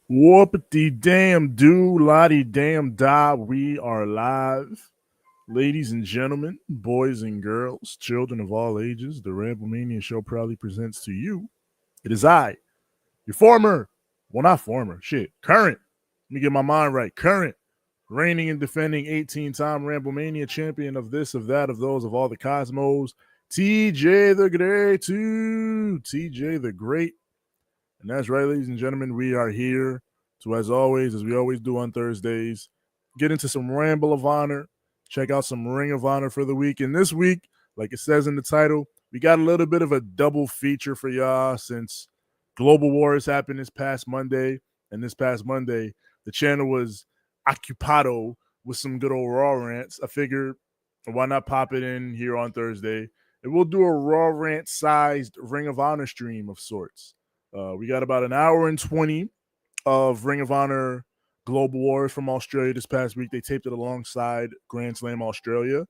Whoopity damn do, lottie damn da. We are live. Ladies and gentlemen, boys and girls, children of all ages, the Ramble Mania show proudly presents to you. It is I, your not former, current. Let me get my mind right. Current, reigning and defending 18-time Ramble Mania champion of this, of that, of those, of all the cosmos, TJ the Great, TJ the Great. And that's right, ladies and gentlemen, we are here to, as always, as we always do on Thursdays, get into some Ramble of Honor, check out some Ring of Honor for the week. And this week, like it says in the title, we got a little bit of a double feature for y'all since Global Wars happened this past Monday. And this past Monday, the channel was occupado with some good old Raw rants. I figured, why not pop it in here on Thursday? And we'll do a Raw rant-sized Ring of Honor stream of sorts. We got about an hour and 20 of Ring of Honor Global Wars from Australia this past week. They taped it alongside Grand Slam Australia.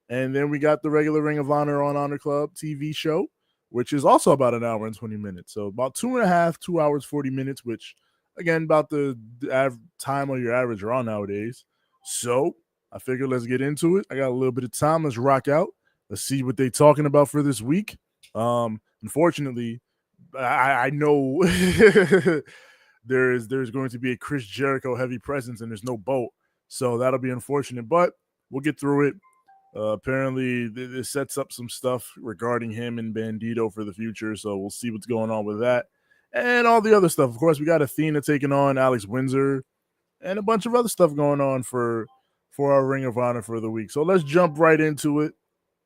And then we got the regular Ring of Honor on Honor Club TV show, which is also about an hour and 20 minutes. So about 2 hours, 40 minutes, which, again, about the time on your average Raw nowadays. So I figured let's get into it. I got a little bit of time. Let's rock out. Let's see what they're talking about for this week. Unfortunately, I know there's going to be a Chris Jericho heavy presence and there's no boat, so that'll be unfortunate, but we'll get through it. Apparently this sets up some stuff regarding him and Bandito for the future, so we'll see what's going on with that and all the other stuff. Of course, we got Athena taking on Alex Windsor and a bunch of other stuff going on for our Ring of Honor for the week. So let's jump right into it.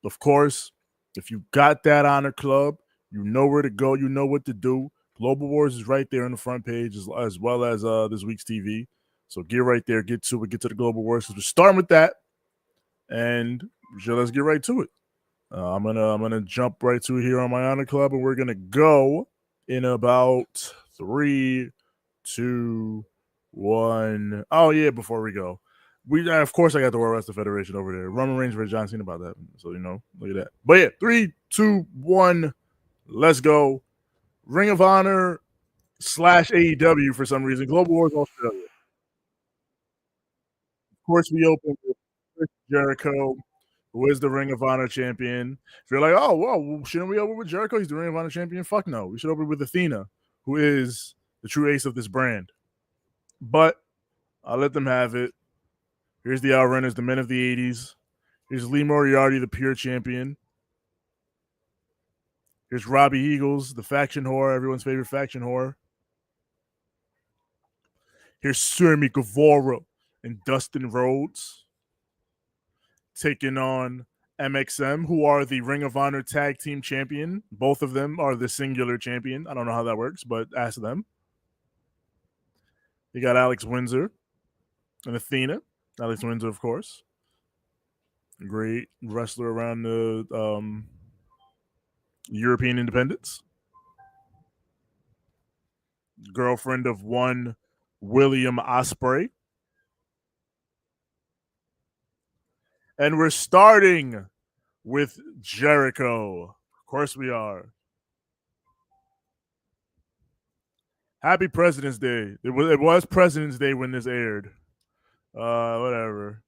Of course, if you got that Honor Club, you know where to go. You know what to do. Global Wars is right there on the front page as well as this week's TV. So get right there. Get to it. Get to the Global Wars. So we're starting with that. And let's get right to it. I'm gonna jump right to it here on my Honor Club, and we're gonna go in about 3, 2, 1. Oh yeah, before we go. Of course I got the World Wrestling Federation over there. Roman Reigns versus John Cena about that. So look at that. But yeah, 3, 2, 1. Let's go. Ring of Honor / AEW for some reason. Global Wars Australia. Of course, we open with Chris Jericho, who is the Ring of Honor champion. If you're like, oh, well, shouldn't we open with Jericho? He's the Ring of Honor champion. Fuck no. We should open with Athena, who is the true ace of this brand. But I'll let them have it. Here's the Outrunners, the men of the 80s. Here's Lee Moriarty, the pure champion. Here's Robbie Eagles, the faction whore, everyone's favorite faction whore. Here's Sammy Guevara and Dustin Rhodes taking on MXM, who are the Ring of Honor Tag Team Champion. Both of them are the singular champion. I don't know how that works, but ask them. You got Alex Windsor and Athena. Alex Windsor, of course. Great wrestler around the European independence. Girlfriend of one William Ospreay. And we're starting with Jericho. Of course we are. Happy President's Day. It was President's Day when this aired. Whatever.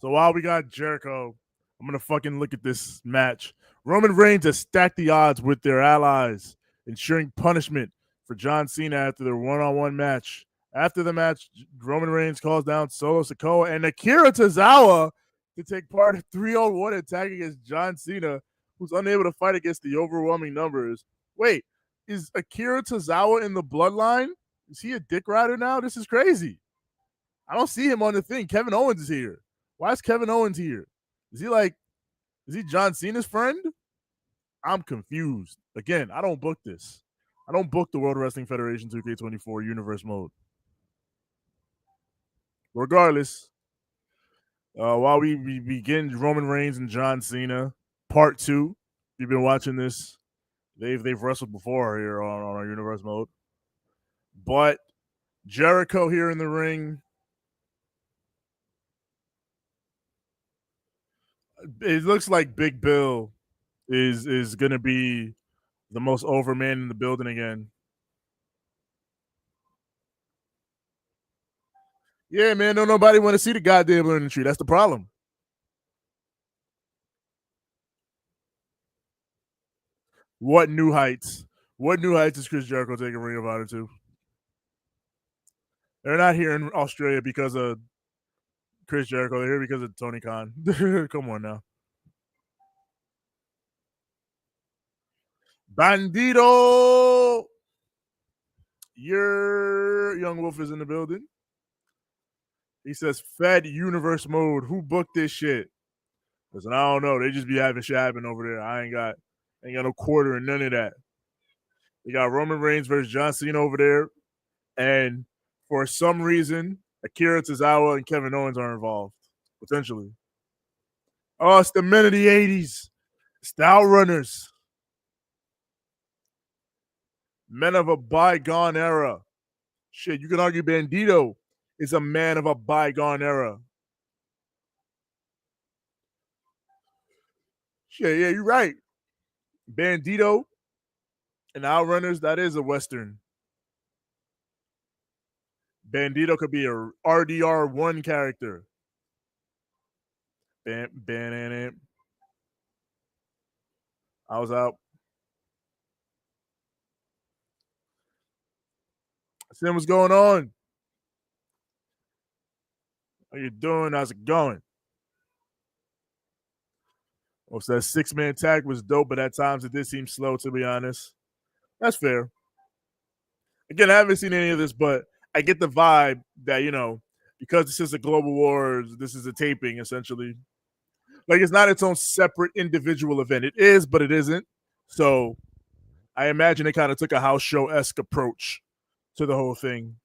So while we got Jericho, I'm going to fucking look at this match. Roman Reigns has stacked the odds with their allies, ensuring punishment for John Cena after their one-on-one match. After the match, Roman Reigns calls down Solo Sikoa and Akira Tozawa to take part in 3-on-1 attack against John Cena, who's unable to fight against the overwhelming numbers. Wait, is Akira Tozawa in the bloodline? Is he a dick rider now? This is crazy. I don't see him on the thing. Kevin Owens is here. Why is Kevin Owens here? Is he John Cena's friend? I'm confused. Again, I don't book this. I don't book the World Wrestling Federation 2K24 Universe mode. Regardless, while we begin Roman Reigns and John Cena, part 2. If you've been watching this, they've wrestled before here on our Universe mode. But Jericho here in the ring. It looks like Big Bill is going to be the most over man in the building again. Yeah, man. Don't nobody want to see the goddamn learning tree. That's the problem. What new heights? What new heights is Chris Jericho taking Ring of Honor to? They're not here in Australia because of Chris Jericho. They're here because of Tony Khan. Come on now. Bandito! Your Young Wolf is in the building. He says, Fed Universe mode. Who booked this shit? Listen, I don't know. They just be having shit happen over there. I ain't got no quarter and none of that. They got Roman Reigns versus John Cena over there. And for some reason, Akira Tozawa and Kevin Owens are involved. Potentially. Oh, it's the men of the 80s. It's the Outrunners. Men of a bygone era. Shit, you can argue Bandito is a man of a bygone era. Shit, yeah, you're right. Bandito and Outrunners, that is a Western. Bandito could be a RDR1 character. Ban. I was out. Sam, what's going on? How you doing? How's it going? Oh, so that 6-man tag was dope, but at times it did seem slow, to be honest. That's fair. Again, I haven't seen any of this, but I get the vibe that, because this is a global war, this is a taping, essentially. Like, it's not its own separate individual event. It is, but it isn't. So I imagine it kind of took a house show-esque approach to the whole thing.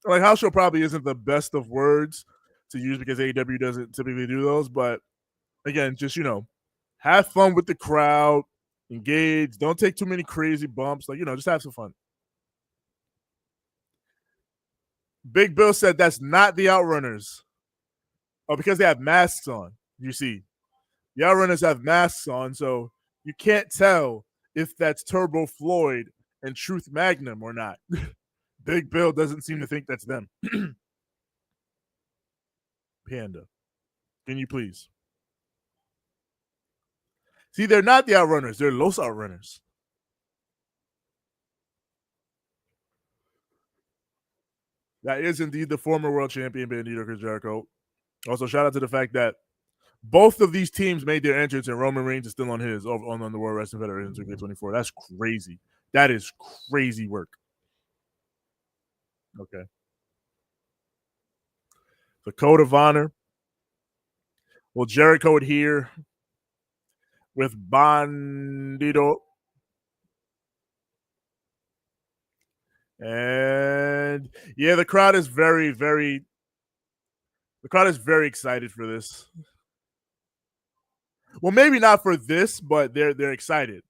Like, house show probably isn't the best of words to use because AEW doesn't typically do those, but again, just have fun with the crowd, engage, don't take too many crazy bumps, like just have some fun. Big Bill said that's not the Outrunners. Oh, because they have masks on. You see, the Outrunners have masks on, so you can't tell if that's Turbo Floyd and Truth Magnum or not. Big Bill doesn't seem to think that's them. Panda, can you please? See, they're not the Outrunners. They're Los Outrunners. That is indeed the former world champion, Bandito Chris Jericho. Also, shout out to the fact that both of these teams made their entrance and Roman Reigns is still on his on the World Wrestling Federation 2K24. That's crazy. That is crazy work. Okay. The Code of Honor. Well, Jericho here with Bandito. And yeah, the crowd is very excited for this. Well, maybe not for this, but they're excited.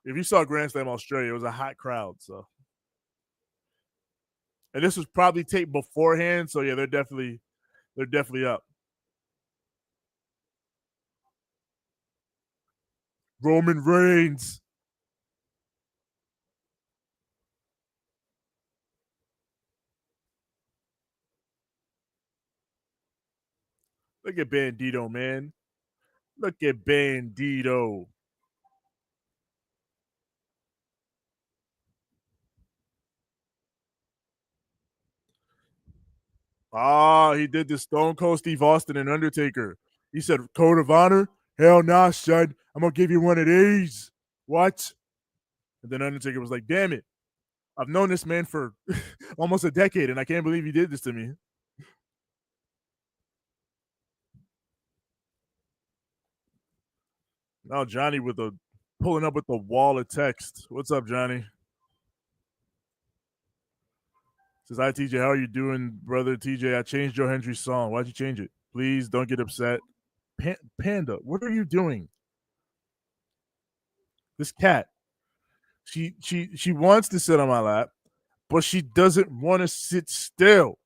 If you saw Grand Slam Australia, it was a hot crowd. So, and this was probably taped beforehand. So yeah, they're definitely up. Roman Reigns. Look at Bandito, man. Look at Bandito. He did the Stone Cold Steve Austin and Undertaker. He said, Code of Honor? Hell nah, son. I'm going to give you one of these. What? And then Undertaker was like, damn it. I've known this man for almost a decade, and I can't believe he did this to me. Now Johnny pulling up with the wall of text. What's up, Johnny? Says, hi, TJ. How are you doing, brother? TJ, I changed Joe Hendry's song. Why'd you change it? Please don't get upset. Panda, what are you doing? This cat. She wants to sit on my lap, but she doesn't want to sit still.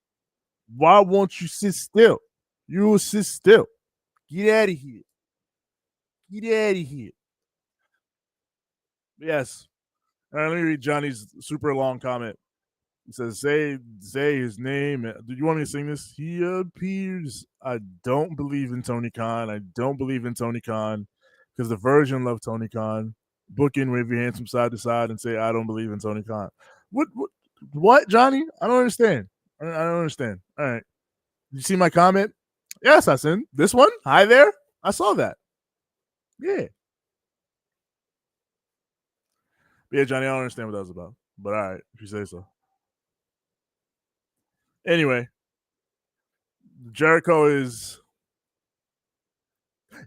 Why won't you sit still? You will sit still. Get out of here. Get out of here. Yes. All right, let me read Johnny's super long comment. It says, say his name. Do you want me to sing this? He appears. I don't believe in Tony Khan. I don't believe in Tony Khan because the Virgin love Tony Khan. Book in, wave your hands from side to side, and say, I don't believe in Tony Khan. What, Johnny? I don't understand. I don't understand. All right. Did you see my comment? Yes, I sent this one. Hi there. I saw that. Yeah. Yeah, Johnny, I don't understand what that was about. But all right, if you say so. Anyway, Jericho is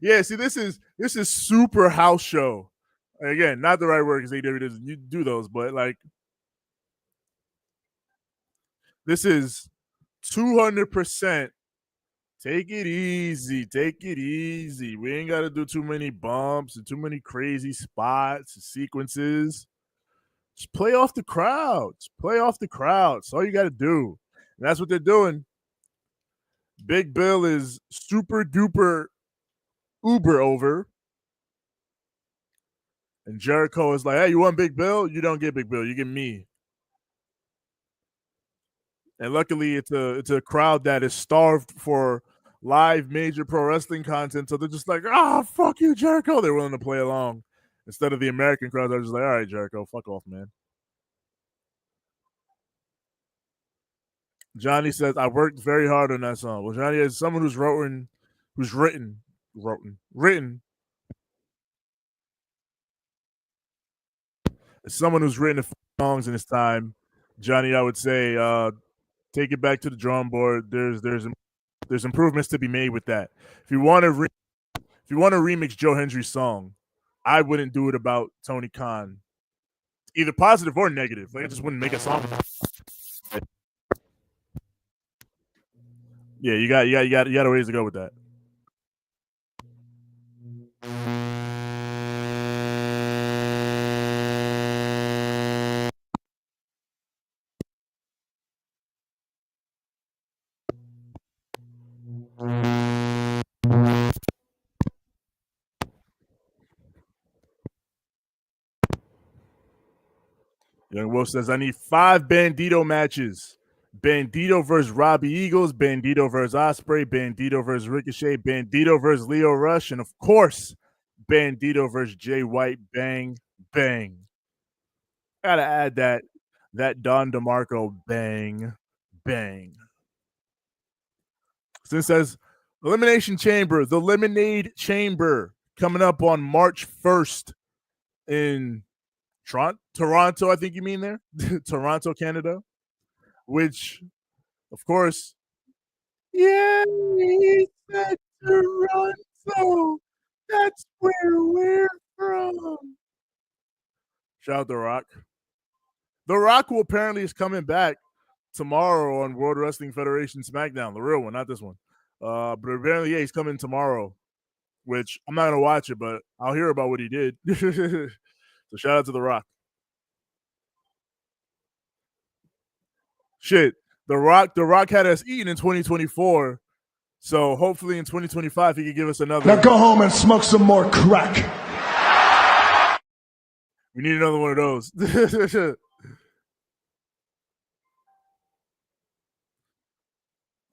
see, this is super house show. Again, not the right word because AEW doesn't do those, but like this is 200%. Take it easy. Take it easy. We ain't got to do too many bumps and too many crazy spots and sequences. Just play off the crowd. Just play off the crowd. That's all you got to do. And that's what they're doing. Big Bill is super duper uber over. And Jericho is like, hey, you want Big Bill? You don't get Big Bill. You get me. And luckily, it's a crowd that is starved for live major pro wrestling content. So they're just like, fuck you, Jericho. They're willing to play along. Instead of the American crowd, they're just like, all right, Jericho, fuck off, man. Johnny says, I worked very hard on that song. Well, Johnny is someone who's written as someone who's written songs in his time. Johnny, I would say, take it back to the drawing board. There's improvements to be made with that. If you want to remix Joe Hendry's song, I wouldn't do it about Tony Khan, either positive or negative. Like I just wouldn't make a song. Yeah, you got a ways to go with that. Young Wolf says, I need 5 Bandito matches. Bandito versus Robbie Eagles, Bandito versus Ospreay, Bandito versus Ricochet, Bandito versus Leo Rush, and of course, Bandito versus Jay White. Bang, bang. Gotta add that Don DeMarco bang, bang. So it says Elimination Chamber, the Lemonade Chamber, coming up on March 1st in Toronto, I think you mean there? Toronto, Canada. Which, of course, yeah, he said Toronto. That's where we're from. Shout out The Rock. The Rock will apparently is coming back tomorrow on World Wrestling Federation SmackDown, the real one, not this one. But apparently, yeah, he's coming tomorrow, which I'm not gonna watch it, but I'll hear about what he did. So shout out to The Rock. Shit, The Rock had us eating in 2024. So hopefully in 2025 he could give us another. Now go home and smoke some more crack. We need another one of those.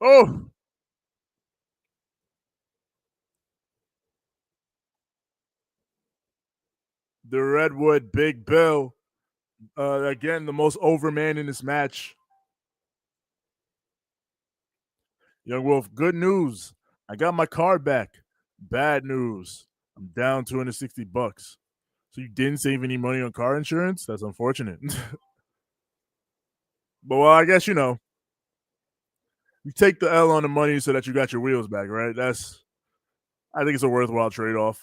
Oh. The Redwood Big Bill. Again, the most over man in this match. Young Wolf, good news. I got my car back. Bad news. I'm down $260. So you didn't save any money on car insurance? That's unfortunate. But well, I guess you take the L on the money so that you got your wheels back, right? I think it's a worthwhile trade-off.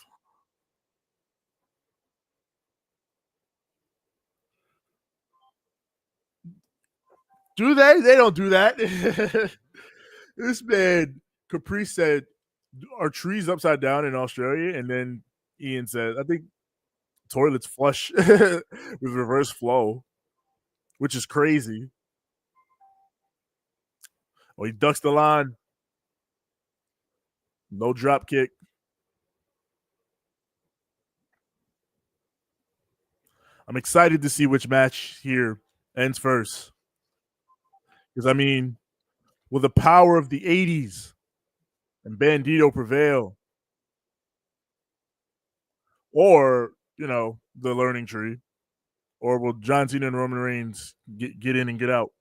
Do they? They don't do that. This man, Caprice said, are trees upside down in Australia? And then Ian said, I think toilets flush with reverse flow, which is crazy. Oh, he ducks the line. No drop kick. I'm excited to see which match here ends first. Because I mean, will the power of the '80s and Bandito prevail, or the learning tree, or will John Cena and Roman Reigns get in and get out?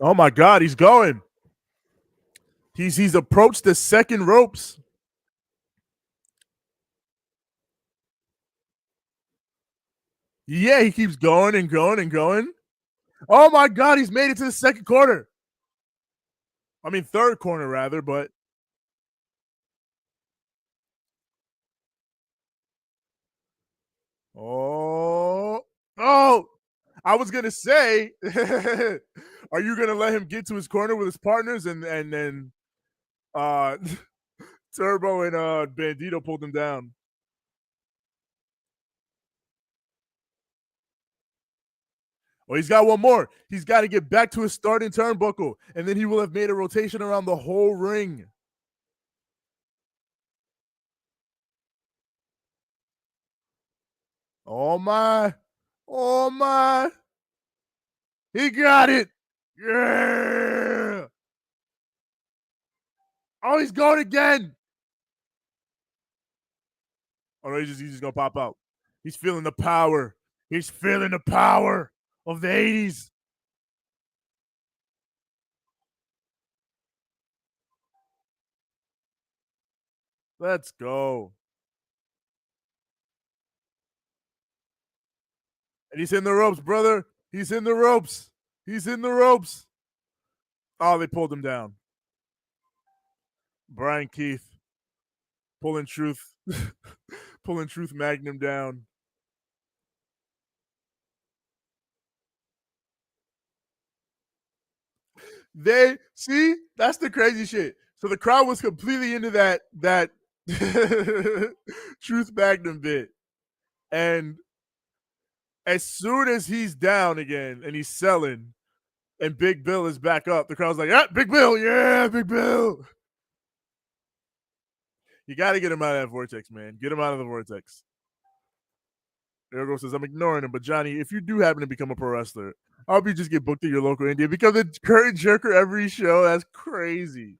Oh my God, he's going. He's approached the second ropes. Yeah, he keeps going and going and going. Oh my God, he's made it to the second corner. I mean, third corner rather, but oh, oh, I was gonna say, are you gonna let him get to his corner with his partners and then uh Turbo and Bandito pulled him down? Oh, he's got one more. He's got to get back to his starting turnbuckle, and then he will have made a rotation around the whole ring. Oh my. Oh my. He got it. Yeah. Oh, he's going again. Oh, no, he's just gonna pop out. He's feeling the power. He's feeling the power of the '80s. Let's go. And he's in the ropes, brother. He's in the ropes. He's in the ropes. Oh, they pulled him down. Brian Keith pulling truth, pulling truth Magnum down. They see that's the crazy shit. So the crowd was completely into that truth Magnum bit, and as soon as he's down again and he's selling, and Big Bill is back up, the crowd's like, "Yeah, Big Bill, yeah, Big Bill." You got to get him out of that vortex, man. Get him out of the vortex. Ergo says, "I'm ignoring him, but Johnny, if you do happen to become a pro wrestler, I hope you just get booked at your local India. Become the current jerker every show. That's crazy."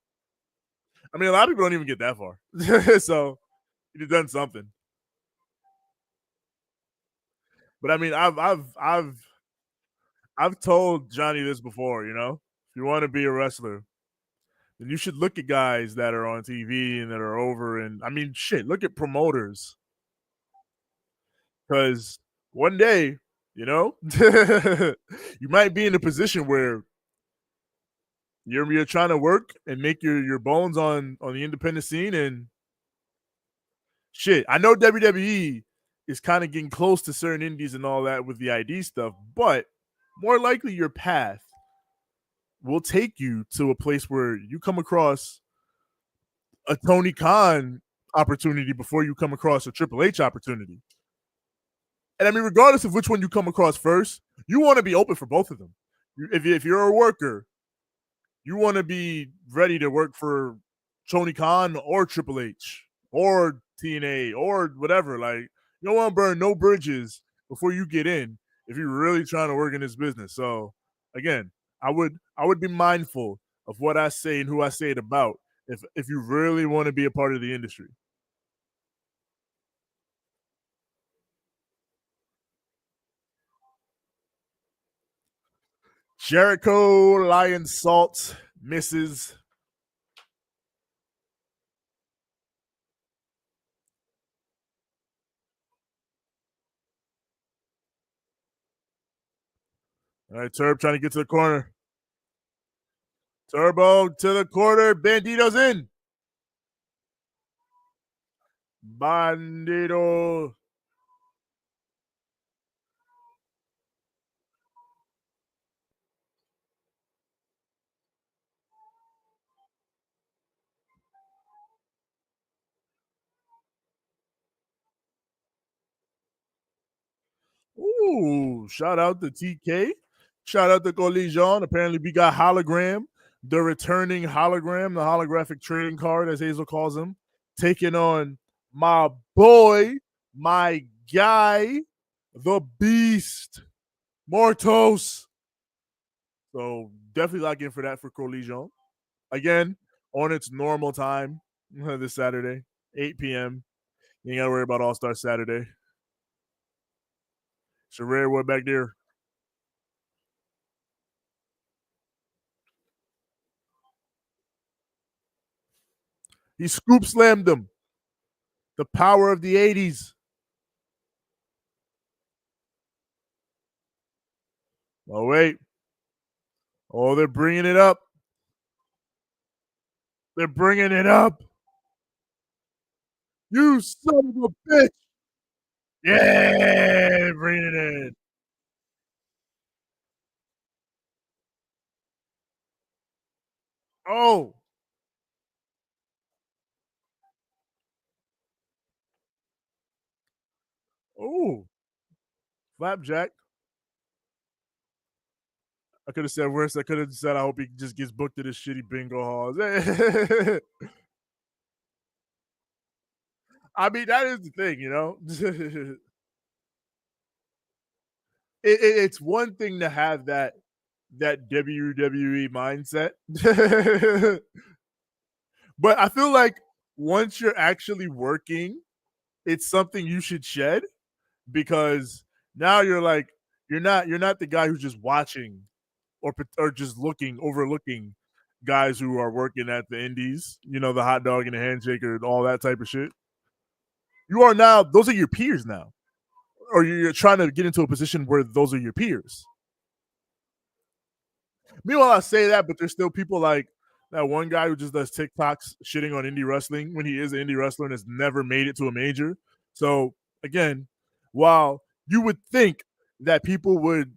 I mean, a lot of people don't even get that far, so you've done something. But I mean, I've told Johnny this before. If you want to be a wrestler, then you should look at guys that are on TV and that are over. And I mean, shit, look at promoters, because one day, you know, you might be in a position where you're trying to work and make your bones on the independent scene, and shit. I know WWE is kind of getting close to certain indies and all that with the ID stuff, but more likely your path will take you to a place where you come across a Tony Khan opportunity before you come across a Triple H opportunity. And I mean, regardless of which one you come across first, you want to be open for both of them. If you're a worker, you want to be ready to work for Tony Khan or Triple H or TNA or whatever. Like, you don't want to burn no bridges before you get in if you're really trying to work in this business. So again, I would be mindful of what I say and who I say it about if you really want to be a part of the industry. Jericho Lion Salt misses. All right, Turb trying to get to the corner. Turbo to the corner. Bandito's in. Bandito. Ooh, shout out to TK. Shout out to Collision. Apparently, we got hologram. the returning hologram, the holographic trading card, as Hazel calls him, taking on my boy, my guy, the Beast, Mortos. So definitely lock in for that for Collision. Again, on its normal time this Saturday, 8 p.m. You ain't got to worry about All Star Saturday. It's a rare one back there. He scoop slammed them. The power of the 80s. Oh, wait. Oh, they're bringing it up. They're bringing it up. You son of a bitch. Yeah, bringing it in. Oh. Oh. Flapjack. I could have said worse. I could have said, I hope he just gets booked to this shitty bingo halls. I mean, that is the thing, you know? It's one thing to have that WWE mindset. But I feel like once you're actually working, it's something you should shed because now you're like you're not the guy who's just watching or just overlooking guys who are working at the indies, the hot dog and the handshake or all that type of shit. You are now those are your peers now. Or you're trying to get into a position where those are your peers. Meanwhile, I say that, but there's still people like that one guy who just does TikToks shitting on indie wrestling when he is an indie wrestler and has never made it to a major. So again, while you would think that people would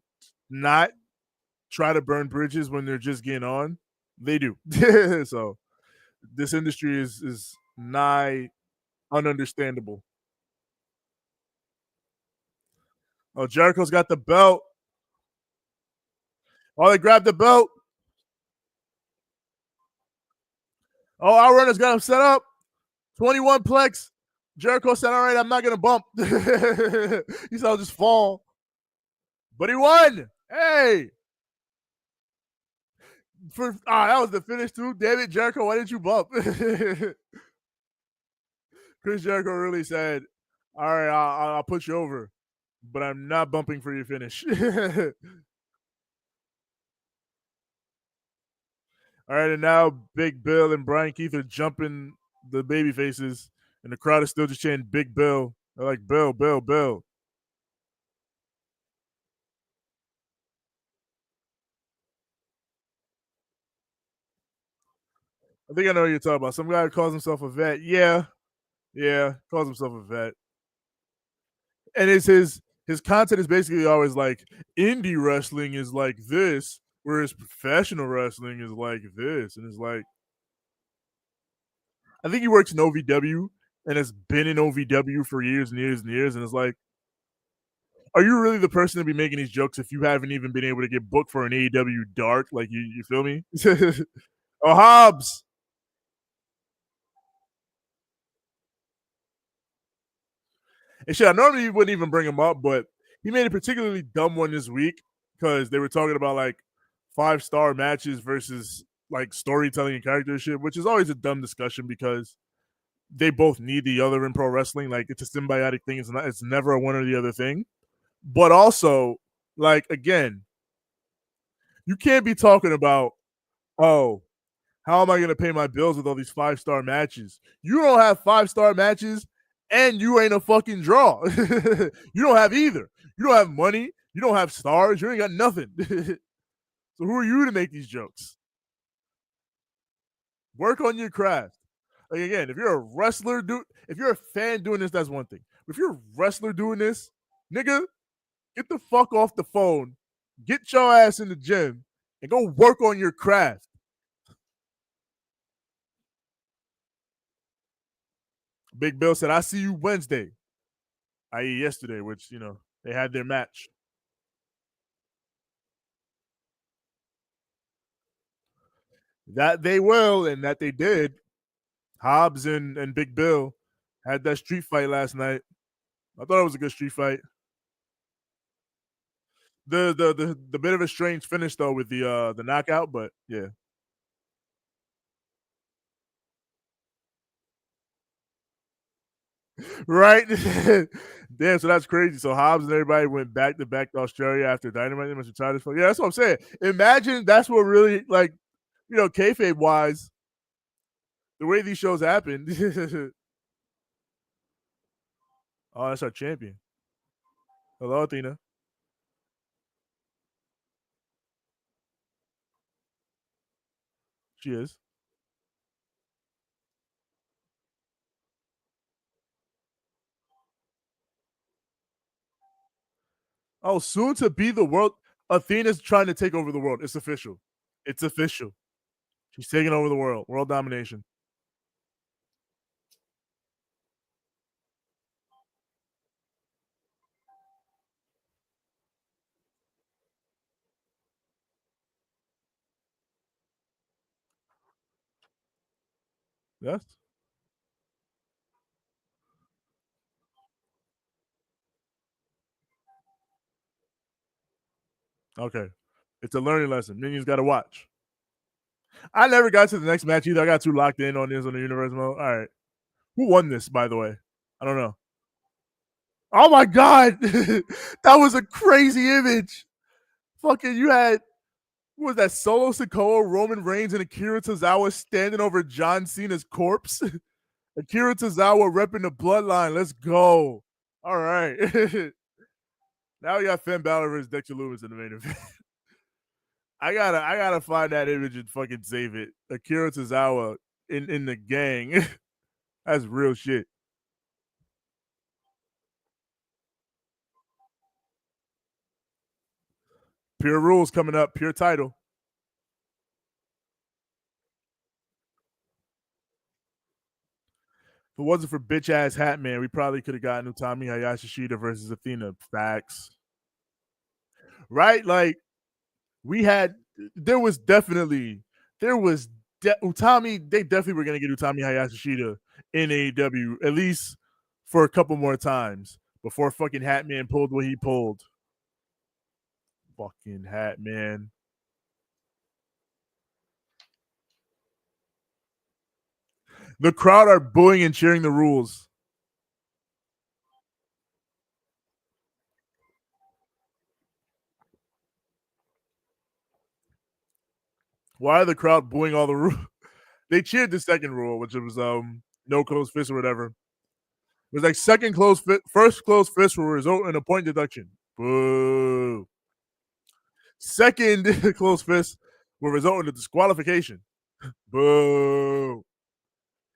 not try to burn bridges when they're just getting on, they do. So this industry is nigh ununderstandable. Oh, Jericho's got the belt. Oh, they grabbed the belt. Oh, Outrunner's got him set up. 21 plex. Jericho said, all right, I'm not going to bump. He said, I'll just fall. But he won. Hey. That was the finish too. Damn it, Jericho, why didn't you bump? Chris Jericho really said, all right, I'll put you over, but I'm not bumping for your finish. All right, and now Big Bill and Brian Keith are jumping the baby faces, and the crowd is still just chanting Big Bill. They're like, Bill, Bill, Bill. I think I know what you're talking about. Some guy who calls himself a vet. Yeah, calls himself a vet. And it's his content is basically always like indie wrestling is like this, whereas professional wrestling is like this. And it's like I think he works in OVW and has been in OVW for years and years and years. And it's like, are you really the person to be making these jokes if you haven't even been able to get booked for an AEW dark? Like you feel me? Oh, Hobbs. And shit, I normally wouldn't even bring him up, but he made a particularly dumb one this week because they were talking about like 5-star matches versus like storytelling and charactership, which is always a dumb discussion because they both need the other in pro wrestling. Like it's a symbiotic thing. It's never a one or the other thing. But also, like again, you can't be talking about, oh, how am I going to pay my bills with all these 5-star matches? You don't have 5-star matches and you ain't a fucking draw. You don't have either. You don't have money. You don't have stars. You ain't got nothing. So who are you to make these jokes? Work on your craft. Like again, if you're a wrestler, if you're a fan doing this, that's one thing. But if you're a wrestler doing this, nigga, get the fuck off the phone, get your ass in the gym, and go work on your craft. Big Bill said, I see you Wednesday, i.e., yesterday, which, they had their match. That they will, and that they did. Hobbs and Big Bill had that street fight last night. I thought it was a good street fight. The bit of a strange finish though with the knockout, but yeah. Right? Damn, so that's crazy. So Hobbs and everybody went back to back to Australia after Dynamite. They must have tried this. Yeah, that's what I'm saying. Imagine that's what really like, kayfabe wise, the way these shows happen. Oh, that's our champion. Hello, Athena. She is. Oh, soon to be the world. Athena's trying to take over the world. It's official. It's official. She's taking over the world. World domination. Yes. Okay. It's a learning lesson. Minions got to watch. I never got to the next match either. I got too locked in on this on the universe mode. All right. Who won this, by the way? I don't know. Oh my god, that was a crazy image. Fucking, you had what was that? Solo Sikoa, Roman Reigns, and Akira Tozawa standing over John Cena's corpse. Akira Tozawa repping the bloodline. Let's go. All right. Now we got Finn Balor versus Dexter Loomis in the main event. I gotta find that image and fucking save it. Akira Tozawa in the gang. That's real shit. Pure rules coming up. Pure title. If it wasn't for bitch ass Hat Man, we probably could have gotten Utami Hayashishita versus Athena. Facts. Right? Like we had there was definitely Utami, they definitely were gonna get Utami Hayashishita in AEW, at least for a couple more times before fucking Hat Man pulled what he pulled. Fucking Hat Man. The crowd are booing and cheering the rules. Why are the crowd booing all the rules? They cheered the second rule, which was no closed fist or whatever. It was like second closed fist, first closed fist will result in a point deduction. Boo. Second closed fist will result in a disqualification. Boo.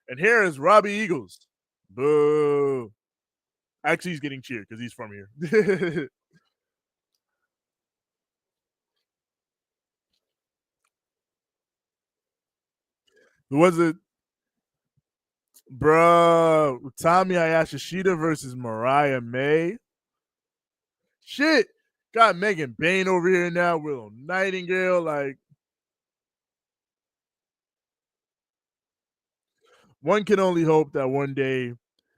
And here is Robbie Eagles. Boo. Actually, he's getting cheered because he's from here. Was it, bro? Tommy Hayashishita versus Mariah May. Shit. Got Megan Bain over here now. Willow Nightingale. Like, one can only hope that one day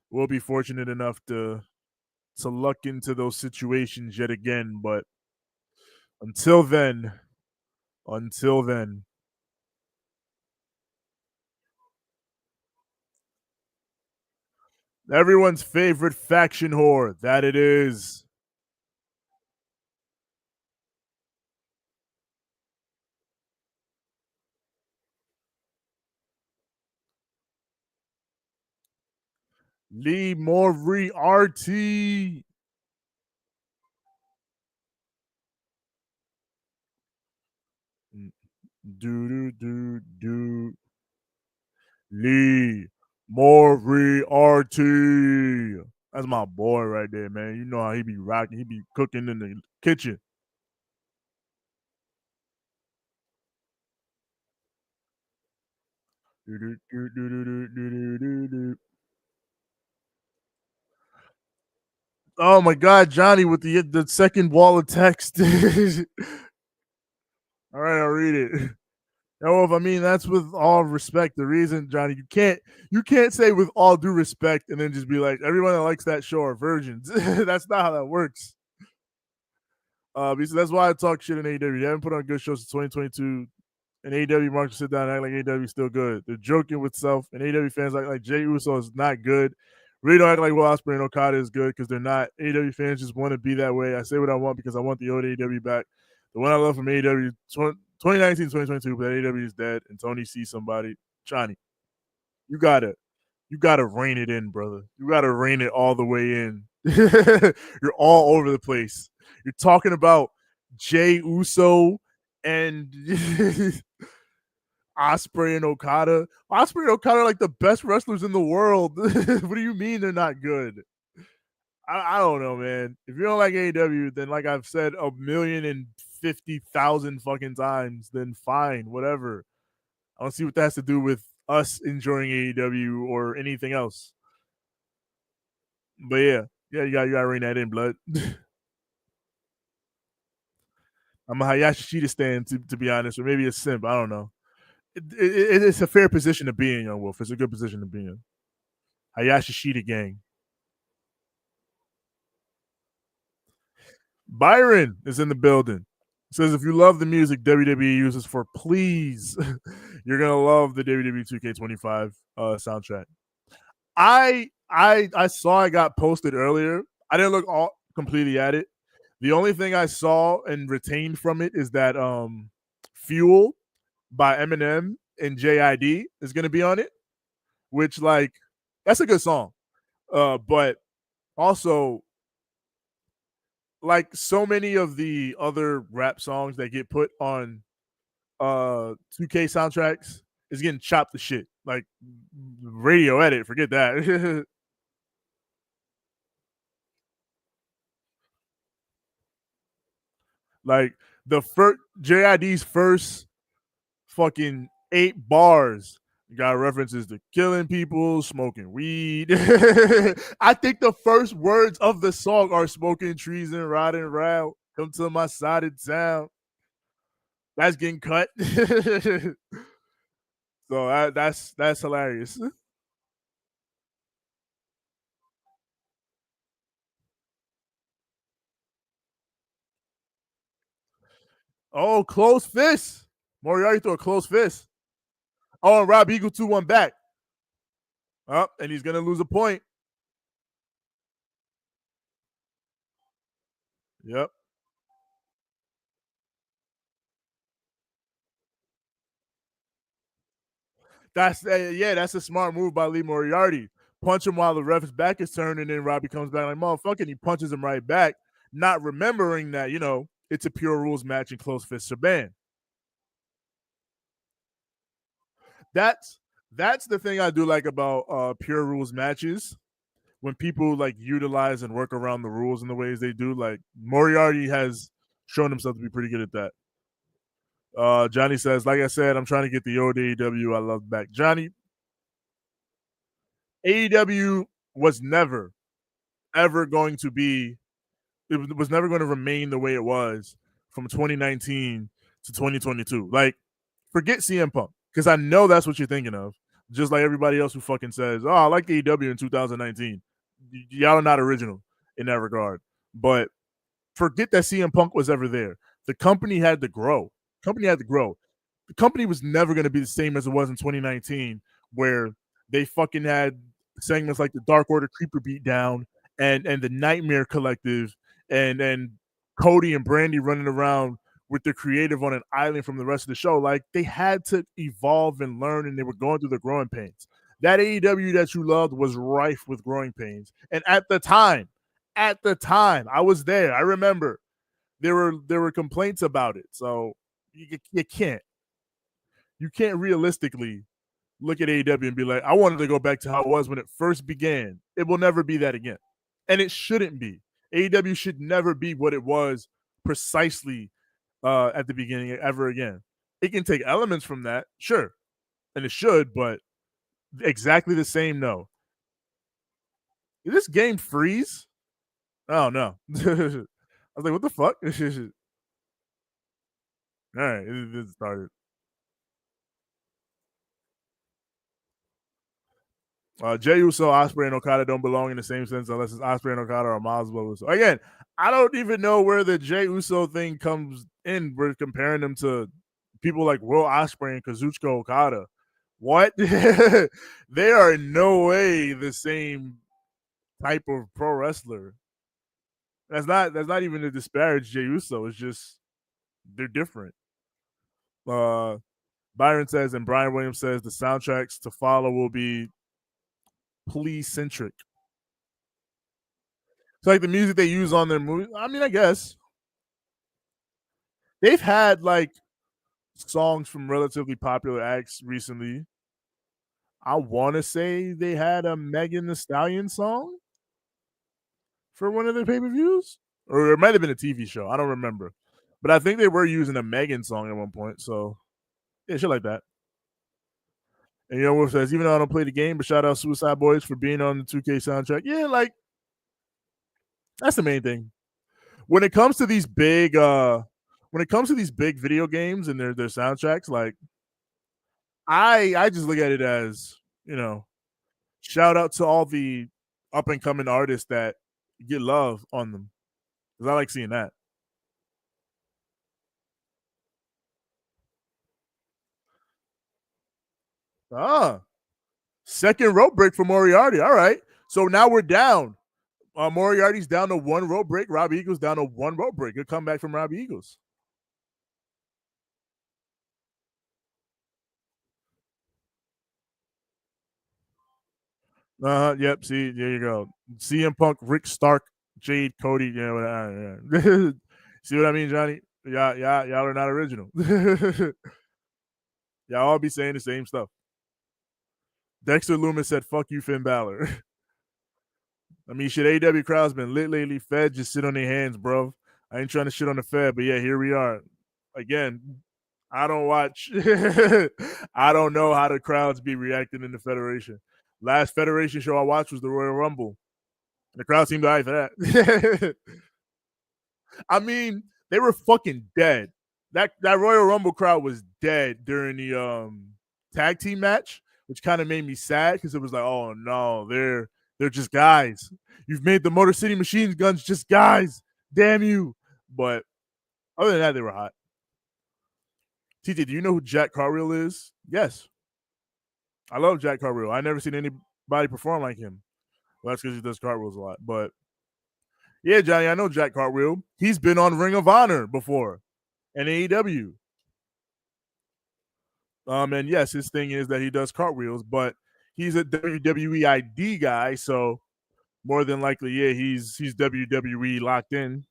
we'll be fortunate enough to luck into those situations yet again. But until then, until then, everyone's favorite faction whore, that it is. Lee Moriarty. Do do do do. Lee Moriarty. That's my boy right there, man. You know how he be rocking. He be cooking in the kitchen. Do, do, do, do, do, do, do, do, do. Oh my God, Johnny with the second wall of text. All right, I'll read it. Oh, if I mean that's with all respect. The reason, Johnny, you can't say with all due respect and then just be like everyone that likes that show are virgins. That's not how that works. Because that's why I talk shit in AEW. They haven't put on good shows since 2022, and AEW marks sit down and act like AEW is still good. They're joking with self, and AEW fans act like Jey Uso is not good. Really don't act like Will Ospreay and Okada is good because they're not. AEW fans just want to be that way. I say what I want because I want the old AEW back. The one I love from AEW 2019, 2022, but AEW is dead, and Tony sees somebody. Johnny, you gotta rein it in, brother. You gotta rein it all the way in. You're all over the place. You're talking about Jey Uso and Osprey and Okada. Osprey and Okada are like the best wrestlers in the world. What do you mean they're not good? I don't know, man. If you don't like AEW, then like I've said 1,050,000 fucking times, then fine, whatever. I don't see what that has to do with us enjoying AEW or anything else. But yeah, you gotta rein that in, blood. I'm a Hayashi Shida stan, to be honest, or maybe a simp. I don't know. It's a fair position to be in, Young Wolf. It's a good position to be in. Hayashi Shida gang. Byron is in the building. Says if you love the music WWE uses for please, you're gonna love the WWE 2K25 soundtrack. I saw it got posted earlier. I didn't look all completely at it. The only thing I saw and retained from it is that Fuel by Eminem and JID is gonna be on it, which like that's a good song. But also like so many of the other rap songs that get put on 2K soundtracks is getting chopped to shit. Like radio edit, forget that. Like the first JID's first fucking 8 bars got references to killing people, smoking weed. I think the first words of the song are smoking trees and riding around. Come to my side of town. That's getting cut. So that's hilarious. Oh, close fist. Moriarty threw a close fist. Oh, and Rob Eagle 2-1 back. Oh, and he's gonna lose a point. Yep. That's a smart move by Lee Moriarty. Punch him while the ref's back is turned, and then Robbie comes back like motherfucker, and he punches him right back, not remembering that it's a pure rules match and close fists are banned. That's the thing I do like about pure rules matches when people like utilize and work around the rules in the ways they do. Like Moriarty has shown himself to be pretty good at that. Johnny says, like I said, I'm trying to get the old AEW I love back. Johnny, AEW was never, ever going to be, it was never going to remain the way it was from 2019 to 2022. Like, forget CM Punk, because I know that's what you're thinking of. Just like everybody else who fucking says, oh, I like AEW in 2019. Y'all are not original in that regard. But forget that CM Punk was ever there. The company had to grow. The company was never going to be the same as it was in 2019, where they fucking had segments like the Dark Order Creeper Beatdown and the Nightmare Collective and Cody and Brandy running around with their creative on an island from the rest of the show. Like they had to evolve and learn, and they were going through the growing pains. That AEW that you loved was rife with growing pains, and at the time, I was there. I remember there were complaints about it. So you can't realistically look at AEW and be like, I wanted to go back to how it was when it first began. It will never be that again. And it shouldn't be. AEW should never be what it was precisely at the beginning ever again. It can take elements from that, sure, and it should, but exactly the same, no. Did this game freeze? Oh no. I was like, what the fuck? All right, it started. Jey Uso, Ospreay, and Okada don't belong in the same sense unless it's Ospreay and Okada or Masvidal. So again, I don't even know where the Jey Uso thing comes in. We're comparing them to people like Will Ospreay and Kazuchika Okada. What? They are in no way the same type of pro wrestler. That's not even to disparage Jey Uso. It's just they're different. Uh, Byron says, and Brian Williams says the soundtracks to follow will be police centric. It's like the music they use on their movies. I mean, I guess they've had like songs from relatively popular acts recently. I want to say they had a Megan Thee Stallion song for one of their pay per views, or it might have been a TV show. I don't remember, but I think they were using a Megan song at one point. So yeah, shit like that. And Wolf says, even though I don't play the game, but shout out Suicide Boys for being on the 2K soundtrack. Yeah, like that's the main thing. When it comes to these big video games and their soundtracks, like I just look at it as, shout out to all the up and coming artists that get love on them. Because I like seeing that. Second rope break for Moriarty. All right. So now we're down. Moriarty's down to one rope break. Robbie Eagles down to one rope break. Good comeback from Robbie Eagles. Yep. See, there you go. CM Punk, Rick Stark, Jade, Cody. Yeah. See what I mean, Johnny? Y'all are not original. Y'all all be saying the same stuff. Dexter Loomis said, "Fuck you, Finn Balor." I mean, shit, AEW crowd's been lit lately. Fed just sit on their hands, bro. I ain't trying to shit on the Fed, but yeah, here we are. Again, I don't watch. I don't know how the crowds be reacting in the Federation. Last Federation show I watched was the Royal Rumble. The crowd seemed to for that. I mean, they were fucking dead. That Royal Rumble crowd was dead during the tag team match, which kind of made me sad because it was like, oh no, they're just guys. You've made the Motor City Machine Guns just guys. Damn you. But other than that, they were hot. TJ, do you know who Jack Cartwheel is? Yes. I love Jack Cartwheel. I never seen anybody perform like him. Well, that's because he does cartwheels a lot. But yeah, Johnny, I know Jack Cartwheel. He's been on Ring of Honor before and AEW. And yes, his thing is that he does cartwheels, but he's a WWE ID guy, so more than likely, yeah, he's WWE locked in.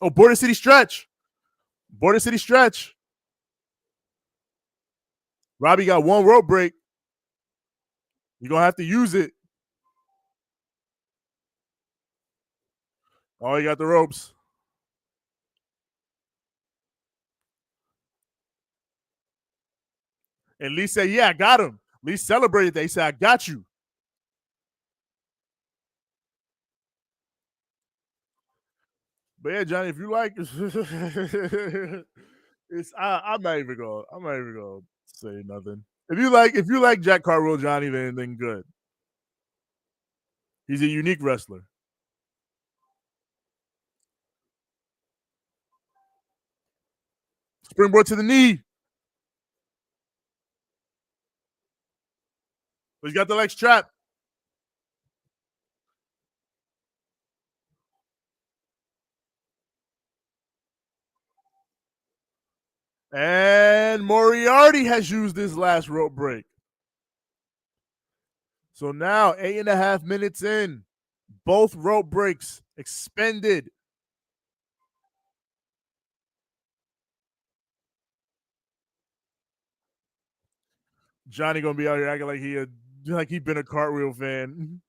Oh, Border City Stretch. Border City Stretch. Robbie got one rope break. You're going to have to use it. Oh, you got the ropes. And Lee said, yeah, I got him. Lee celebrated that. He said, I got you. But yeah, Johnny, if you like, I'm not even gonna say nothing. If you like Jack Cartwheel, Johnny, then good. He's a unique wrestler. Springboard to the knee. But he's got the legs trapped. And Moriarty has used this last rope break. So now, 8.5 minutes in, both rope breaks expended. Johnny gonna be out here acting like he been a cartwheel fan.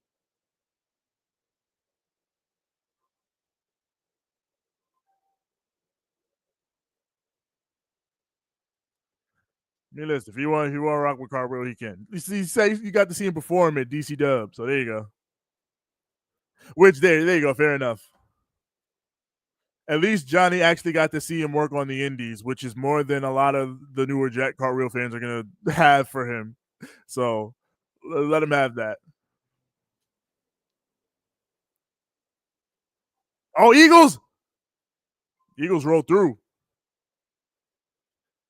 I mean, listen, if you want to rock with cartwheel, he can. He says you got to see him perform at DC Dub, so there you go. Which there you go, fair enough. At least Johnny actually got to see him work on the indies, which is more than a lot of the newer Jack Cartwheel fans are gonna have for him. So Let him have that. Oh, Eagles! Eagles roll through.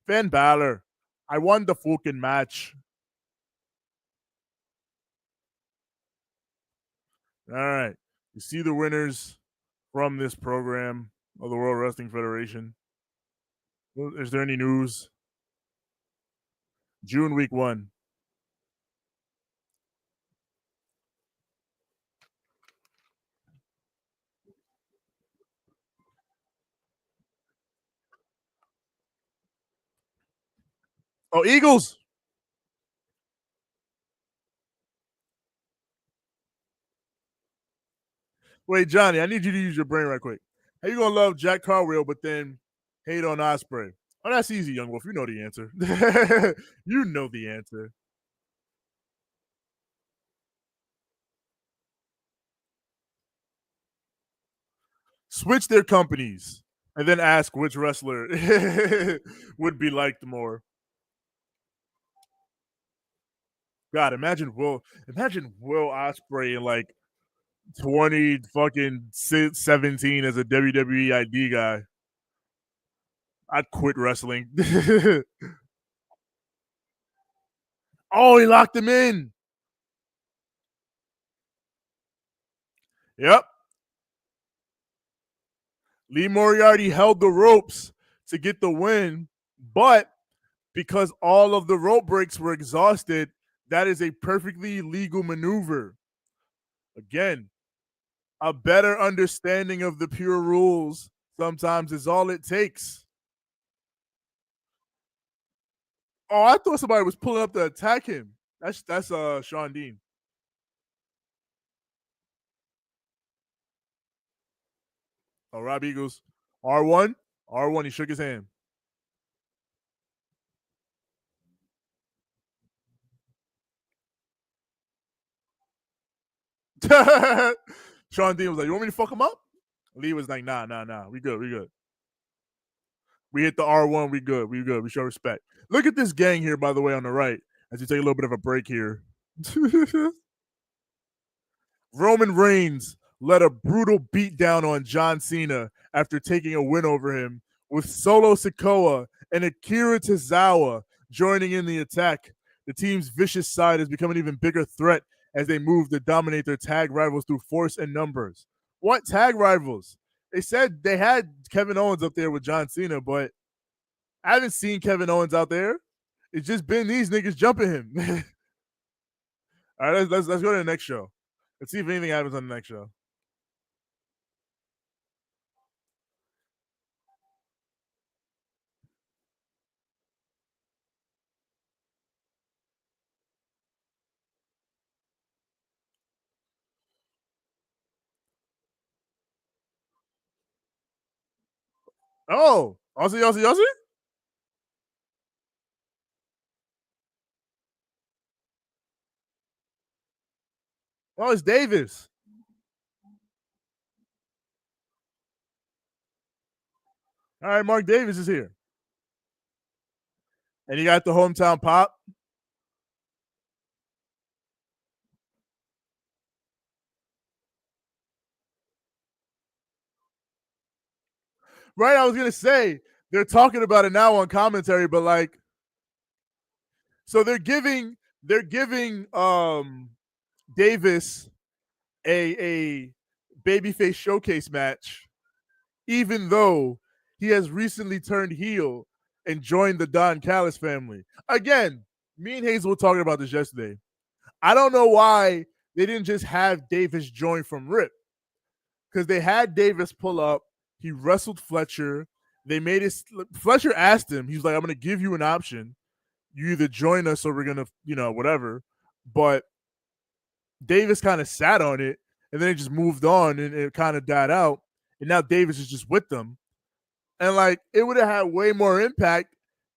Finn Balor. I won the fucking match. All right. You see the winners from this program of the World Wrestling Federation. Is there any news? June week 1. Oh, Eagles! Wait, Johnny, I need you to use your brain right quick. How you gonna love Jack Carwheel but then hate on Osprey? Oh, that's easy, Young Wolf. You know the answer. You know the answer. Switch their companies and then ask which wrestler would be liked more. God, imagine Will Osprey in like 20 fucking 17 as a WWE ID guy. I'd quit wrestling. Oh, he locked him in. Yep. Lee Moriarty held the ropes to get the win, but because all of the rope breaks were exhausted, that is a perfectly legal maneuver. Again, a better understanding of the pure rules sometimes is all it takes. Oh, I thought somebody was pulling up to attack him. That's Sean Dean. Oh, Rob Eagles. R1. R1, he shook his hand. Sean Dean was like, "You want me to fuck him up?" Lee was like, "Nah. We good. We hit the R1. We good. We show respect." Look at this gang here, by the way, on the right, as you take a little bit of a break here. Roman Reigns led a brutal beatdown on John Cena after taking a win over him, with Solo Sikoa and Akira Tozawa joining in the attack. The team's vicious side has become an even bigger threat as they move to dominate their tag rivals through force and numbers. What tag rivals? They said they had Kevin Owens up there with John Cena, but I haven't seen Kevin Owens out there. It's just been these niggas jumping him. All right, let's go to the next show. Let's see if anything happens on the next show. Oh, Aussie. Oh, it's Davis. All right, Mark Davis is here. And you got the hometown pop. Right, I was gonna say they're talking about it now on commentary, but like, so they're giving Davis a babyface showcase match, even though he has recently turned heel and joined the Don Callis family. Again, me and Hazel were talking about this yesterday. I don't know why they didn't just have Davis join from Rip, because they had Davis pull up. He wrestled Fletcher. They made it. Fletcher asked him. He was like, "I'm going to give you an option. You either join us or we're going to, whatever." But Davis kind of sat on it, and then it just moved on, and it kind of died out. And now Davis is just with them, and like it would have had way more impact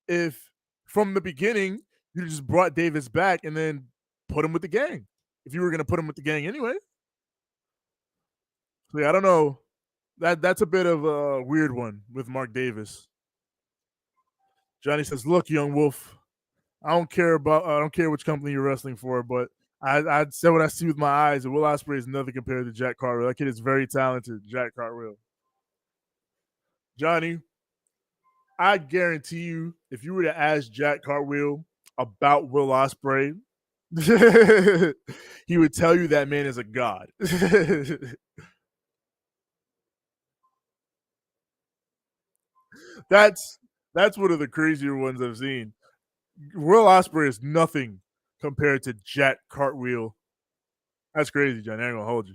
if from the beginning you just brought Davis back and then put him with the gang. If you were going to put him with the gang anyway. So yeah, I don't know. That's a bit of a weird one with Mark Davis. Johnny says, "Look, young wolf, I don't care which company you're wrestling for, but I said what I see with my eyes, and Will Ospreay is nothing compared to Jack Cartwheel. That kid is very talented, Jack Cartwheel. Johnny, I guarantee you, if you were to ask Jack Cartwheel about Will Ospreay, he would tell you that man is a god. that's that's one of the crazier ones I've seen. Will Ospreay is nothing compared to Jack Cartwheel. That's crazy, Johnny. I ain't gonna hold you.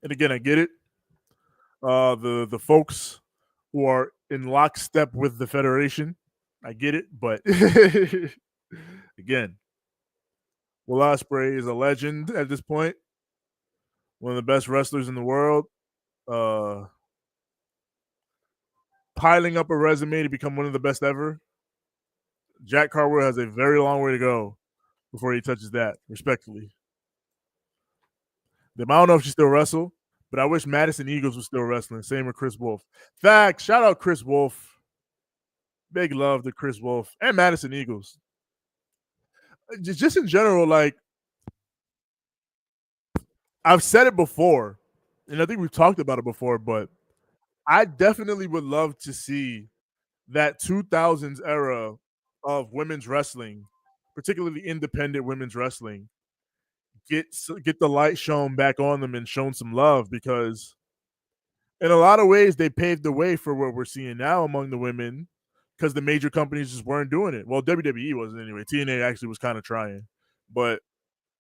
And again, I get it. The folks who are in lockstep with the Federation, I get it. But again, Will Ospreay is a legend at this point. One of the best wrestlers in the world. Uh, Piling up a resume to become one of the best ever. Jack Cartwheel has a very long way to go before he touches that, respectfully. I don't know if she still wrestle, but I wish Madison Eagles was still wrestling. Same with Chris Wolf. Fact, shout out Chris Wolf. Big love to Chris Wolf and Madison Eagles. Just in general, like I've said it before, and I think we've talked about it before, but I definitely would love to see that 2000s era of women's wrestling, particularly independent women's wrestling, get get the light shown back on them and shown some love, because in a lot of ways they paved the way for what we're seeing now among the women, because the major companies just weren't doing it. Well, WWE wasn't anyway. TNA actually was kind of trying, but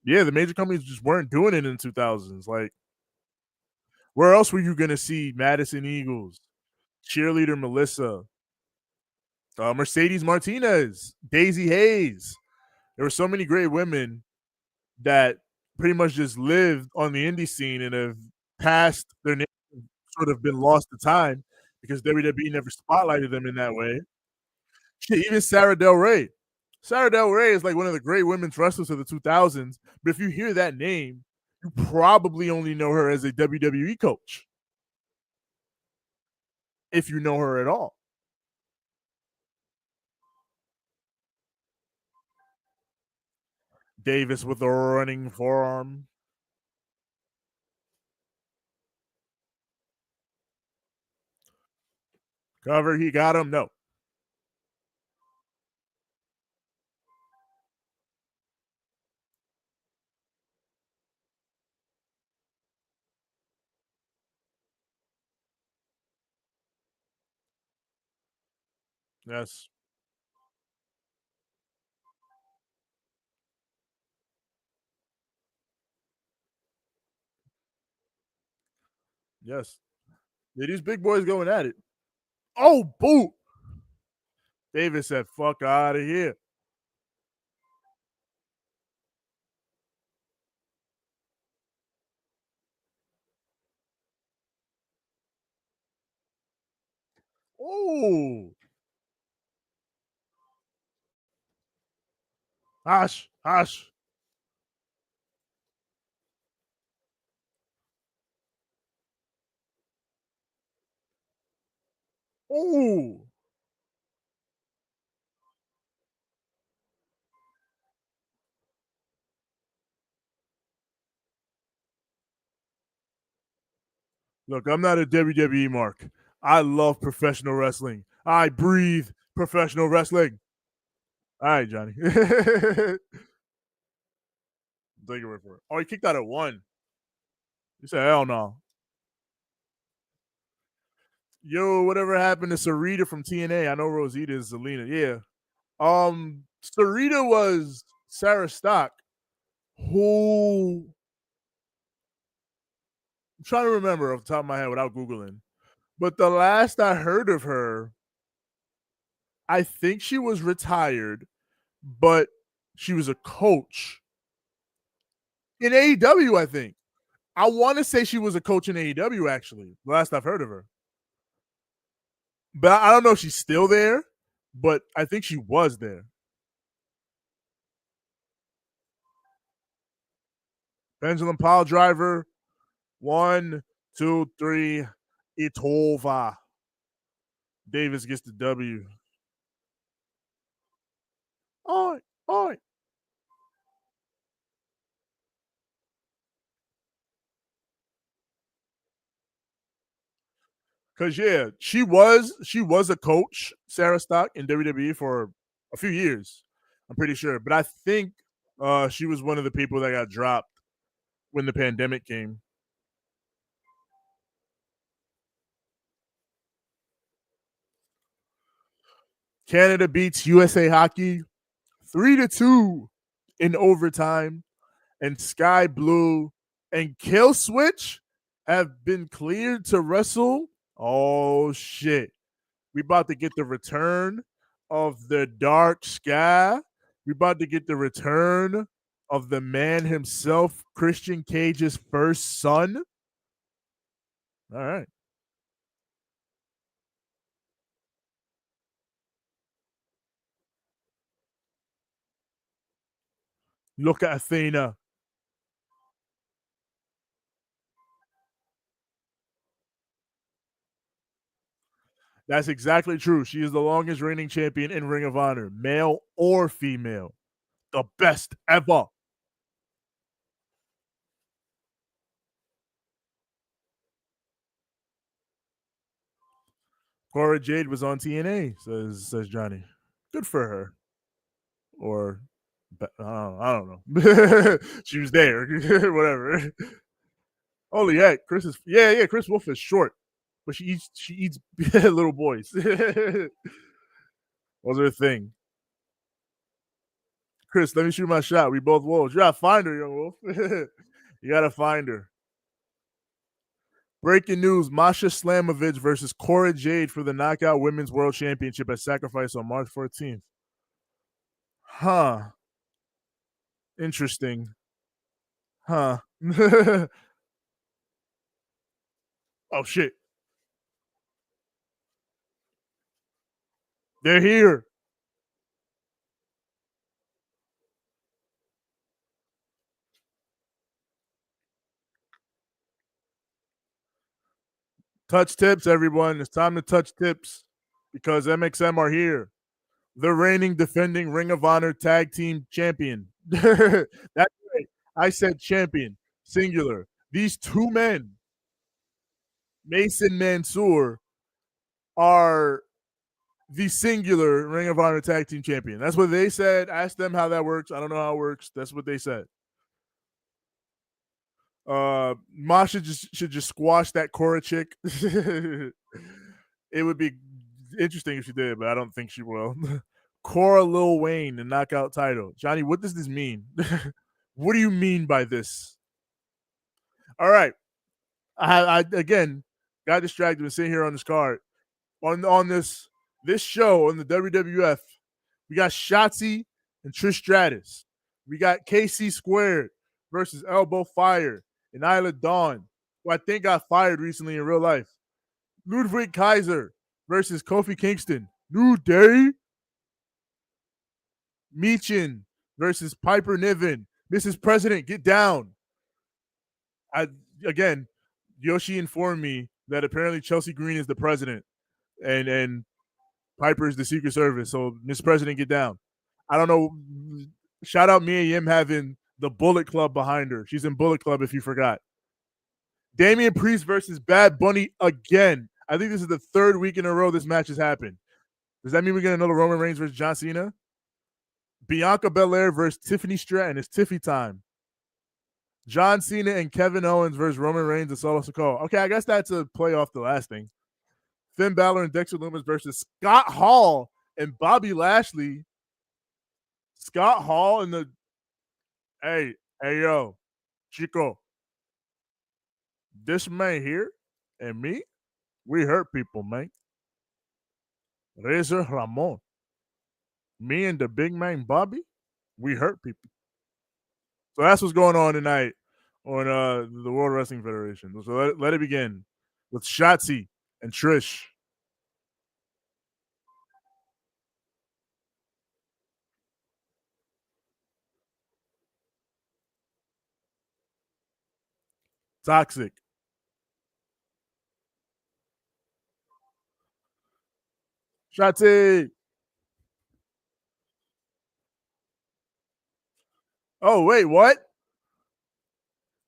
yeah, the major companies just weren't doing it in the 2000s. Like, where else were you going to see Madison Eagles, cheerleader Melissa, Mercedes Martinez, Daisy Hayes? There were so many great women that pretty much just lived on the indie scene and have passed their name, sort of been lost to time because WWE never spotlighted them in that way. Shit, even Sarah Del Rey. Sarah Del Rey is like one of the great women's wrestlers of the 2000s. But if you hear that name, you probably only know her as a WWE coach, if you know her at all. Davis with a running forearm. Cover, he got him. No. Yes. Yes. Yeah, these big boys going at it. Oh, boot. Davis said, fuck out of here. Oh, hush, hush. Oh, look, I'm not a WWE mark. I love professional wrestling. I breathe professional wrestling. All right, Johnny. Take your word for it. Oh, he kicked out at one. You said, hell no. Yo, whatever happened to Sarita from TNA? I know Rosita is Zelina. Yeah. Sarita was Sarah Stock, who I'm trying to remember off the top of my head without Googling. But the last I heard of her, I think she was retired, but she was a coach in AEW, I think. I want to say she was a coach in AEW, actually, the last I've heard of her. But I don't know if she's still there, but I think she was there. Pendulum pile driver. 1, 2, 3. It's over. Davis gets the W. oi, oi. Cause yeah, she was a coach, Sarah Stock, in WWE for a few years. I'm pretty sure, but I think she was one of the people that got dropped when the pandemic came. Canada beats USA Hockey 3-2 in overtime, and Sky Blue and Kill Switch have been cleared to wrestle. Oh shit. We about to get the return of the Dark Sky. We about to get the return of the man himself, Christian Cage's first son. All right. Look at Athena. That's exactly true. She is the longest reigning champion in Ring of Honor, male or female. The best ever. Cora Jade was on TNA, says Johnny. Good for her. Or I don't know. She was there. Whatever. Holy heck, Chris is yeah. Chris Wolf is short, but she eats little boys. Was her thing. Chris, let me shoot my shot. We both wolves. You gotta find her, young wolf. You gotta find her. Breaking news: Masha Slamovich versus Cora Jade for the Knockout Women's World Championship at Sacrifice on March 14th. Huh. Interesting. Huh. Oh shit. They're here. Touch tips, everyone. It's time to touch tips because MXM are here. The reigning defending Ring of Honor Tag Team Champion. That's right. I said champion, singular. These two men, Mason Mansoor, are the singular Ring of Honor Tag Team Champion. That's what they said. Ask them how that works. I don't know how it works. That's what they said. Masha should just squash that Cora chick. It would be interesting if she did, but I don't think she will. Cora Lil Wayne, the knockout title. Johnny, what does this mean? What do you mean by this? All right. I again got distracted and sitting here on this card. On this show on the WWF, we got Shotzi and Trish Stratus. We got KC Squared versus Elbow Fire and Isla Dawn, who I think got fired recently in real life. Ludwig Kaiser versus Kofi Kingston. New Day. Meechin versus Piper Niven. Mrs. President, get down. I again, Yoshi informed me that apparently Chelsea Green is the president and Piper is the Secret Service. So Miss President, get down. I don't know. Shout out Mia Yim having the Bullet Club behind her. She's in Bullet Club if you forgot. Damian Priest versus Bad Bunny again. I think this is the third week in a row this match has happened. Does that mean we're getting another Roman Reigns versus John Cena? Bianca Belair versus Tiffany Stratton. It's Tiffy time. John Cena and Kevin Owens versus Roman Reigns and Solo Sikoa. Okay, I guess that's a play off the last thing. Finn Balor and Dexter Lumis versus Scott Hall and Bobby Lashley. Scott Hall and the hey yo, Chico. This man here and me, we hurt people, man. Razor Ramon. Me and the big man Bobby, we hurt people. So that's what's going on tonight on the World Wrestling Federation. So let it begin with Shotzi and Trish. Toxic. Shotzi. Oh, wait, what?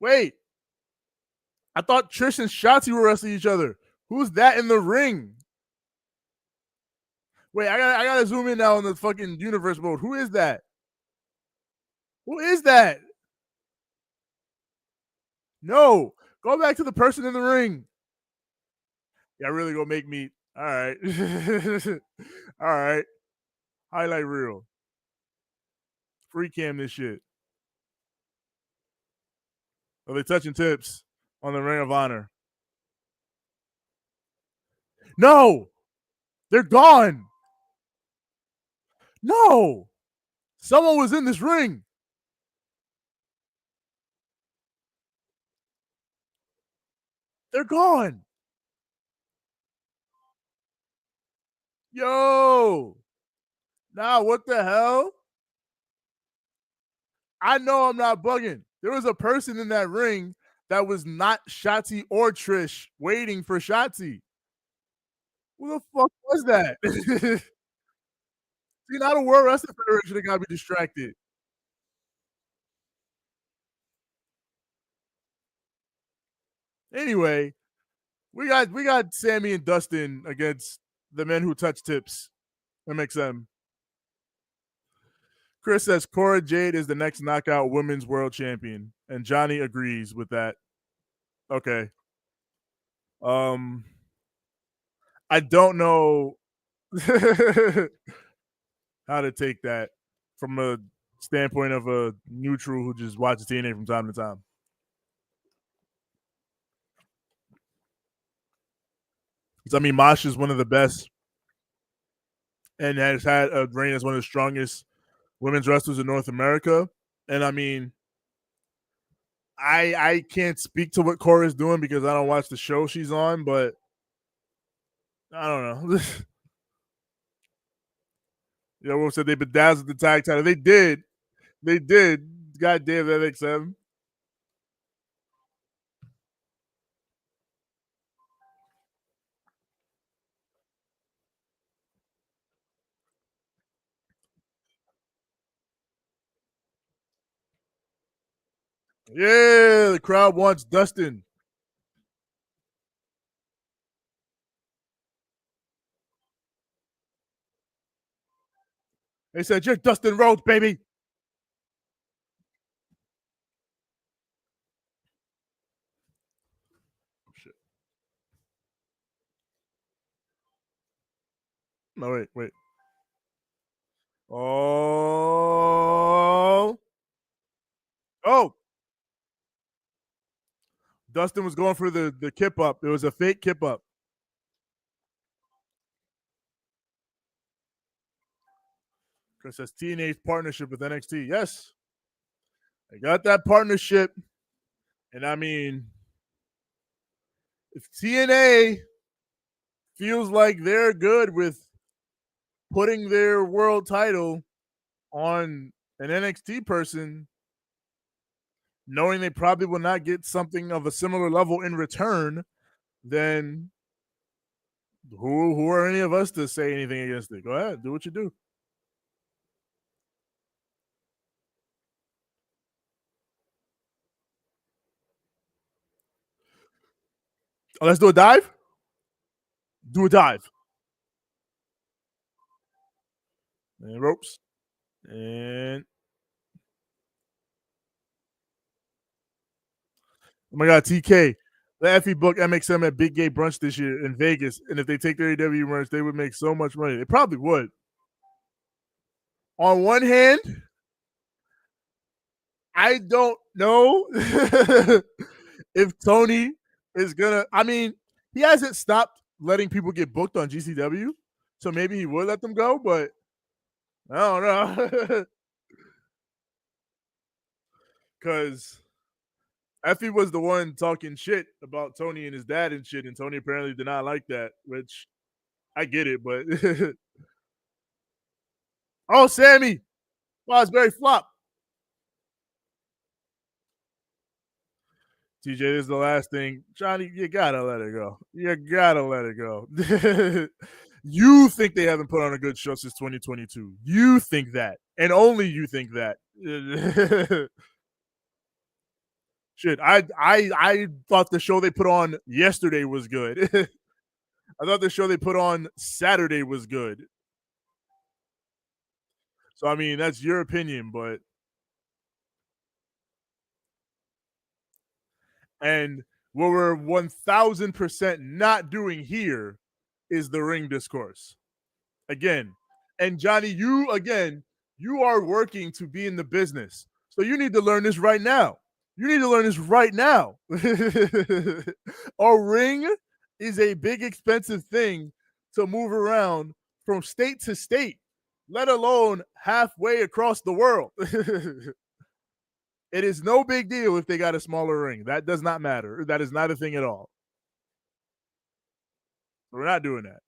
Wait. I thought Trish and Shotzi were wrestling each other. Who's that in the ring? Wait, I gotta zoom in now in the fucking universe mode. Who is that? Who is that? No. Go back to the person in the ring. Yeah, really gonna make me. All right. All right. Highlight reel. Free cam this shit. Are they touching tips on the Ring of Honor? No. They're gone. No. Someone was in this ring. They're gone. Yo. Nah, what the hell? I know I'm not bugging. There was a person in that ring that was not Shotzi or Trish waiting for Shotzi. Who the fuck was that? See, not a World Wrestling Federation that got me distracted. Anyway, we got Sammy and Dustin against the men who touch tips. MXM. Chris says Cora Jade is the next knockout women's world champion, and Johnny agrees with that. Okay. I don't know how to take that from a standpoint of a neutral who just watches TNA from time to time. Because I mean, Mosh is one of the best and has had a reign as one of the strongest women's wrestlers in North America. And I mean, I can't speak to what Cora's doing because I don't watch the show she's on, but I don't know. You know what said they bedazzled the tag title. They did. They did. Goddamn that XM. Yeah, the crowd wants Dustin. They said, "You're Dustin Rhodes, baby." Shit. No, wait. Oh. Oh. Dustin was going for the kip up. It was a fake kip up. Chris says TNA's partnership with NXT. Yes. They got that partnership. And I mean, if TNA feels like they're good with putting their world title on an NXT person, knowing they probably will not get something of a similar level in return, then who are any of us to say anything against it? Go ahead, do what you do. Oh, let's do a dive. Do a dive. And ropes. And oh my God, TK. The Effie book MXM at Big Gay Brunch this year in Vegas. And if they take their AW merch, they would make so much money. They probably would. On one hand, I don't know if Tony is gonna. I mean, he hasn't stopped letting people get booked on GCW, so maybe he would let them go. But I don't know because Effie was the one talking shit about Tony and his dad and shit, and Tony apparently did not like that. Which I get it, but oh, Sammy, Fosbury flop. TJ, this is the last thing. Johnny, you gotta let it go. You gotta let it go. You think they haven't put on a good show since 2022. You think that, and only you think that. Shit, I thought the show they put on yesterday was good. I thought the show they put on Saturday was good. So I mean, that's your opinion, but and what we're 1000% not doing here is the ring discourse. Again. And Johnny, you are working to be in the business. So you need to learn this right now. You need to learn this right now. A ring is a big, expensive thing to move around from state to state, let alone halfway across the world. It is no big deal if they got a smaller ring. That does not matter. That is not a thing at all. We're not doing that.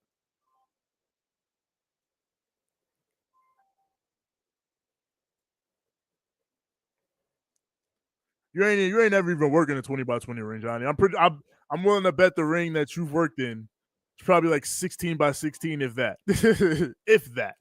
You ain't never even working a 20x20 ring, Johnny. I'm willing to bet the ring that you've worked in is probably like 16x16, if that. If that.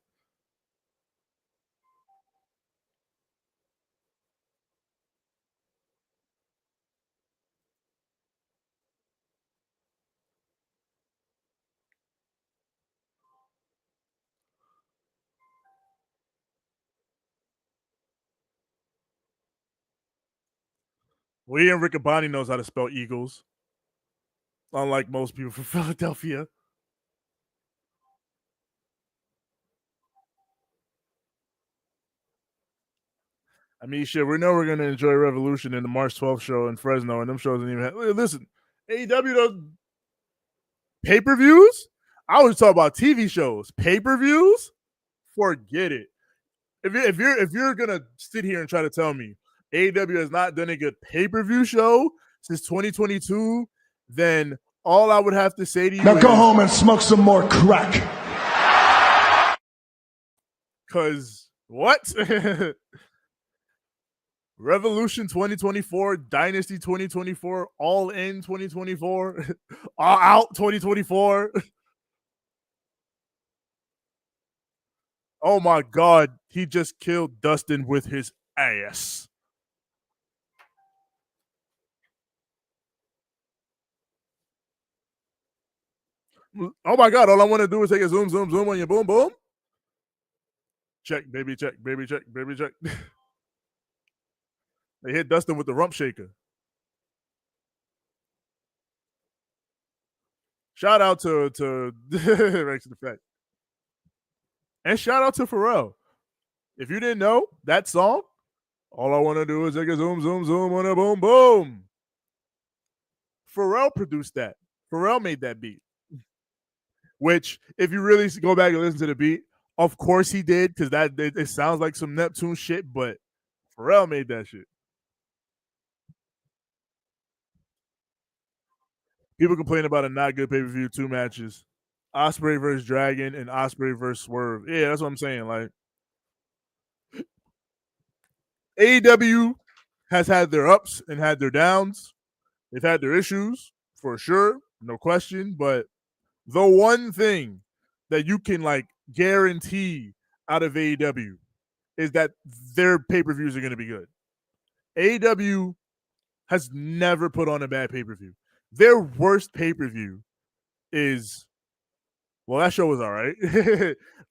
Well, Ian Riccaboni knows how to spell Eagles, unlike most people from Philadelphia. I mean, shit, we know we're going to enjoy Revolution in the March 12th show in Fresno, and them shows didn't even have. Listen, AEW does pay per views? I was talking about TV shows. Pay per views? Forget it. If you're gonna sit here and try to tell me AEW has not done a good pay per view show since 2022, then all I would have to say to you Now go home and smoke some more crack. Because what? Revolution 2024, Dynasty 2024, All In 2024, All Out 2024. Oh my God, he just killed Dustin with his ass. Oh my God, all I want to do is take a zoom on your boom, boom. Check, baby, check, baby, check, baby, check. They hit Dustin with the rump shaker. Shout out to Rex the Fact. And shout out to Pharrell. If you didn't know that song, all I want to do is take a zoom on a boom, boom. Pharrell produced that. Pharrell made that beat. Which, if you really go back and listen to the beat, of course he did, because that it sounds like some Neptune shit, but Pharrell made that shit. People complain about a not good pay-per-view 2 matches. Osprey versus Dragon and Osprey versus Swerve. Yeah, that's what I'm saying. Like, AEW has had their ups and had their downs. They've had their issues for sure, no question. But the one thing that you can like guarantee out of AEW is that their pay-per-views are going to be good. AEW has never put on a bad pay-per-view. Their worst pay-per-view is, well, that show was all right.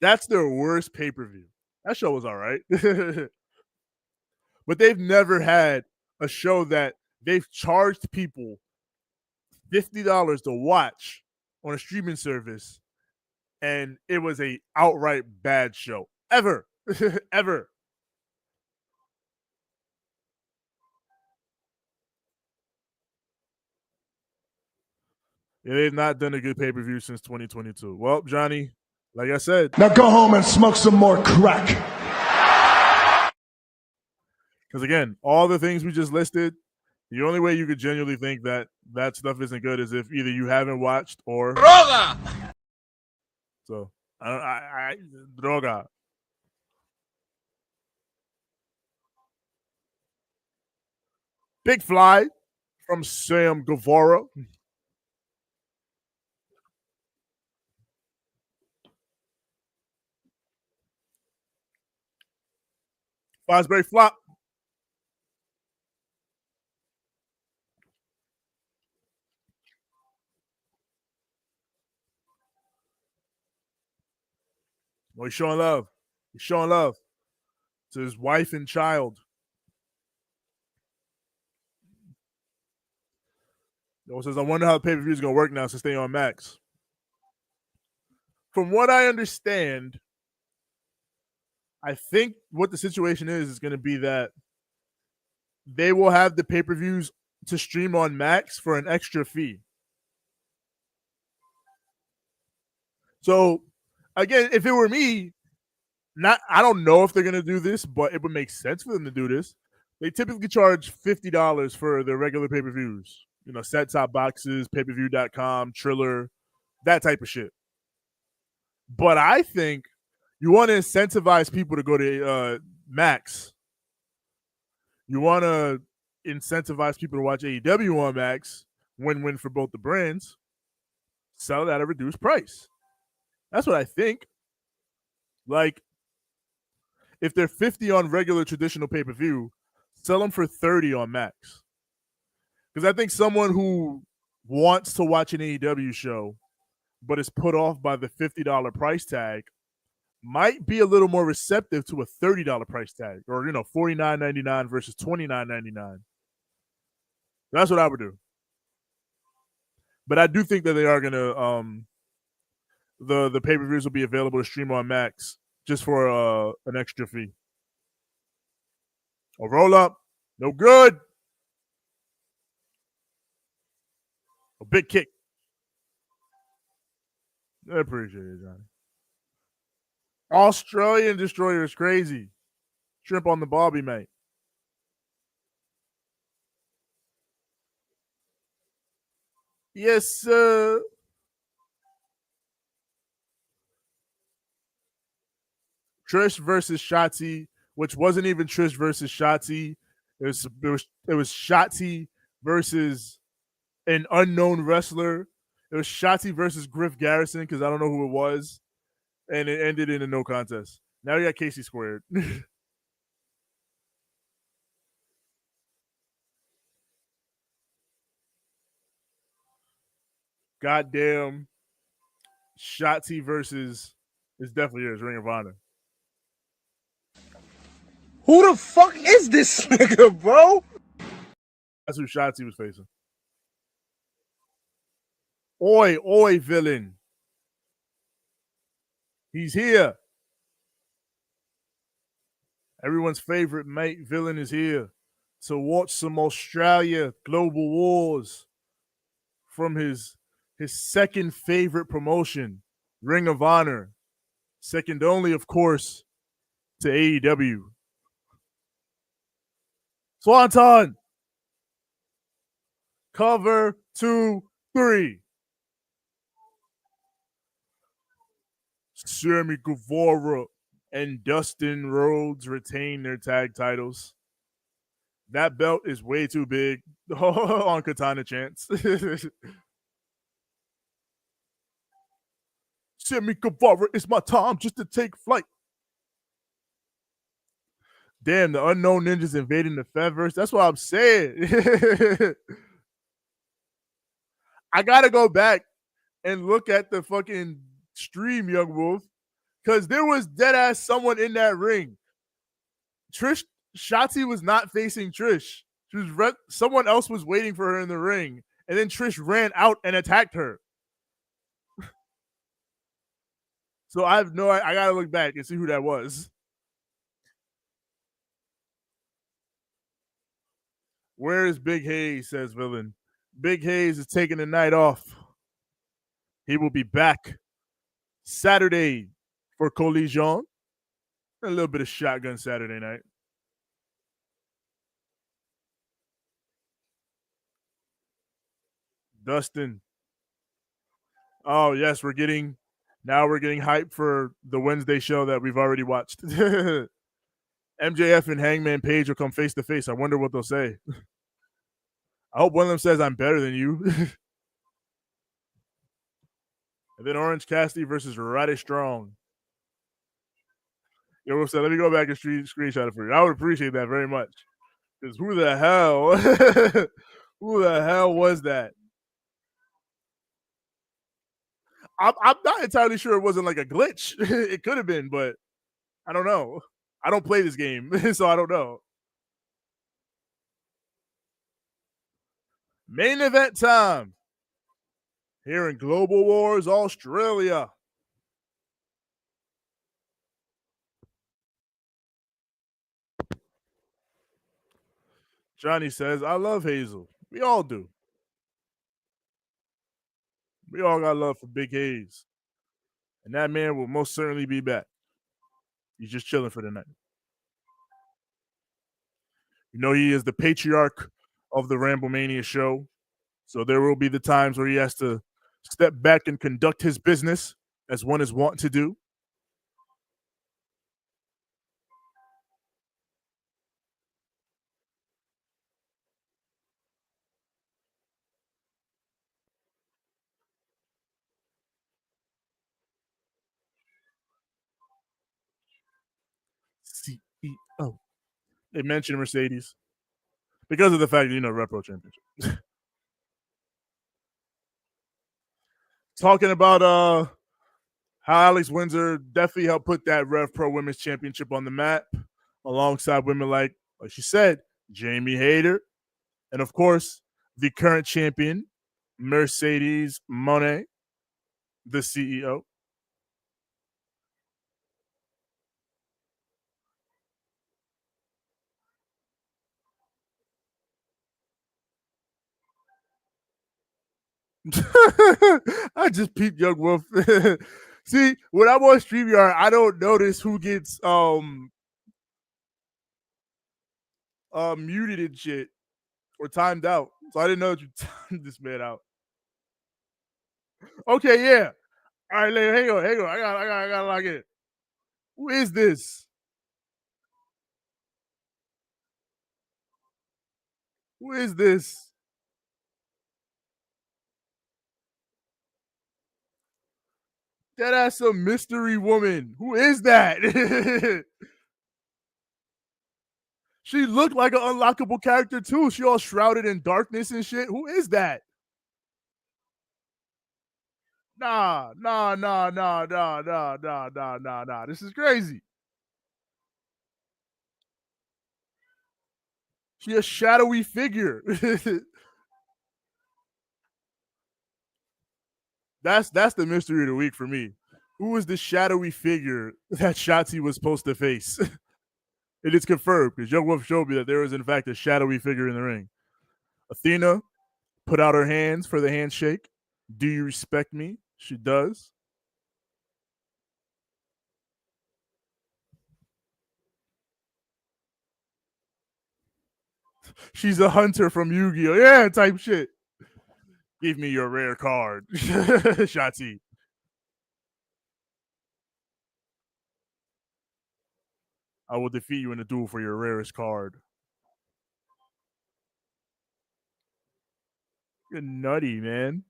That's their worst pay-per-view. That show was all right. But they've never had a show that they've charged people $50 to watch on a streaming service, and it was a outright bad show. Ever. Ever. Yeah, they've not done a good pay-per-view since 2022. Well, Johnny, like I said. Now go home and smoke some more crack. Because again, all the things we just listed, the only way you could genuinely think that that stuff isn't good is if either you haven't watched or droga. So I droga. Big Fly from Sam Guevara. Fosbury flop. Well, he's showing love. He's showing love to his wife and child. Says, I wonder how the pay-per-view is going to work now since they on Max. From what I understand, I think what the situation is going to be that they will have the pay-per-views to stream on Max for an extra fee. So, again, if it were me, I don't know if they're going to do this, but it would make sense for them to do this. They typically charge $50 for their regular pay-per-views. Set-top boxes, pay-per-view.com, Triller, that type of shit. But I think you want to incentivize people to go to Max. You want to incentivize people to watch AEW on Max. Win-win for both the brands. Sell it at a reduced price. That's what I think. Like, if they're $50 on regular traditional pay-per-view, sell them for $30 on Max. Because I think someone who wants to watch an AEW show but is put off by the $50 price tag might be a little more receptive to a $30 price tag, or $49.99 versus $29.99. That's what I would do. But I do think that they are gonna the pay-per-views will be available to stream on Max just for an extra fee. A roll up, no good. A big kick. I appreciate it, Johnny. Australian Destroyer is crazy. Shrimp on the Bobby, mate. Yes, sir. Trish versus Shotzi, which wasn't even Trish versus Shotzi. It was Shotzi versus an unknown wrestler. It was Shotzi versus Griff Garrison because I don't know who it was, and it ended in a no contest. Now you got Casey squared. Goddamn, Shotzi versus it's definitely is Ring of Honor. Who the fuck is this nigga, bro? That's who Shotzi was facing. Oi, oi, villain. He's here. Everyone's favorite mate villain is here to watch some Australia Global Wars from his second favorite promotion, Ring of Honor. Second only, of course, to AEW. Swanton. Cover 2, 3. Sammy Guevara and Dustin Rhodes retain their tag titles. That belt is way too big on Katana Chance. Sammy Guevara, it's my time just to take flight. Damn, the unknown ninjas invading the Fedverse. That's what I'm saying. I gotta go back and look at the fucking stream, Young Wolf, because there was dead ass someone in that ring. Shotzi was not facing Trish. Someone else was waiting for her in the ring, and then Trish ran out and attacked her. So I gotta look back and see who that was. Where is Big Hayes, says Villain. Big Hayes is taking the night off. He will be back Saturday for Collision. A little bit of shotgun Saturday night. Dustin. Oh, yes, we're getting hyped for the Wednesday show that we've already watched. MJF and Hangman Page will come face to face. I wonder what they'll say. I hope one of them says I'm better than you. And then Orange Cassidy versus Roddy Strong. Yo, what's that? Let me go back and screenshot it for you. I would appreciate that very much. Because who the hell, who the hell was that? I'm not entirely sure it wasn't like a glitch. It could have been, but I don't know. I don't play this game, so I don't know. Main event time here in Global Wars, Australia. Johnny says, I love Hazel. We all do. We all got love for Big Hayes. And that man will most certainly be back. He's just chilling for the night. You know, he is the patriarch of the Ramble Mania show. So there will be the times where he has to step back and conduct his business as one is wont to do. CEO. They mentioned Mercedes because of the fact that, Repro Championship. Talking about how Alex Windsor definitely helped put that Rev Pro Women's Championship on the map alongside women like she said, Jamie Hayter, and of course, the current champion, Mercedes Moné, the CEO. I just peeped Young Wolf. See, when I'm on StreamYard, I don't notice who gets muted and shit or timed out. So I didn't know that you timed this man out. Okay, yeah. All right, hang on. I gotta lock in. Who is this? Who is this? That ass a mystery woman. Who is that? She looked like an unlockable character too. She all shrouded in darkness and shit. Who is that? Nah. This is crazy. She a shadowy figure. That's the mystery of the week for me. Who was the shadowy figure that Shotzi was supposed to face? It is confirmed because Young Wolf showed me that there is in fact a shadowy figure in the ring. Athena put out her hands for the handshake. Do you respect me? She does. She's a hunter from Yu-Gi-Oh! Yeah, type shit. Give me your rare card, Shotzi. I will defeat you in a duel for your rarest card. You're nutty, man.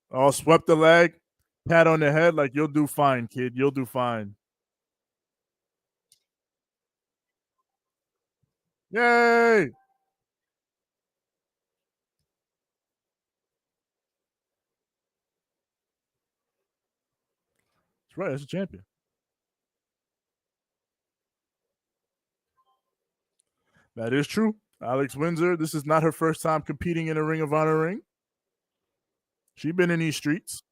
Oh, swept the leg, pat on the head, like you'll do fine, kid. You'll do fine. Yay! That's right. That's a champion. That is true. Alex Windsor, this is not her first time competing in a Ring of Honor ring. She's been in these streets.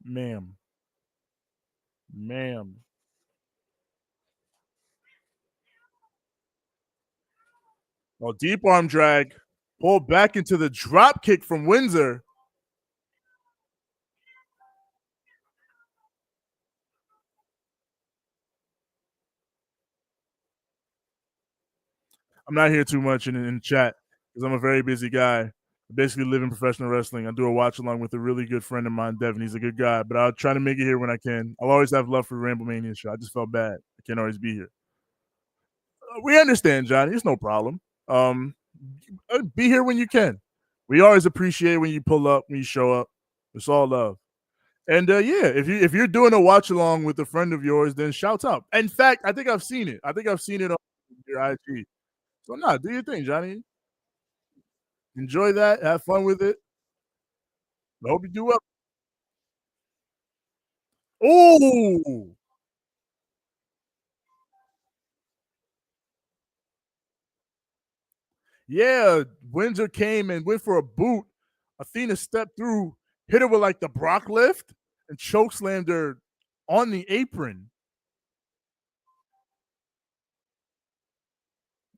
Ma'am. Oh, deep arm drag. Pulled back into the drop kick from Windsor. I'm not here too much in chat because I'm a very busy guy. I basically live in professional wrestling. I do a watch along with a really good friend of mine, Devin. He's a good guy, but I'll try to make it here when I can. I'll always have love for Ramble Mania show. I just felt bad. I can't always be here. We understand, Johnny. It's no problem. Um, be here when you can. We always appreciate when you pull up, when you show up. It's all love. And yeah, if you're doing a watch along with a friend of yours, then shouts out. In fact, I think I've seen it. I think I've seen it on your IG. So nah, do your thing, Johnny. Enjoy that. Have fun with it. I hope you do well. Oh, yeah. Windsor came and went for a boot. Athena stepped through, hit her with like the Brock lift, and choke slammed her on the apron.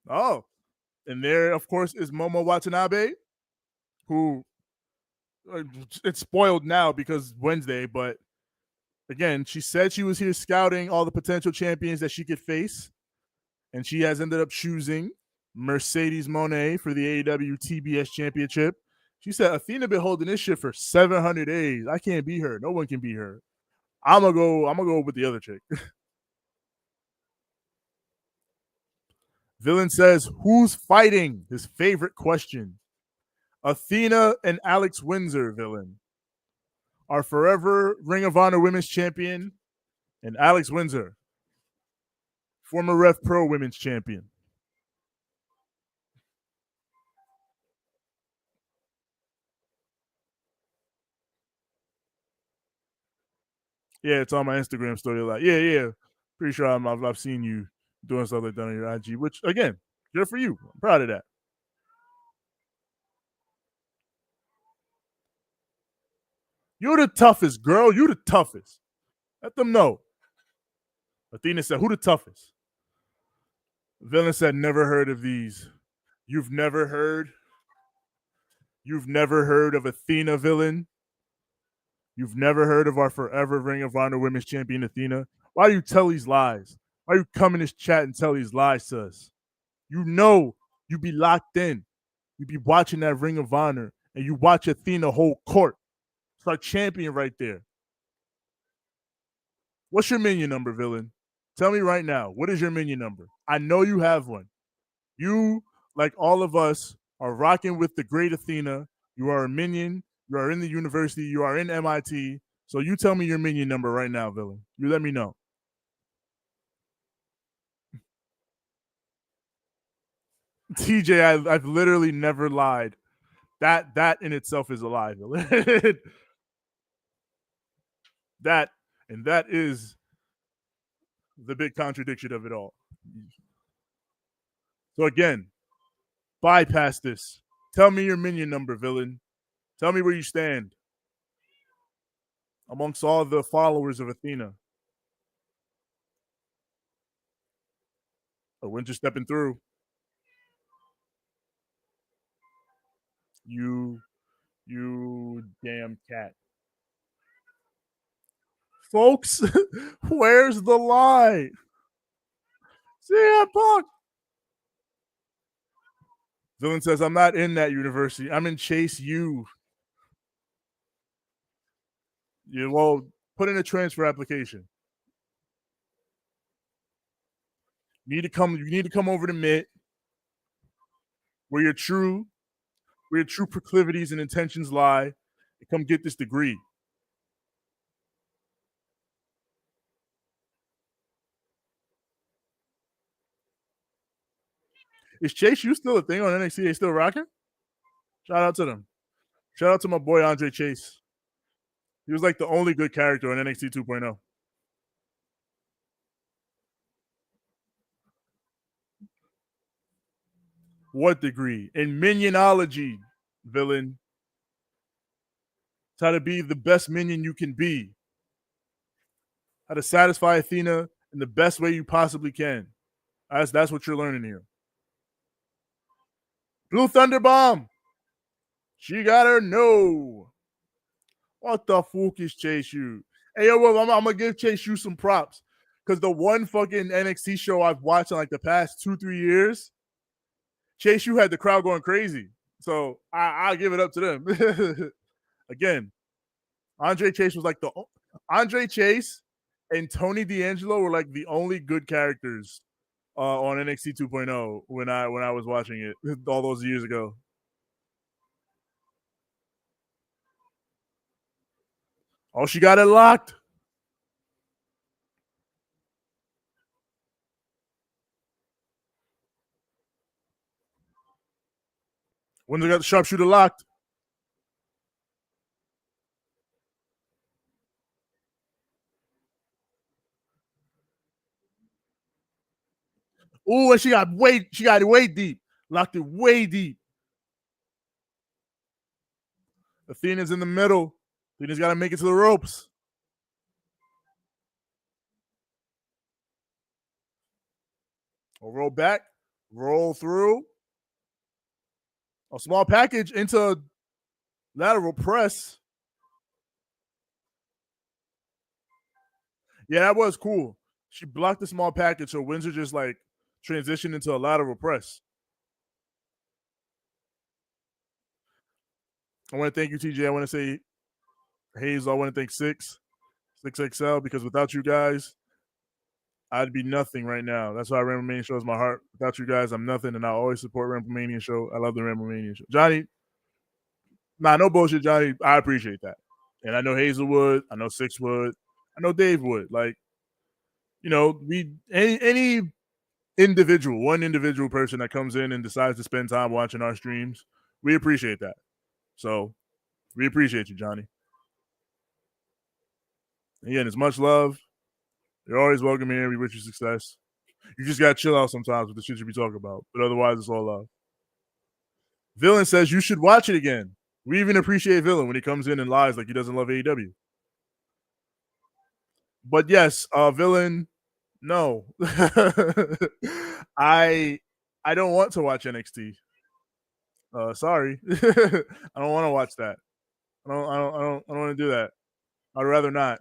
Oh, and there, of course, is Momo Watanabe, who it's spoiled now because Wednesday, but again, she said she was here scouting all the potential champions that she could face, and she has ended up choosing Mercedes Monet for the AEW TBS Championship. She said, Athena been holding this shit for 700 days. I can't beat her. No one can beat her. I'm gonna go with the other chick. Villain says, who's fighting? His favorite question. Athena and Alex Windsor, villain. Our forever Ring of Honor Women's Champion and Alex Windsor, former Ref Pro Women's Champion. Yeah, it's on my Instagram story a lot. Yeah, yeah. Pretty sure I've seen you doing stuff like that on your IG, which, again, good for you. I'm proud of that. You're the toughest, girl. You the toughest. Let them know. Athena said, who the toughest? Villain said, never heard of these. You've never heard? You've never heard of Athena, villain? You've never heard of our forever Ring of Honor Women's Champion, Athena? Why do you tell these lies? Why you come in this chat and tell these lies to us? You know you be locked in. You be watching that Ring of Honor, and you watch Athena hold court. It's our champion right there. What's your minion number, villain? Tell me right now. What is your minion number? I know you have one. You, like all of us, are rocking with the great Athena. You are a minion. You are in the university. You are in MIT. So you tell me your minion number right now, villain. You let me know. TJ, I've literally never lied. That in itself is a lie, villain. that and that is the big contradiction of it all. So again, bypass this. Tell me your minion number, villain. Tell me where you stand amongst all the followers of Athena. A winter stepping through. You damn cat. Folks, where's the lie? CM Punk. Villain says, I'm not in that university. I'm in Chase U. Yeah, well, put in a transfer application. You need to come over to Mitt, where your true proclivities and intentions lie, and come get this degree. Is Chase U still a thing on NXT? They still rocking? Shout out to them. Shout out to my boy Andre Chase. He was like the only good character on NXT 2.0. What degree? In minionology, villain. It's how to be the best minion you can be. How to satisfy Athena in the best way you possibly can. That's what you're learning here. Blue Thunder Bomb. She got her no. What the fuck is Chase U? Hey, yo, well, I'm gonna give Chase U some props. Because the one fucking NXT show I've watched in like the past 2-3 years, Chase U had the crowd going crazy. So I'll give it up to them. Again, Andre Chase was like Andre Chase and Tony D'Angelo were like the only good characters on NXT 2.0 when I was watching it all those years ago. Oh, she got it locked. Windsor got the sharpshooter locked. Ooh, and she got it way deep. Locked it way deep. Athena's in the middle. Athena's got to make it to the ropes. We'll roll back, roll through. A small package into lateral press. Yeah, that was cool. She blocked the small package, so Windsor just like transitioned into a lateral press. I want to thank you, TJ. I want to say Hazel. I want to thank 6XL, because without you guys, I'd be nothing right now. That's why Ramble Mania Show is my heart. Without you guys, I'm nothing, and I always support Ramble Mania Show. I love the Ramble Mania Show. Johnny, no bullshit, Johnny. I appreciate that. And I know Hazel would. I know Six would. I know Dave would. Like, we any one individual person that comes in and decides to spend time watching our streams, we appreciate that. So we appreciate you, Johnny. Again, it's much love. You're always welcome here. We wish you success. You just gotta chill out sometimes with the shit you be talking about. But otherwise, it's all love. Villain says you should watch it again. We even appreciate Villain when he comes in and lies like he doesn't love AEW. But yes, Villain, no. I don't want to watch NXT. Sorry. I don't want to watch that. I don't want to do that. I'd rather not.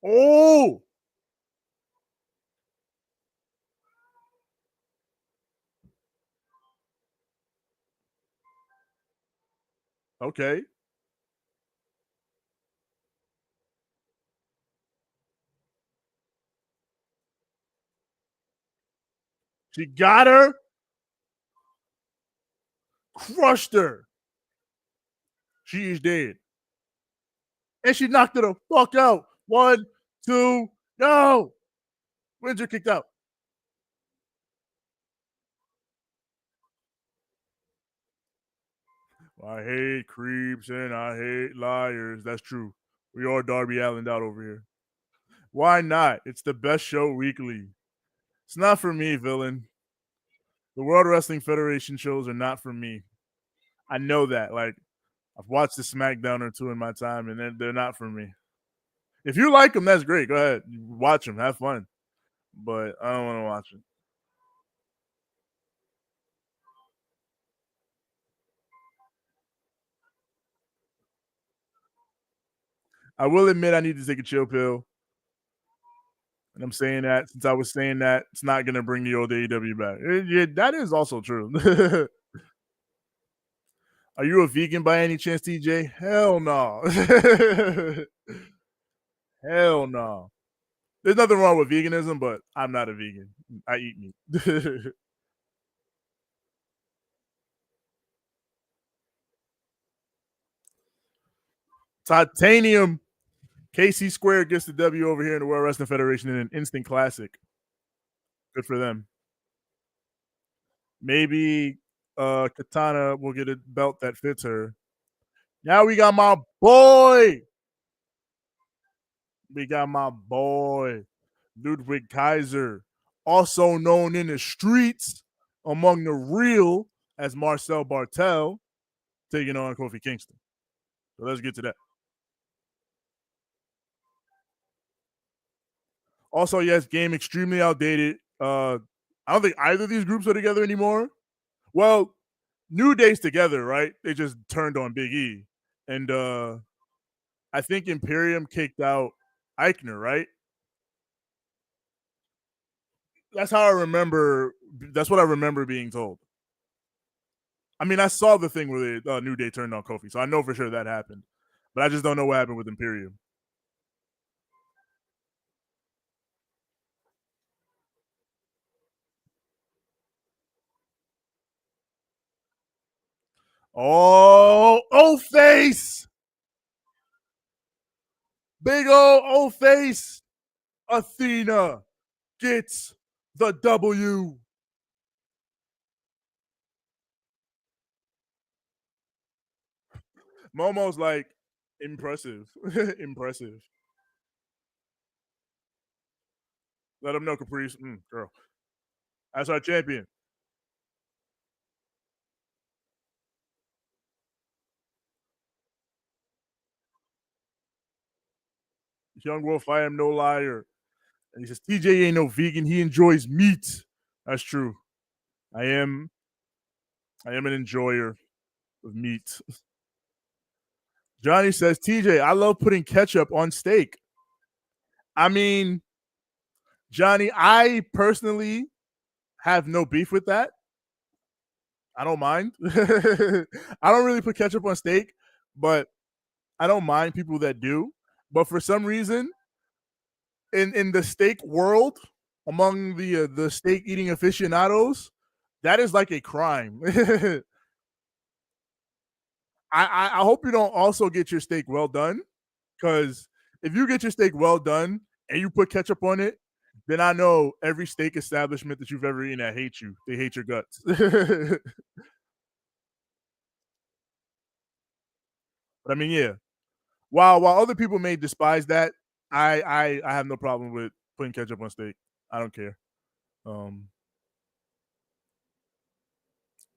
Oh, okay. She got her. Crushed her. She is dead. And she knocked her the fuck out. 1, 2, no. Windsor kicked out. I hate creeps and I hate liars. That's true. We are Darby Allin out over here. Why not? It's the best show weekly. It's not for me, Villain. The World Wrestling Federation shows are not for me. I know that. Like, I've watched the SmackDown or two in my time, and they're not for me. If you like them, that's great. Go ahead, watch them, have fun. But I don't want to watch it. I will admit I need to take a chill pill, and I'm saying that since I was saying that it's not going to bring the old AEW back. Yeah, that is also true. Are you a vegan by any chance, TJ? Hell no. Hell no. There's nothing wrong with veganism, but I'm not a vegan. I eat meat. Titanium. KC Square gets the W over here in the World Wrestling Federation in an instant classic. Good for them. Maybe Katana will get a belt that fits her. Now we got my boy. Ludwig Kaiser, also known in the streets among the real as Marcel Bartel, taking on Kofi Kingston. So let's get to that. Also, yes, game extremely outdated. I don't think either of these groups are together anymore. Well, New Day's together, right? They just turned on Big E. And I think Imperium kicked out Eichner, right? That's how I remember. That's what I remember being told. I mean, I saw the thing where the New Day turned on Kofi, so I know for sure that happened. But I just don't know what happened with Imperium. Oh, face. Big old face. Athena gets the W. Momo's like impressive. Impressive. Let him know, Caprice. Girl. That's our champion. Young Wolf, I am no liar. And he says, TJ ain't no vegan. He enjoys meat. That's true. I am an enjoyer of meat. Johnny says, TJ, I love putting ketchup on steak. I mean, Johnny, I personally have no beef with that. I don't mind. I don't really put ketchup on steak, but I don't mind people that do. But for some reason, in the steak world, among the steak eating aficionados, that is like a crime. I hope you don't also get your steak well done, because if you get your steak well done and you put ketchup on it, then I know every steak establishment that you've ever eaten that hates you. They hate your guts. But I mean, yeah. While other people may despise that, I have no problem with putting ketchup on steak. I don't care. Um,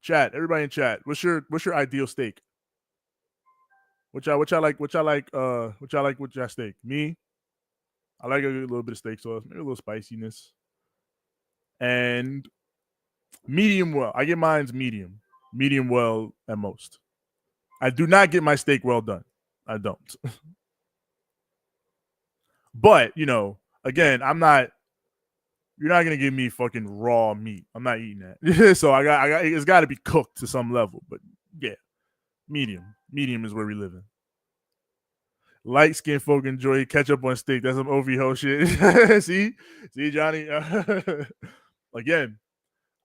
Chat, everybody in chat, what's your ideal steak? Which I like with your steak. Me, I like a little bit of steak sauce, maybe a little spiciness, and medium well. I get mine's medium well at most. I do not get my steak well done. I don't. But again, I'm not. You're not gonna give me fucking raw meat. I'm not eating that. So I got. It's got to be cooked to some level. But yeah, medium is where we live in. Light skinned folk enjoy ketchup on steak. That's some OVO shit. See, Johnny. Again,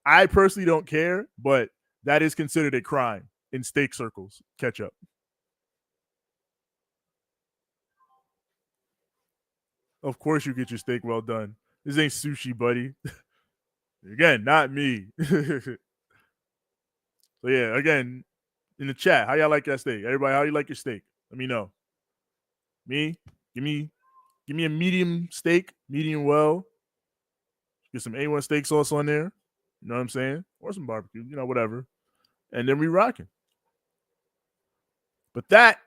I personally don't care, but that is considered a crime in steak circles. Ketchup. Of course, you get your steak well done. This ain't sushi, buddy. Again, not me. So yeah, again, in the chat, how y'all like that steak? Everybody, how you like your steak? Let me know. Me, give me a medium steak, medium well. Get some A1 steak sauce on there. You know what I'm saying? Or some barbecue, whatever. And then we rocking. But that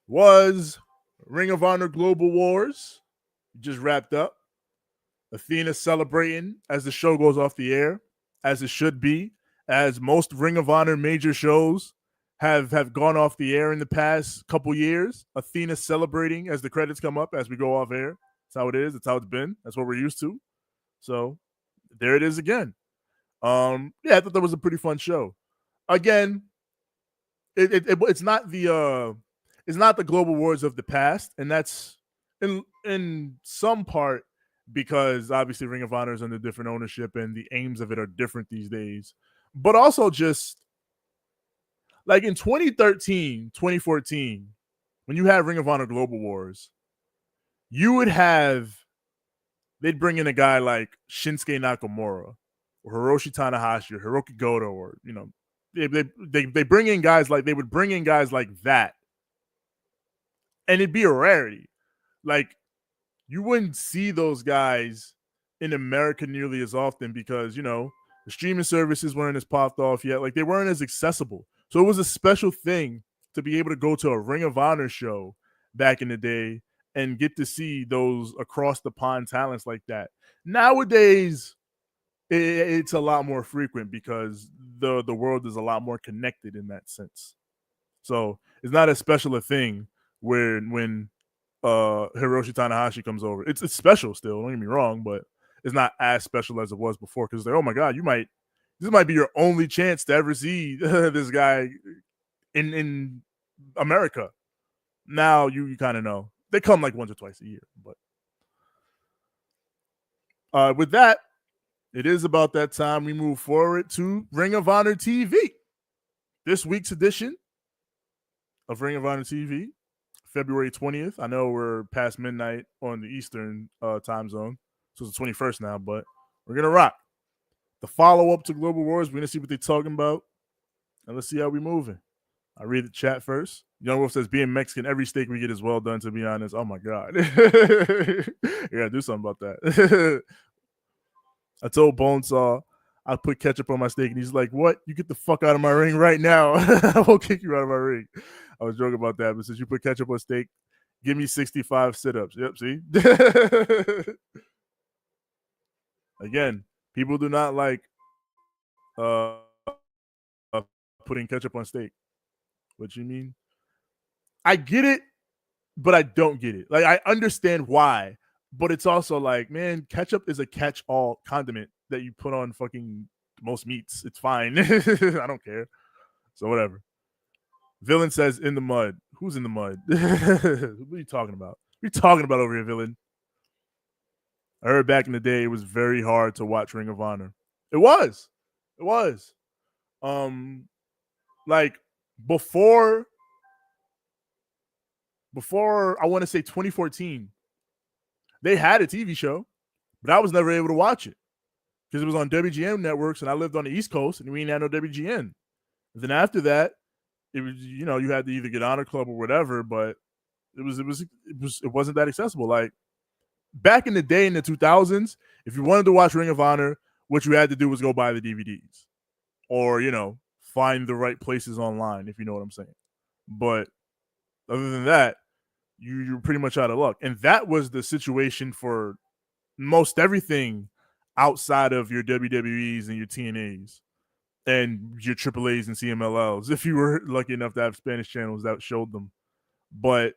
was Ring of Honor Global Wars. Just wrapped up. Athena celebrating as the show goes off the air, as it should be, as most Ring of Honor major shows have gone off the air in the past couple years. Athena celebrating as the credits come up as we go off air. That's how it is. That's how it's been. That's what we're used to. So there it is again. Yeah, I thought that was a pretty fun show. Again, it's not the global wars of the past, and that's in some part because obviously Ring of Honor is under different ownership and the aims of it are different these days. But also just like in 2013, 2014, when you had Ring of Honor Global Wars, you would have they'd bring in a guy like Shinsuke Nakamura or Hiroshi Tanahashi or Hiroki Goto or they bring in guys like they would bring in guys like that, and it'd be a rarity. Like you wouldn't see those guys in America nearly as often because the streaming services weren't as popped off yet. Like they weren't as accessible, so it was a special thing to be able to go to a Ring of Honor show back in the day and get to see those across the pond talents like that. Nowadays, it's a lot more frequent because the world is a lot more connected in that sense. So it's not as special a thing when Hiroshi Tanahashi comes over. It's special still, don't get me wrong, but it's not as special as it was before because like, oh my god, this might be your only chance to ever see this guy in America. Now you kind of know. They come like once or twice a year, but with that, it is about that time we move forward to Ring of Honor TV. this week's edition of Ring of Honor TV, February 20th. I know we're past midnight on the Eastern time zone, so it's the 21st now, but we're going to rock. The follow-up to Global Wars, we're going to see what they're talking about, and let's see how we're moving. I read the chat first. Young Wolf says, being Mexican, every steak we get is well done, to be honest. Oh, my God. You got to do something about that. I told Bonesaw I put ketchup on my steak, and he's like, what? You get the fuck out of my ring right now. I will kick you out of my ring. I was joking about that, but since you put ketchup on steak, give me 65 sit-ups. Yep, see? Again, people do not like putting ketchup on steak. What you mean? I get it, but I don't get it. Like, I understand why, but it's also like, man, ketchup is a catch-all condiment that you put on fucking most meats. It's fine. I don't care. So whatever. Villain says in the mud. Who's in the mud? What are you talking about? What are you talking about over here, Villain? I heard back in the day it was very hard to watch Ring of Honor. It was. It was. Like before I want to say 2014, they had a TV show, but I was never able to watch it because it was on WGN networks, and I lived on the East Coast, and we didn't have no WGN. And then after that, it was, you know, you had to either get Honor Club or whatever, but it wasn't that accessible. Like back in the day in the 2000s, if you wanted to watch Ring of Honor, what you had to do was go buy the DVDs or, you know, find the right places online, if you know what I'm saying. But other than that, you're pretty much out of luck. And that was the situation for most everything outside of your WWEs and your TNAs and your AAAs and CMLLs, if you were lucky enough to have Spanish channels that showed them. But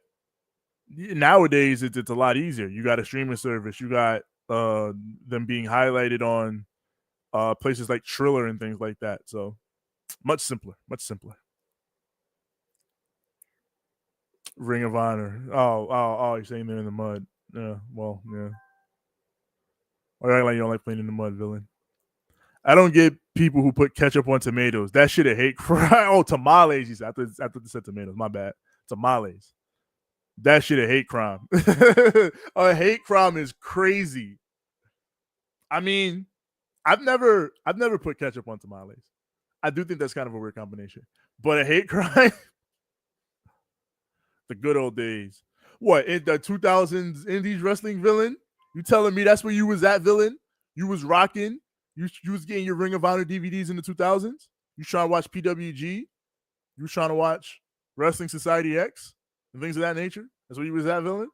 nowadays, it's a lot easier. You got a streaming service. You got them being highlighted on places like Triller and things like that. So much simpler, much simpler. Ring of Honor. Oh, you're saying they're in the mud. Yeah, well, yeah. Or act like you don't like playing in the mud, Villain. I don't get people who put ketchup on tomatoes. That shit a hate crime. Oh, tamales. You said. I thought they said tomatoes. My bad. Tamales. That shit a hate crime. A hate crime is crazy. I mean, I've never put ketchup on tamales. I do think that's kind of a weird combination. But a hate crime? The good old days. What, in the 2000s Indies wrestling, Villain? You telling me that's where you was at, Villain? You was rocking? You was getting your Ring of Honor DVDs in the 2000s? You trying to watch PWG? You was trying to watch Wrestling Society X and things of that nature? That's where you was at, Villain?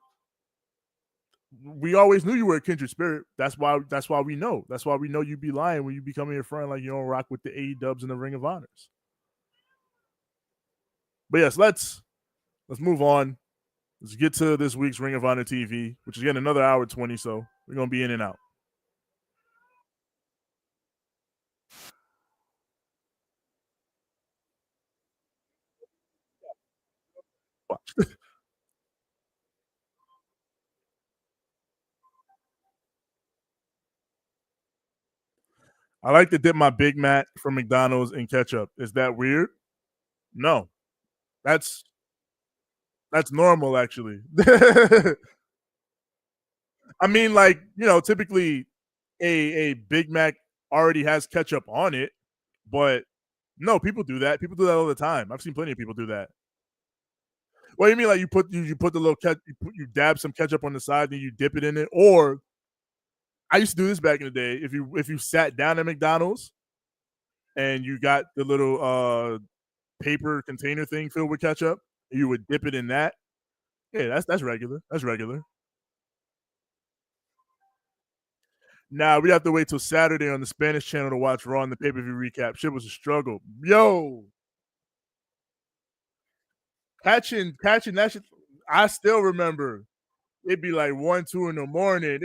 We always knew you were a kindred spirit. That's why we know. That's why we know you be lying when you be coming your friend like you don't rock with the AEWs and the Ring of Honors. But yes, let's move on. Let's get to this week's Ring of Honor TV, which is again another hour 20, so we're going to be in and out. Watch. I like to dip my Big Mac from McDonald's in ketchup. Is that weird? No. That's normal, actually. I mean, like, you know, typically a Big Mac already has ketchup on it, but no, people do that. People do that all the time. I've seen plenty of people do that. What do you mean? Like you put the little you dab some ketchup on the side, then you dip it in it. Or I used to do this back in the day. If you sat down at McDonald's and you got the little paper container thing filled with ketchup, you would dip it in that. Yeah, that's regular. That's regular. Now we have to wait till Saturday on the Spanish channel to watch Raw and the pay-per-view recap. Shit was a struggle. Yo, catching that shit. I still remember it'd be like 1, 2 in the morning.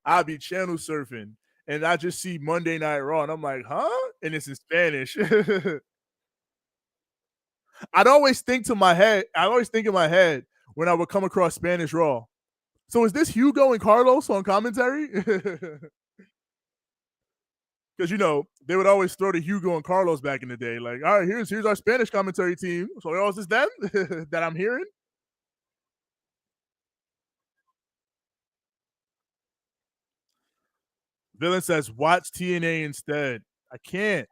I'll be channel surfing and I just see Monday Night Raw and I'm like, huh? And it's in Spanish. I always think in my head when I would come across Spanish Raw. So is this Hugo and Carlos on commentary? because they would always throw to Hugo and Carlos back in the day. Like, all right, here's our Spanish commentary team. So, is this them that I'm hearing? Villain says, watch TNA instead. I can't.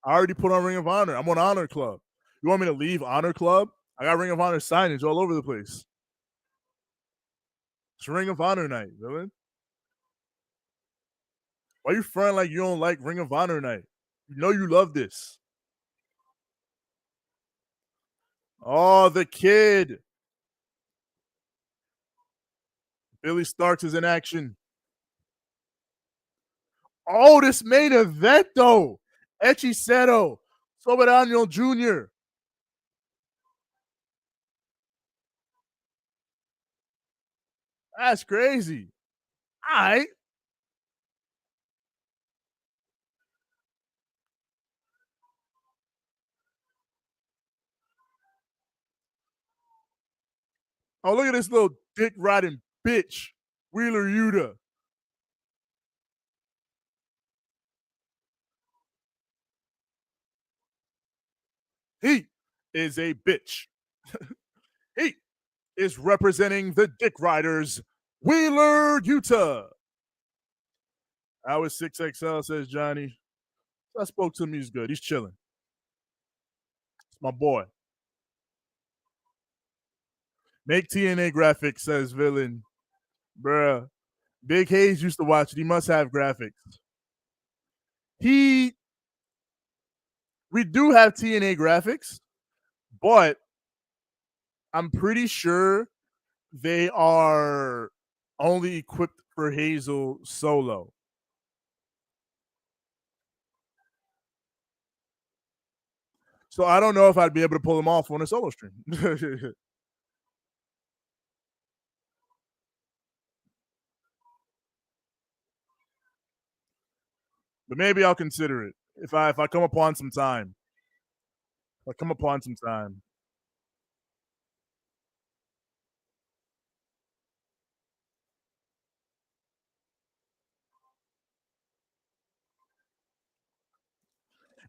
I already put on Ring of Honor. I'm on Honor Club. You want me to leave Honor Club? I got Ring of Honor signage all over the place. It's Ring of Honor night, Villain. Why you fronting like you don't like Ring of Honor night? You know you love this. Oh, the kid. Billy Starks is in action. Oh, this main event, though. Hechicero, Soberano Jr. That's crazy. All right. Oh, look at this little dick riding bitch, Wheeler Yuta. He is a bitch. He is representing the Dick Riders, Wheeler Yuta. I was 6XL, says Johnny. I spoke to him. He's good. He's chilling. It's my boy. Make TNA graphics, says Villain. Bruh. Big Hayes used to watch it. He must have graphics. We do have TNA graphics, but I'm pretty sure they are only equipped for Hazel solo. So I don't know if I'd be able to pull them off on a solo stream. But maybe I'll consider it if I come upon some time. If I come upon some time.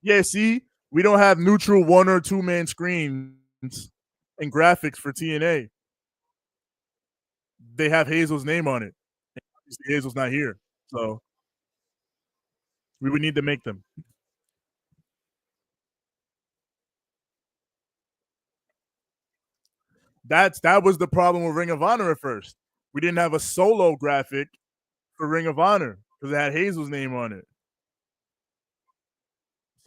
Yeah, see, we don't have neutral 1 or 2 man screens and graphics for TNA. They have Hazel's name on it. Hazel's not here, so we would need to make them. That was the problem with Ring of Honor at first. We didn't have a solo graphic for Ring of Honor because it had Hazel's name on it.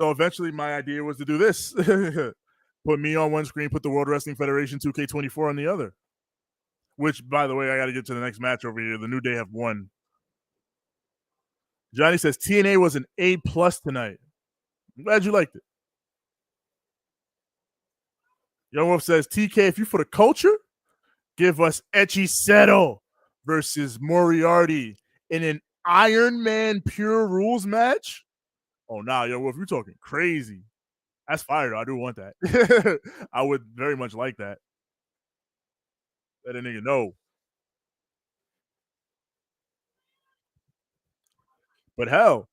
So eventually, my idea was to do this: put me on one screen, put the World Wrestling Federation 2K24 on the other. Which, by the way, I got to get to the next match over here. The New Day have won. Johnny says TNA was an A+ tonight. I'm glad you liked it. Young Wolf says, TK, if you for the culture, give us Hechicero versus Moriarty in an Iron Man Pure Rules match. Oh, nah, Young Wolf, you're talking crazy. That's fire. I do want that. I would very much like that. Let a nigga know. But hell,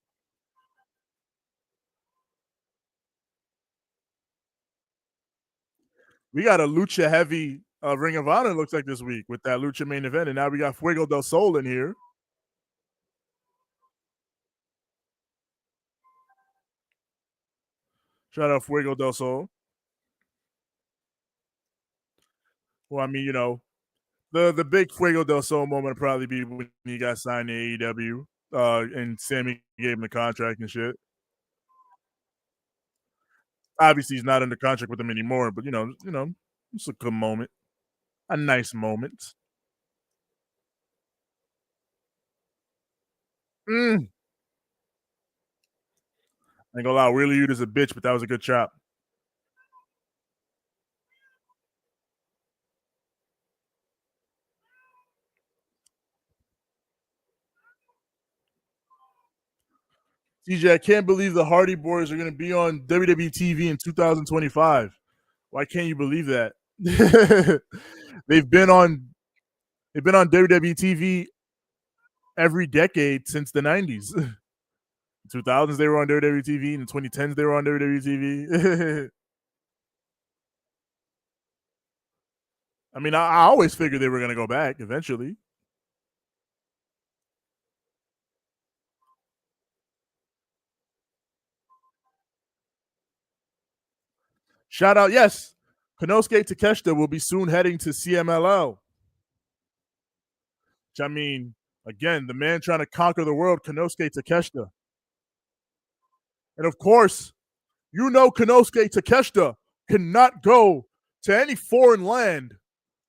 we got a lucha heavy Ring of Honor, looks like, this week with that lucha main event. And now we got Fuego del Sol in here. Shout out Fuego del Sol. Well, I mean, the big Fuego del Sol moment would probably be when he got signed to AEW and Sammy gave him the contract and shit. Obviously, he's not under contract with them anymore, but it's a good moment, a nice moment. I ain't gonna lie, Wheeler Ute is a bitch, but that was a good chop. TJ, I can't believe the Hardy Boys are gonna be on WWE TV in 2025. Why can't you believe that? They've been on WWE TV every decade since the 90s. 2000s they were on WWE TV. In the 2010s they were on WWE TV. I mean, I always figured they were going to go back eventually. Shout out, yes, Konosuke Takeshita will be soon heading to CMLL. Which, I mean, again, the man trying to conquer the world, Konosuke Takeshita. And of course, you know Konosuke Takeshita cannot go to any foreign land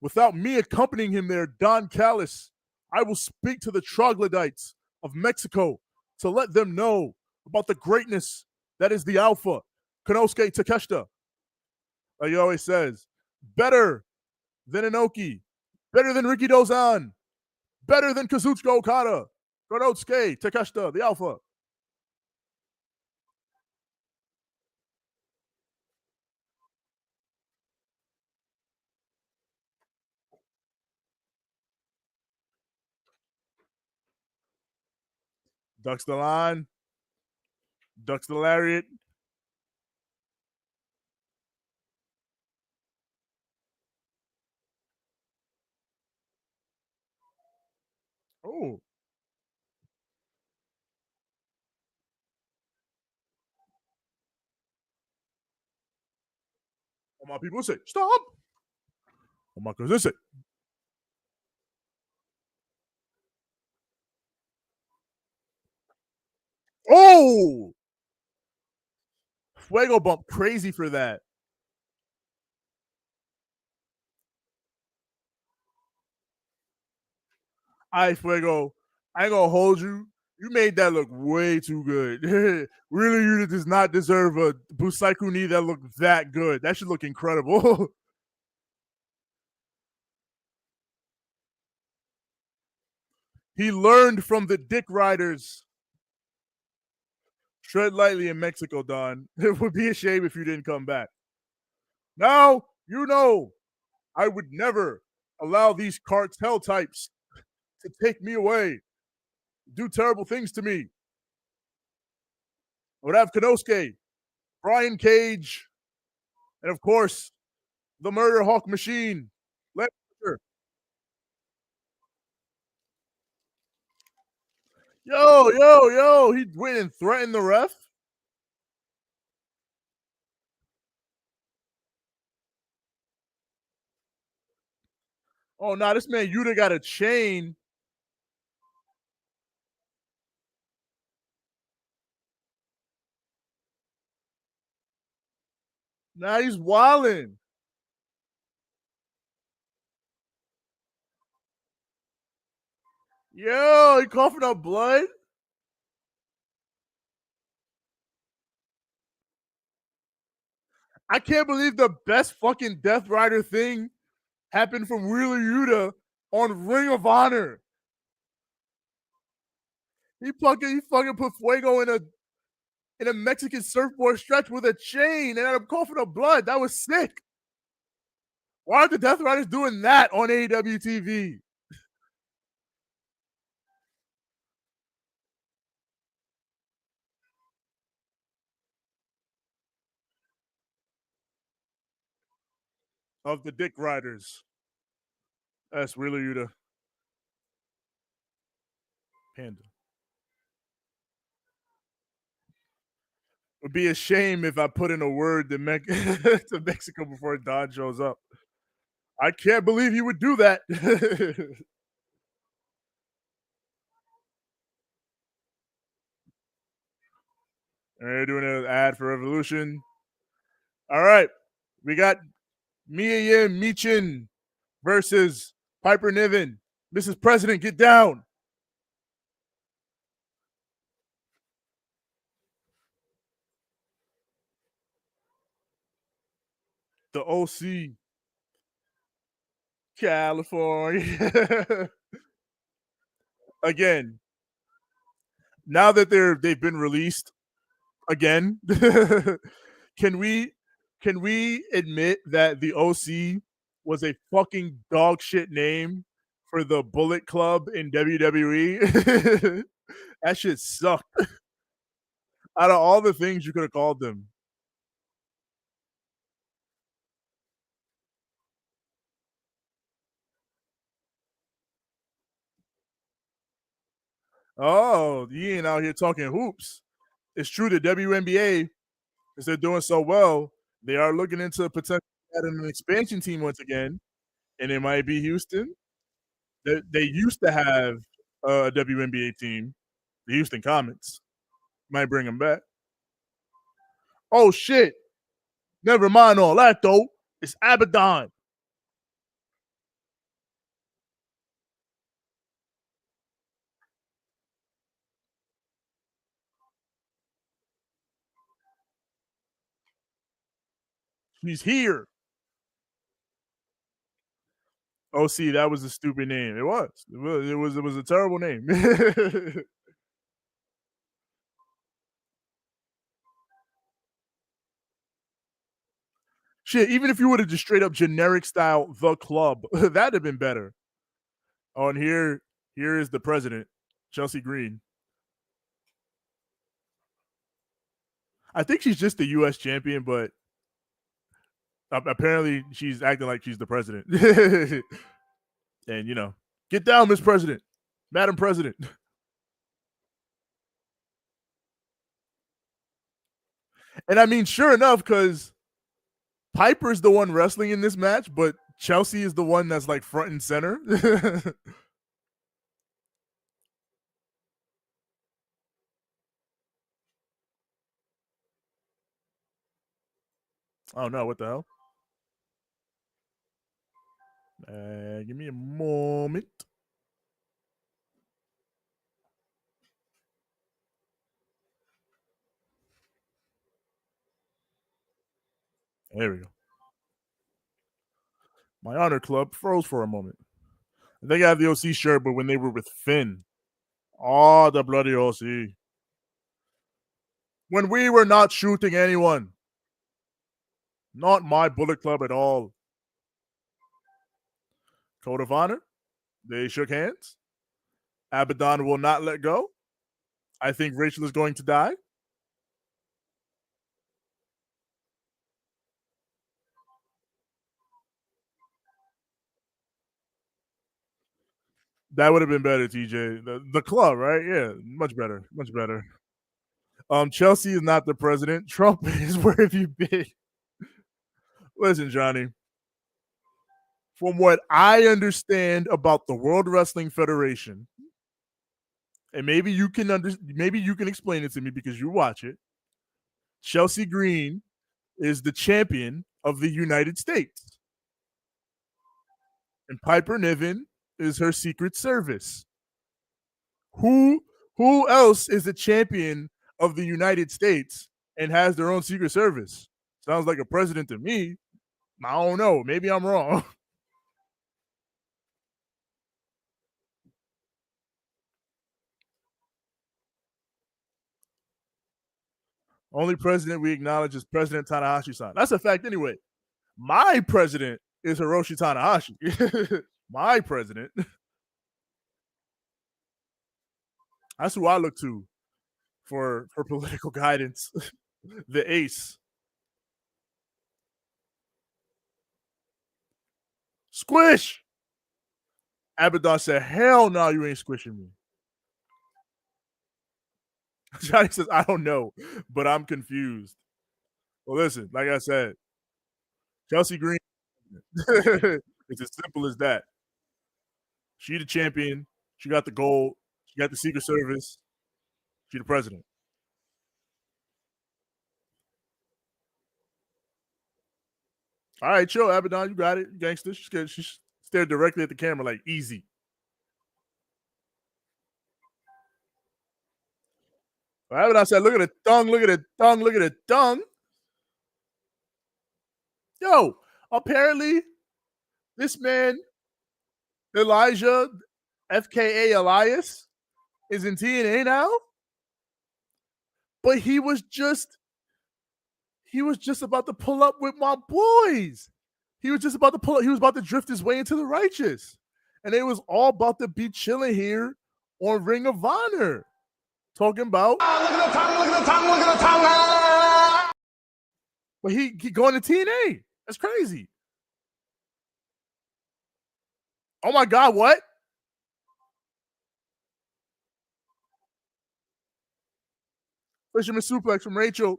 without me accompanying him there, Don Callis. I will speak to the troglodytes of Mexico to let them know about the greatness that is the Alpha, Konosuke Takeshita. Like he always says, better than Inoki, better than Ricky Dozan, better than Kazuchika Okada, Konosuke Takeshita, the Alpha. Ducks the line, ducks the lariat. Oh, all my people say, stop. All my cousins say, oh, Fuego bump crazy for that. I Fuego, I ain't gonna hold you. You made that look way too good. Really, you does not deserve a Busaiku knee that looked that good. That should look incredible. He learned from the dick riders. Tread lightly in Mexico, Don. It would be a shame if you didn't come back. Now, you know, I would never allow these cartel types to take me away, do terrible things to me. I would have Konosuke, Brian Cage, and of course, the Murder Hawk Machine. Yo, he went and threatened the ref. Oh, nah, this man Yuta got a chain. Now he's wilding. Yo, he coughing up blood. I can't believe the best fucking Death Rider thing happened from Wheeler Yuta on Ring of Honor. He fucking put Fuego in a Mexican surfboard stretch with a chain and ended up coughing up blood. That was sick. Why are the Death Riders doing that on AEW TV? Of the Dick Riders. That's Wheeler Yuta. Panda. It would be a shame if I put in a word to, to Mexico before Don shows up. I can't believe he would do that. They're doing an ad for Revolution. All right. We got Mia Yim Michin versus Piper Niven. Mrs. President, get down. The OC, California. Again, now that they've been released again, can we admit that the OC was a fucking dog shit name for the Bullet Club in WWE? That shit sucked. Out of all the things you could have called them. Oh, you ain't out here talking hoops. It's true the WNBA, because they're doing so well, they are looking into potentially adding an expansion team once again, and it might be Houston. They used to have a WNBA team, the Houston Comets. Might bring them back. Oh shit! Never mind all that though. It's Abaddon. She's here. Oh, see, that was a stupid name. It was. It was a terrible name. Shit, even if you would have just straight up generic style the club, that'd have been better. Oh, and here is the president, Chelsea Green. I think she's just the U.S. champion, but apparently she's acting like she's the president. And get down, Miss President, Madam President. And I mean, sure enough, because Piper's the one wrestling in this match, but Chelsea is the one that's like front and center. Oh no, what the hell? Give me a moment. There we go. My honor club froze for a moment. They got the OC shirt, but when they were with Finn, oh, the bloody OC. When we were not shooting anyone, not my Bullet Club at all. Code of honor. They shook hands. Abaddon will not let go. I think Rachel is going to die. That would have been better, TJ. The club, right? Yeah, much better. Much better. Chelsea is not the president. Trump is where have you been? Listen, Johnny. From what I understand about the World Wrestling Federation, and maybe you can explain it to me because you watch it. Chelsea Green is the champion of the United States, and Piper Niven is her Secret Service. Who else is the champion of the United States and has their own Secret Service? Sounds like a president to me. I don't know. Maybe I'm wrong. Only president we acknowledge is President Tanahashi-san. That's a fact anyway. My president is Hiroshi Tanahashi. My president. That's who I look to for political guidance. The ace. Squish! Abaddon said, hell no, you ain't squishing me. Johnny says, I don't know, but I'm confused. Well, listen, like I said, Chelsea Green, it's as simple as that. She the champion. She got the gold. She got the Secret Service. She the president. All right, chill, Abaddon. You got it, gangster. She stared directly at the camera like easy. Abaddon said, look at the tongue, look at the tongue, look at the tongue. Yo, apparently this man, Elijah, FKA Elias, is in TNA now. But he was just about to pull up with my boys. He was just about to pull up. He was about to drift his way into the righteous. And it was all about to be chilling here on Ring of Honor. talking about. Look at the tongue, look at the tongue, look at the tongue. But he going to TNA. That's crazy. Oh my God, what? Fisherman suplex from Rachel.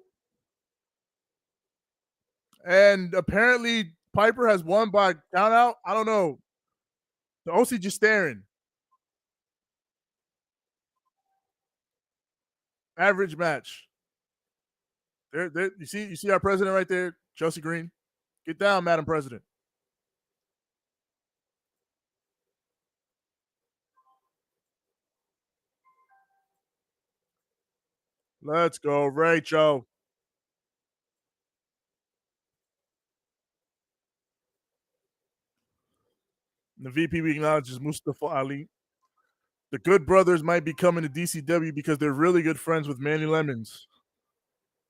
And apparently Piper has won by count out. I don't know. The OC just staring. Average match. There, you see our president right there, Chelsea Green. Get down, Madam President. Let's go, Rachel. The VP we acknowledge is Mustafa Ali. The Good Brothers might be coming to DCW because they're really good friends with Manny Lemons.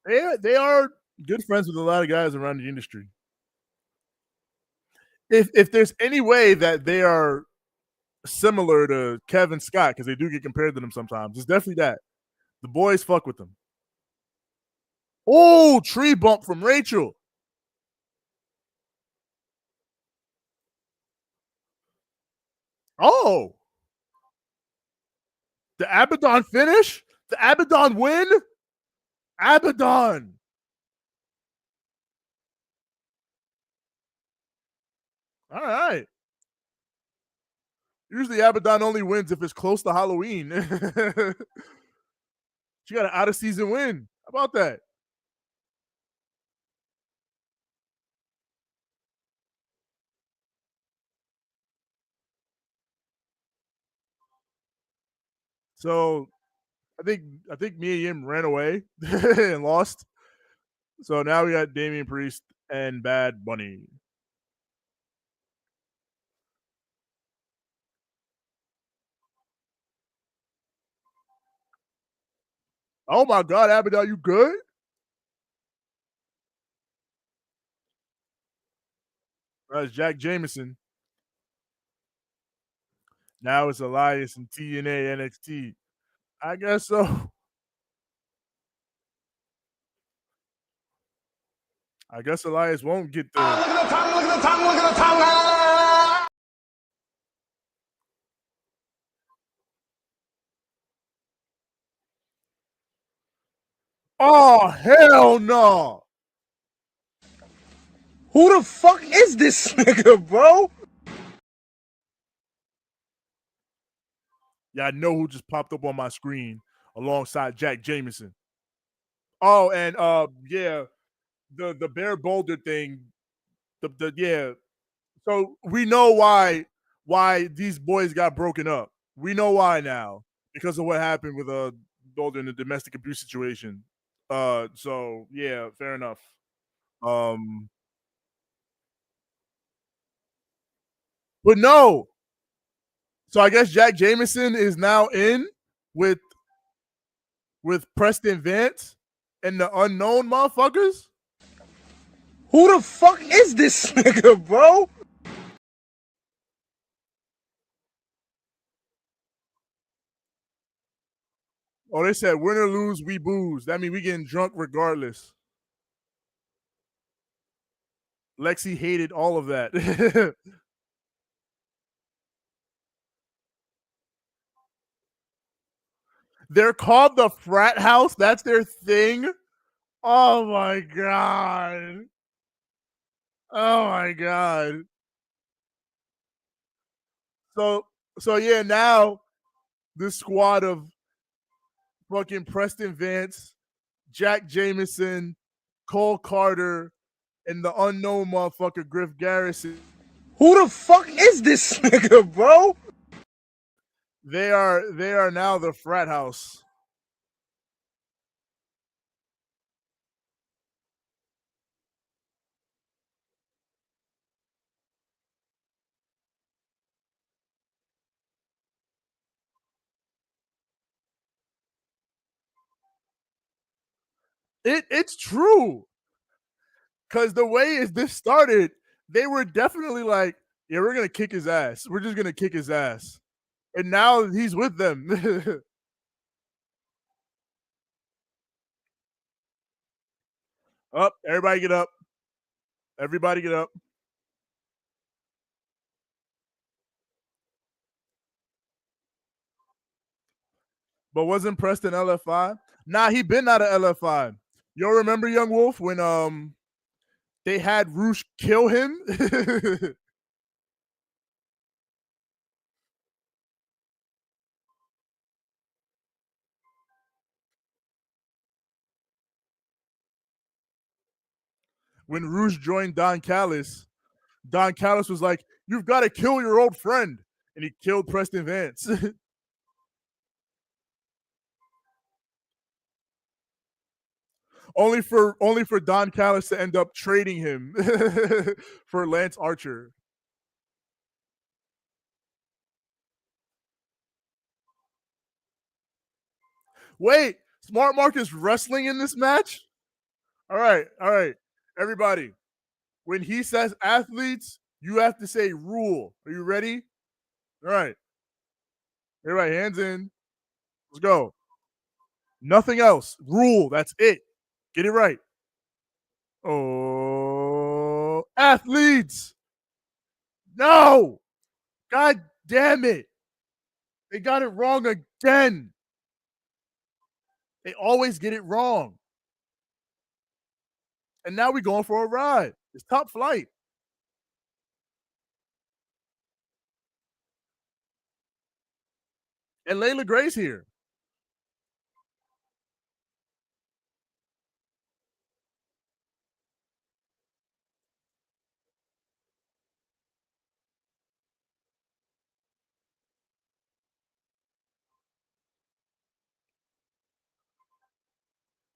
They are good friends with a lot of guys around the industry. If there's any way that they are similar to Kevin Scott, because they do get compared to them sometimes, it's definitely that. The boys fuck with them. Oh, tree bump from Rachel. Oh. The Abaddon finish? The Abaddon win? Abaddon. All right. Usually Abaddon only wins if it's close to Halloween. She got an out of season win. How about that? So I think me and Yim ran away and lost. So now we got Damian Priest and Bad Bunny. Oh my God, Abaddon, you good? That's Jack Jameson. Now it's Elias and TNA NXT. I guess so. I guess Elias won't get the. Look at the tongue, look at the tongue, look at the tongue. Oh, hell no. Who the fuck is this nigga, bro? Yeah, I know who just popped up on my screen alongside Jack Jameson. Oh, and yeah, the Bear Boulder thing. The yeah. So we know why these boys got broken up. We know why now because of what happened with Boulder in the domestic abuse situation. So yeah, fair enough. But no. So I guess Jack Jameson is now in with Preston Vance and the unknown motherfuckers. Who the fuck is this nigga, bro? Oh, they said win or lose, we booze. That means we getting drunk regardless. Lexi hated all of that. They're called the Frat House. That's their thing. Oh my God. Oh my God. So yeah, now this squad of fucking Preston Vance, Jack Jameson, Cole Carter, and the unknown motherfucker Griff Garrison. Who the fuck is this nigga, bro? They are now the Frat House. It's true. Cause the way this started, they were definitely like, yeah, we're gonna kick his ass. We're just gonna kick his ass. And now he's with them. Up, everybody get up. Everybody get up. But wasn't Preston LFI? Nah, he been out of LFI. Y'all remember Young Wolf when they had Roosh kill him? When Roosh joined Don Callis was like, "You've got to kill your old friend," and he killed Preston Vance. only for Don Callis to end up trading him for Lance Archer. Wait, Smart Mark is wrestling in this match? All right. Everybody, when he says athletes, you have to say rule. Are you ready? All right. Everybody, hands in. Let's go. Nothing else. Rule. That's it. Get it right. Oh, athletes. No. God damn it. They got it wrong again. They always get it wrong. And now we're going for a ride. It's top flight. And Layla Gray's here.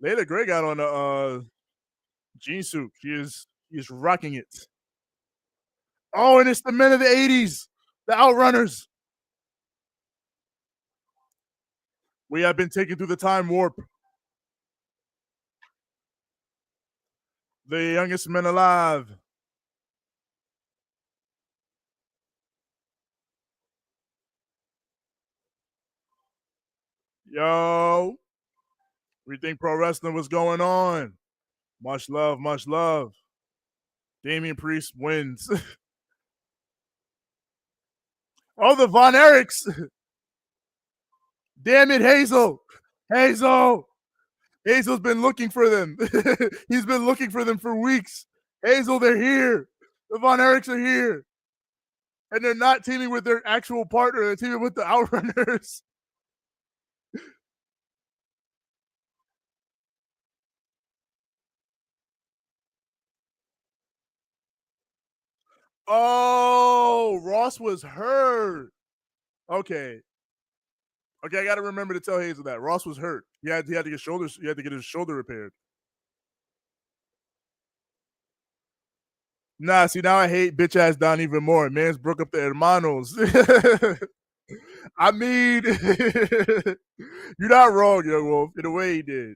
Layla Gray got on a jean suit. She is rocking it. Oh, and it's the men of the 80s, the Outrunners. We have been taken through the time warp. The youngest men alive. Yo, we think pro wrestling was going on. Much love, much love. Damian Priest wins. Oh, the Von Erichs. Damn it, Hazel. Hazel. Hazel's been looking for them. He's been looking for them for weeks. Hazel, they're here. The Von Erichs are here. And they're not teaming with their actual partner. They're teaming with the Outrunners. Oh, Ross was hurt. Okay. Okay, I got to remember to tell Hazel that Ross was hurt. He had to get shoulders. He had to get his shoulder repaired. Nah, see now I hate bitch ass Don even more. Man's broke up the hermanos. I mean, you're not wrong, Young Wolf, in a way he did.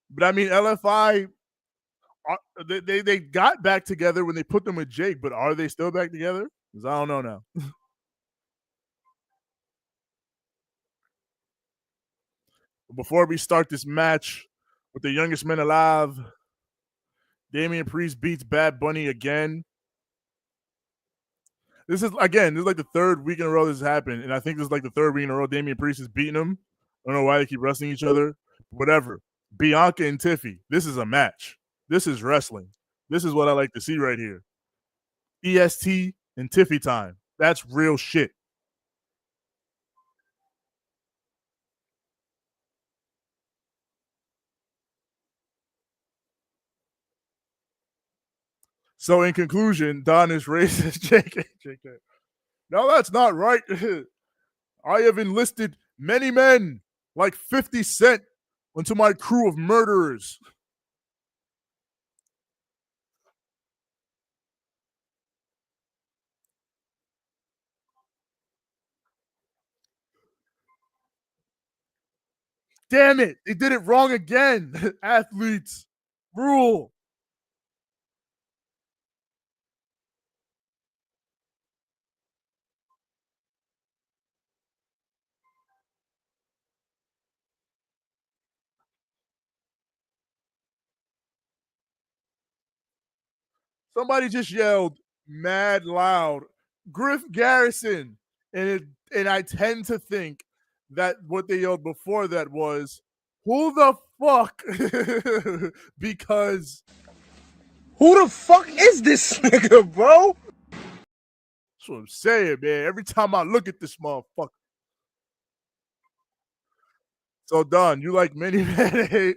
But I mean, LFI, they got back together when they put them with Jake, but are they still back together? Because I don't know now. Before we start this match with the youngest men alive, Damian Priest beats Bad Bunny again. This is like the third week in a row this has happened, and I think this is like the third week in a row Damian Priest is beating him. I don't know why they keep wrestling each other. Whatever. Bianca and Tiffy. This is a match. This is wrestling. This is what I like to see right here. EST and Tiffy time. That's real shit. So in conclusion, Don is racist. JK. No, that's not right. I have enlisted many men like 50 Cent into my crew of murderers. Damn it. They did it wrong again. Athletes. Rule. Somebody just yelled mad loud, Griff Garrison. And I tend to think that what they yelled before that was, who the fuck? Because Who the fuck is this nigga, bro? that's what I'm saying, man. Every time I look at this motherfucker. So Don, you like mini man?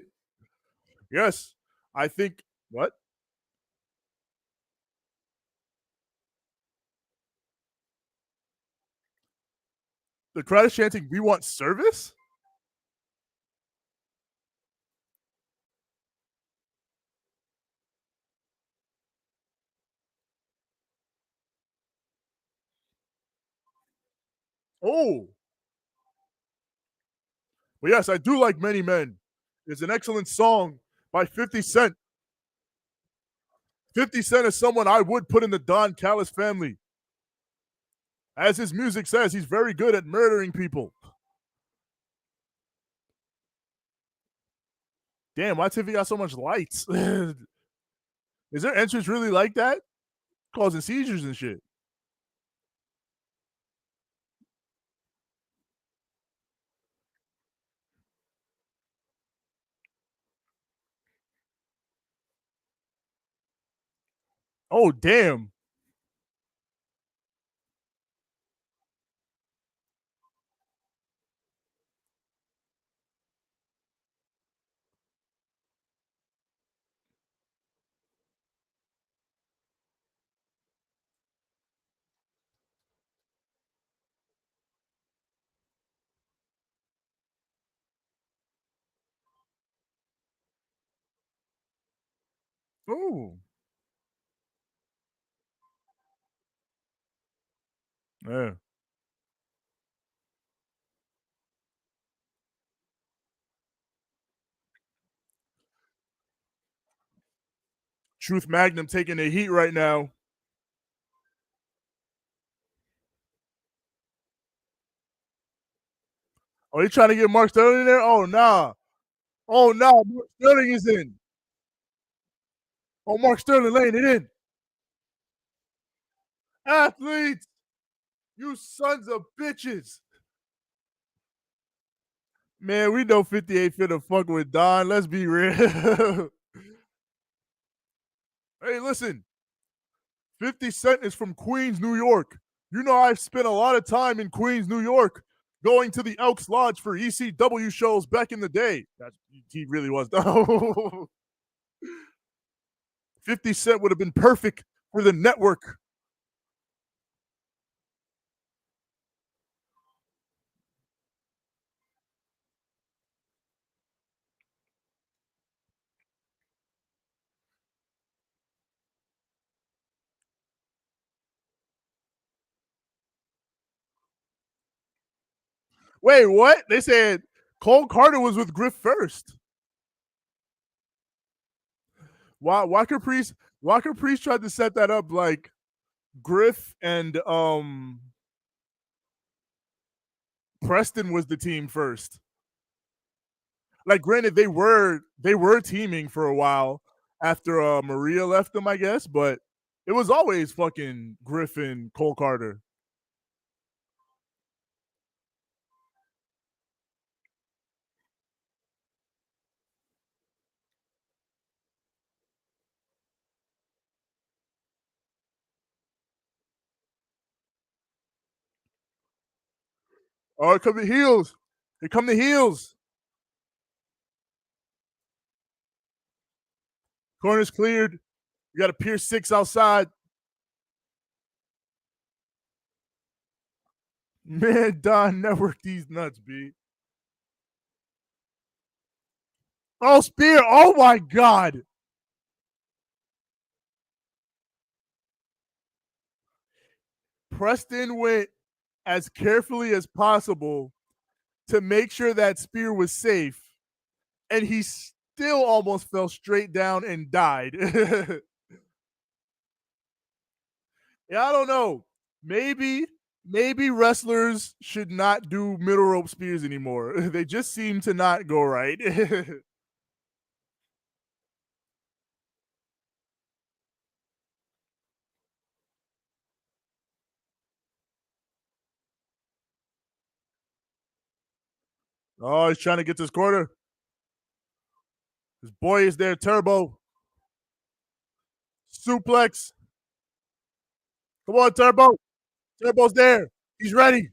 Yes. I think what? The crowd is chanting, "We want service." Oh, but yes, I do like Many Men. It's an excellent song by 50 Cent. 50 Cent is someone I would put in the Don Callis family. As his music says, he's very good at murdering people. Damn, why Tiffy got so much lights? Is their entrance really like that? Causing seizures and shit. Oh, damn. Ooh. Yeah. Truth Magnum taking the heat right now. Oh, you trying to get Mark Sterling in there? Oh, nah. Oh, nah. Mark Sterling is in. Oh, Mark Sterling laying it in. Athletes, you sons of bitches. Man, we know 58 finna fuck with Don. Let's be real. Hey, listen. 50 Cent is from Queens, New York. You know, I've spent a lot of time in Queens, New York, going to the Elks Lodge for ECW shows back in the day. That's, he really was, though. 50 Cent would have been perfect for the network. Wait, what? They said Cole Carter was with Griff first. Walker Priest tried to set that up like Griff and Preston was the team first. Like, granted, they were teaming for a while after Maria left them, I guess, but it was always fucking Griff and Cole Carter. Oh, here come the heels. Here come the heels. Corner's cleared. You got a Pier 6 outside. Man, Don network these nuts, B. Oh, spear. Oh, my God. Preston went as carefully as possible to make sure that spear was safe, and he still almost fell straight down and died. Yeah, I don't know. Maybe wrestlers should not do middle rope spears anymore. They just seem to not go right. Oh, he's trying to get this corner. His boy is there. Turbo. Suplex. Come on, Turbo. Turbo's there. He's ready.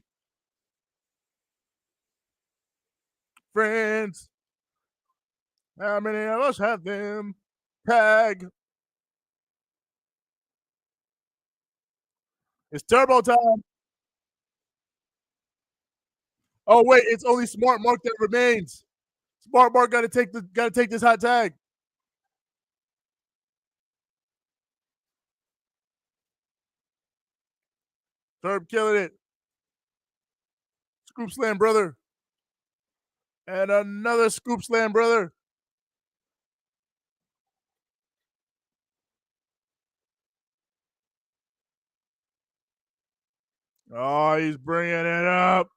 Friends. How many of us have them? Tag. It's Turbo time. Oh wait, it's only Smart Mark that remains. Smart Mark gotta take this hot tag. Turb killing it. Scoop slam, brother. And another scoop slam, brother. Oh, he's bringing it up.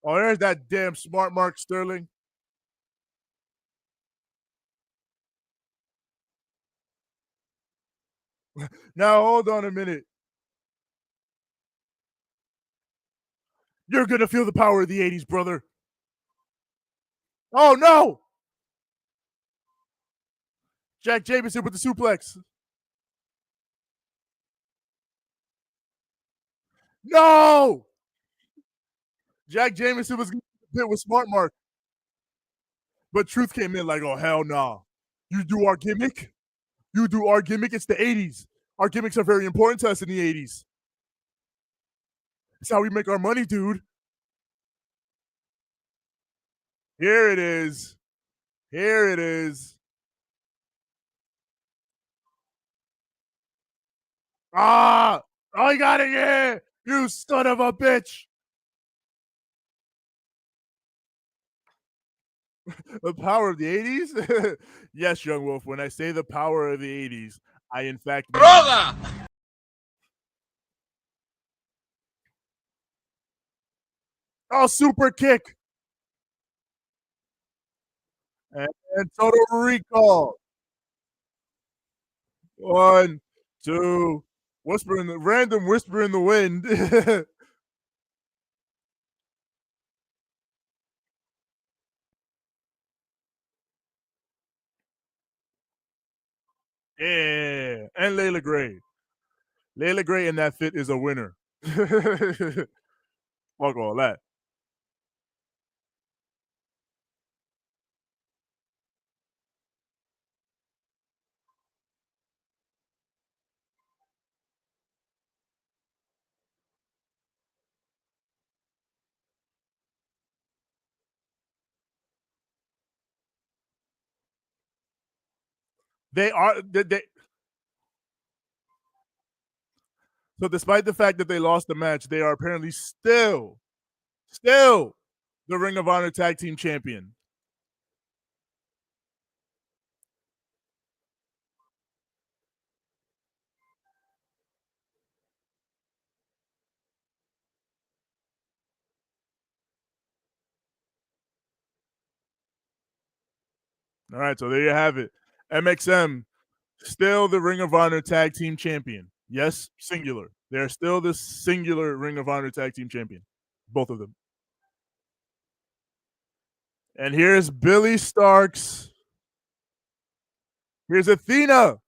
Oh, there's that damn Smart Mark Sterling. Now, hold on a minute. You're going to feel the power of the 80s, brother. Oh, no. Jack Jameson with the suplex. No. Jack Jameson was hit with Smart Mark. But Truth came in like, oh, hell nah. You do our gimmick? You do our gimmick? It's the 80s. Our gimmicks are very important to us in the 80s. It's how we make our money, dude. Here it is. Here it is. Ah! Oh, you got it, yeah! You son of a bitch! The power of the 80s? Yes, Young Wolf, when I say the power of the 80s, I in fact mean Brother! oh, super kick! And total recall. One, two, whisper in the random whisper in the wind. Yeah, and Layla Gray. Layla Gray in that fit is a winner. Fuck all that. They are so despite the fact that they lost the match, they are apparently still the Ring of Honor Tag Team Champion. All right, so there you have it. MXM still the Ring of Honor Tag Team Champion. Yes, singular. They're still the singular Ring of Honor Tag Team Champion. Both of them. And here's Billy Starks. Here's Athena.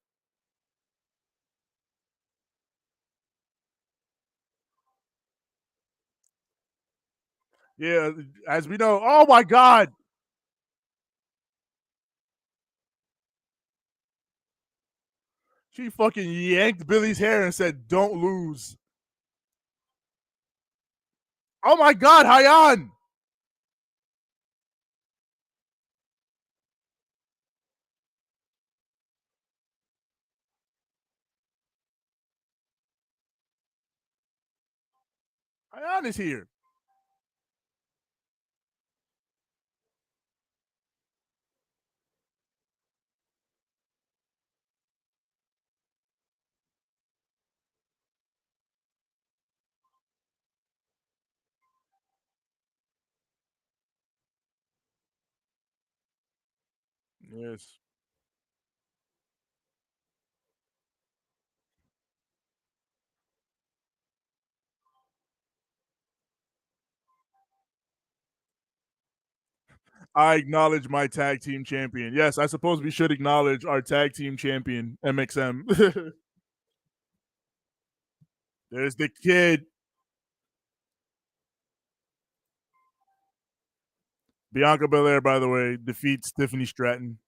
Yeah, as we know. Oh my God. She fucking yanked Billy's hair and said, "Don't lose." Oh my God, Hyan. Hyan is here. Yes. I acknowledge my tag team champion. Yes, I suppose we should acknowledge our tag team champion, MXM. There's the kid. Bianca Belair, by the way, defeats Tiffany Stratton.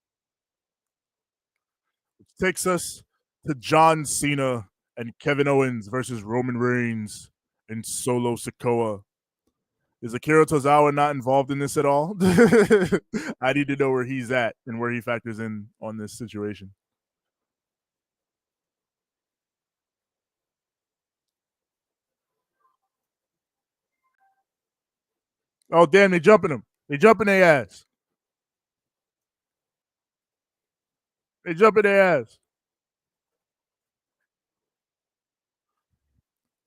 Which takes us to John Cena and Kevin Owens versus Roman Reigns and Solo Sikoa. Is Akira Tozawa not involved in this at all? I need to know where he's at and where he factors in on this situation. Oh, damn, they jumping him. They jumping their ass. They jumping their ass.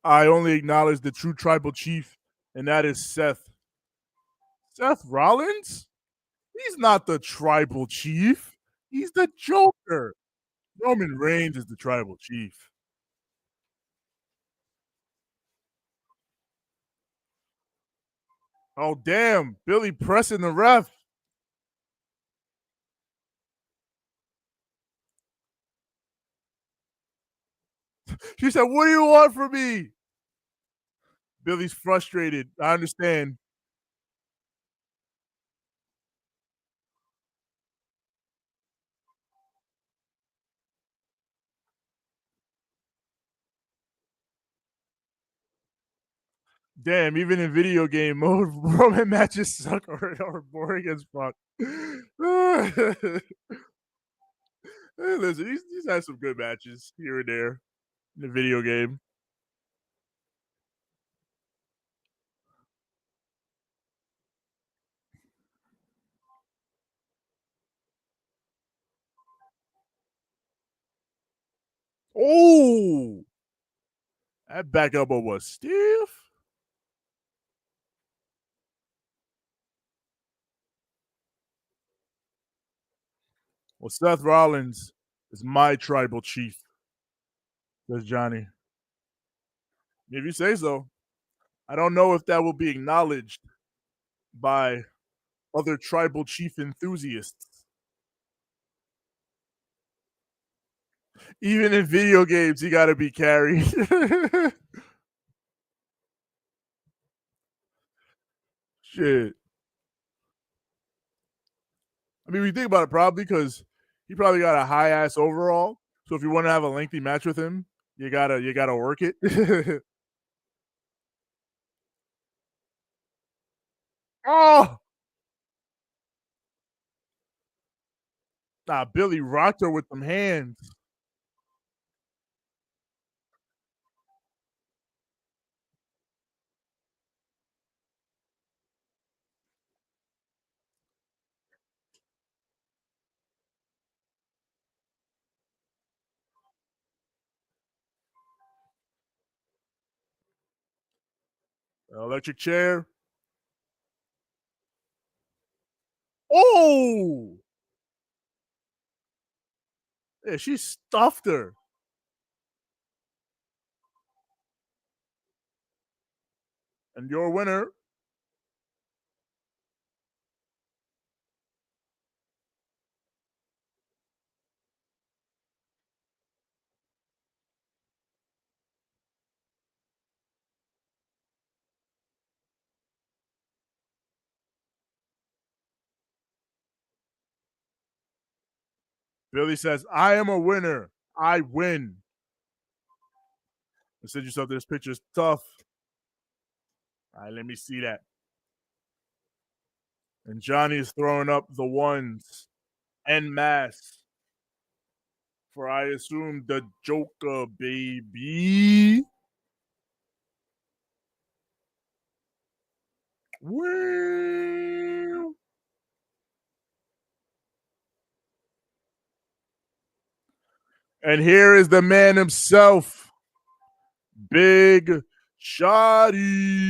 I only acknowledge the true tribal chief, and that is Seth. Seth Rollins? He's not the tribal chief. He's the Joker. Roman Reigns is the tribal chief. Oh, damn. Billy pressing the ref. She said, "What do you want from me?" Billy's frustrated. I understand. Damn, even in video game mode, Roman matches suck or boring as fuck. Hey, listen, he's had some good matches here and there in the video game. Oh, that back elbow was stiff. Well, Seth Rollins is my tribal chief, says Johnny. If you say so. I don't know if that will be acknowledged by other tribal chief enthusiasts. Even in video games, you got to be carried. Shit. I mean, we think about it probably because he probably got a high ass overall. So if you want to have a lengthy match with him, you gotta work it. Oh, nah, Billy rocked her with them hands. Electric chair. Oh, yeah, she stuffed her. And your winner. Billy says, I am a winner. I win. I said yourself this picture's tough. All right, let me see that. And Johnny is throwing up the ones en masse for, I assume, the Joker, baby. Well, and here is the man himself, Big Shotty.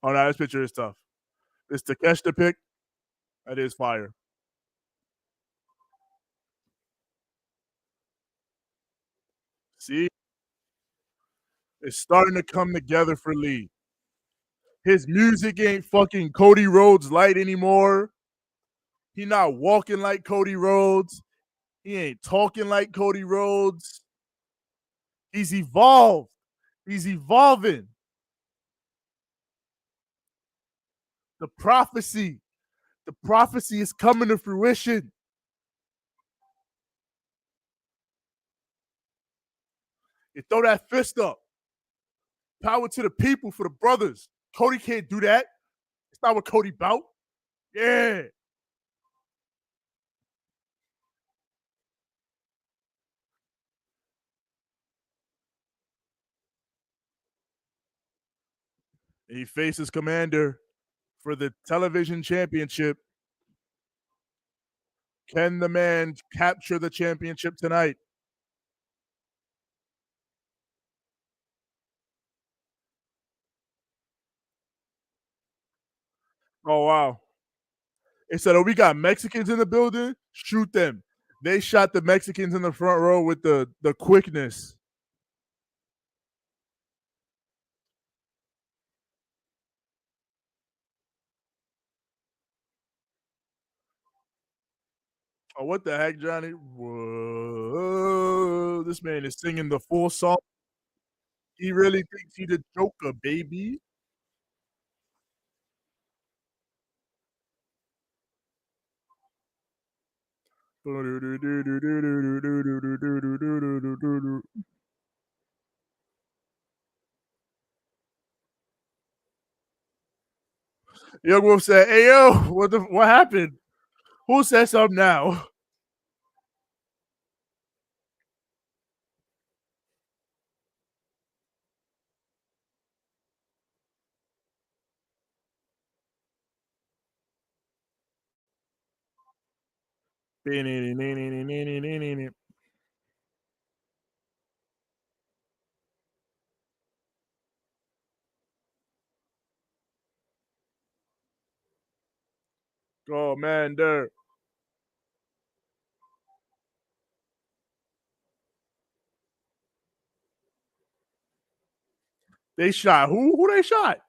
Oh, no, this picture is tough. This Takeshita pick, that is fire. See, is starting to come together for Lee. His music ain't fucking Cody Rhodes light anymore. He not walking like Cody Rhodes. He ain't talking like Cody Rhodes. He's evolved. He's evolving. The prophecy is coming to fruition. You throw that fist up. Power to the people for the brothers. Cody can't do that. It's not what Cody bout. Yeah. And he faces Commander for the television championship. Can the man capture the championship tonight? Oh, wow. They said, oh, we got Mexicans in the building. Shoot them. They shot the Mexicans in the front row with the quickness. Oh, what the heck, Johnny? Whoa. This man is singing the full song. He really thinks he's the Joker, baby. Young Wolf said, hey, yo, what happened? Who said something now? Commander. They shot who? Who they shot?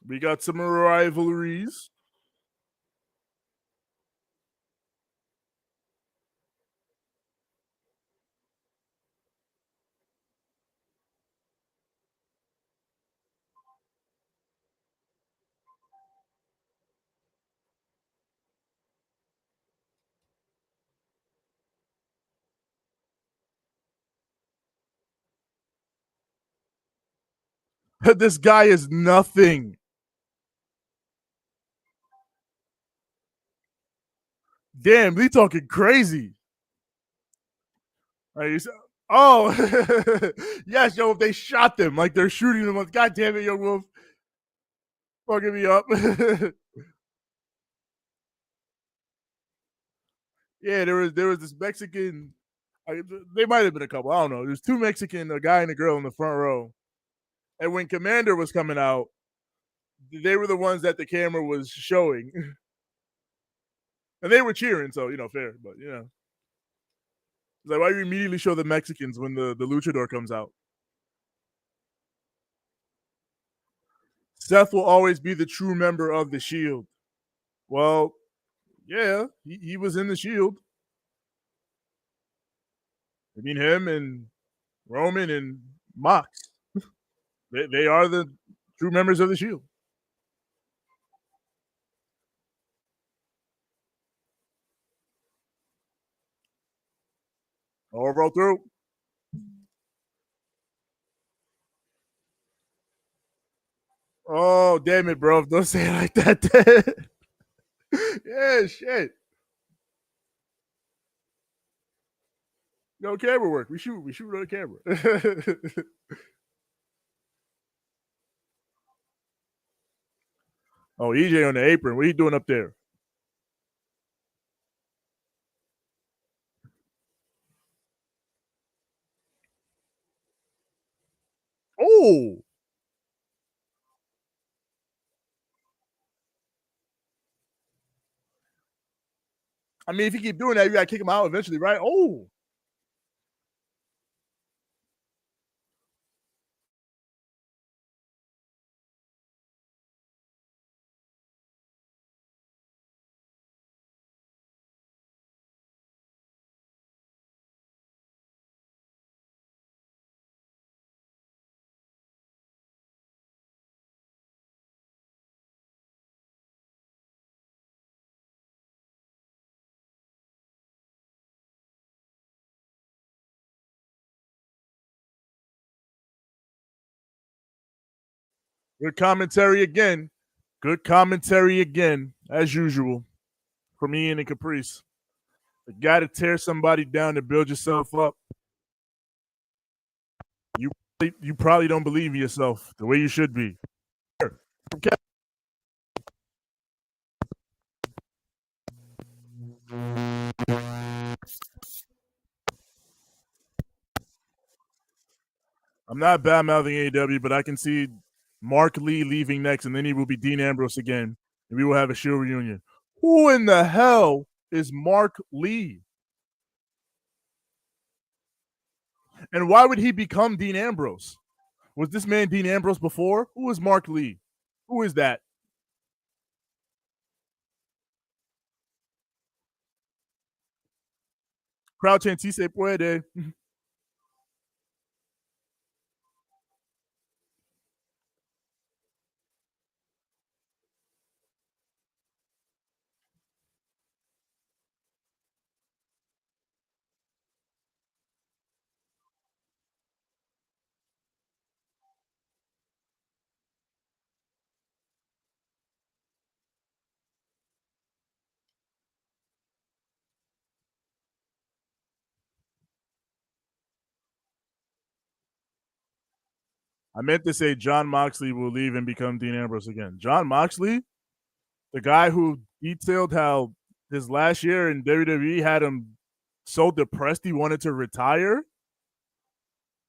We got some rivalries. This guy is nothing. Damn, we talking crazy. Right, oh, yes, yo, if they shot them like they're shooting them, God damn it, Young Wolf, fucking me up. Yeah, there was this Mexican. They might have been a couple. I don't know. There's two Mexican, a guy and a girl in the front row. And when Commander was coming out, they were the ones that the camera was showing, and they were cheering. So fair. But like, why do you immediately show the Mexicans when the luchador comes out? Seth will always be the true member of the Shield. Well, yeah, he was in the Shield. I mean, him and Roman and Mox. They are the true members of the Shield. All roll through. Oh, damn it, bro. Don't say it like that. Yeah, shit. No camera work. We shoot on the camera. Oh, EJ on the apron. What are you doing up there? Oh, I mean, if you keep doing that, you gotta kick him out eventually, right? Oh, good commentary again. Good commentary again, as usual, from Ian and Caprice. You got to tear somebody down to build yourself up. You you probably don't believe in yourself the way you should be. Okay. I'm not bad mouthing AEW, but I can see Mark Lee leaving next, and then he will be Dean Ambrose again, and we will have a Shield reunion. Who in the hell is Mark Lee? And why would he become Dean Ambrose? Was this man Dean Ambrose before? Who is Mark Lee? Who is that? Crowd chant, si se puede. I meant to say John Moxley will leave and become Dean Ambrose again. John Moxley, the guy who detailed how his last year in WWE had him so depressed he wanted to retire.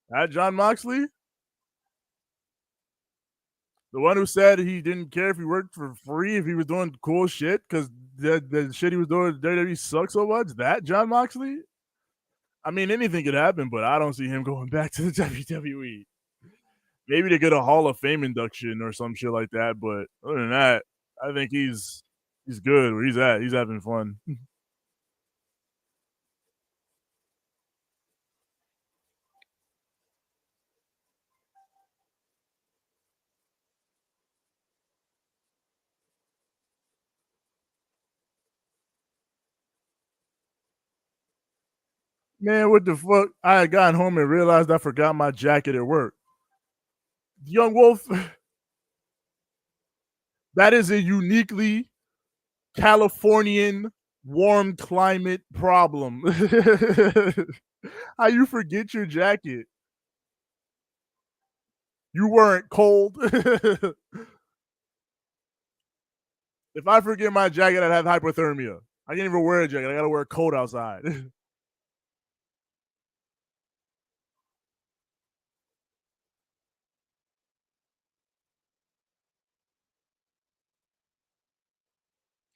That John Moxley, the one who said he didn't care if he worked for free if he was doing cool shit because the shit he was doing at WWE sucked so much. That John Moxley. I mean, anything could happen, but I don't see him going back to the WWE. Maybe to get a Hall of Fame induction or some shit like that. But other than that, I think he's good where he's at. He's having fun. Man, what the fuck? I had gotten home and realized I forgot my jacket at work. Young Wolf, that is a uniquely Californian warm climate problem. How you forget your jacket? You weren't cold. If I forget my jacket, I'd have hypothermia. I can't even wear a jacket. I gotta wear a coat outside.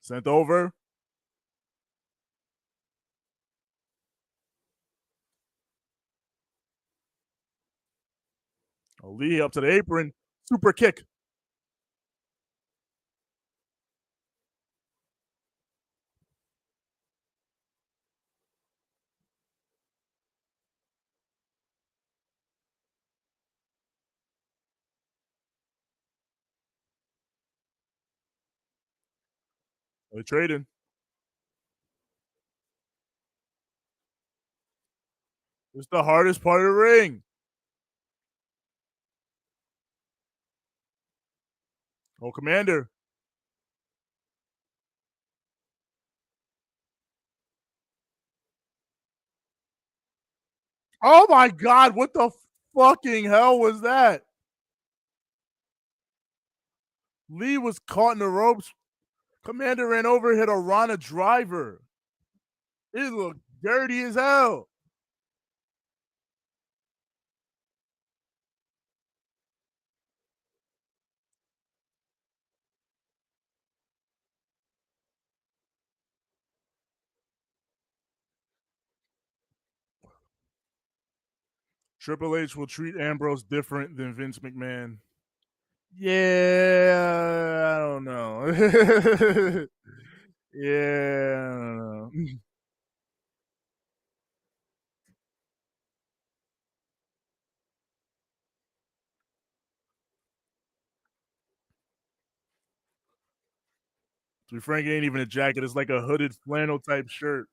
Sent over. Lee up to the apron. Super kick. They're trading. It's the hardest part of the ring. Oh, Commander. Oh my God, what the fucking hell was that? Lee was caught in the ropes. Commander ran over, hit a Rana driver. It looked dirty as hell. Triple H will treat Ambrose different than Vince McMahon. Yeah, I don't know. Yeah, I don't know. To be frank, it ain't even a jacket. It's like a hooded flannel type shirt.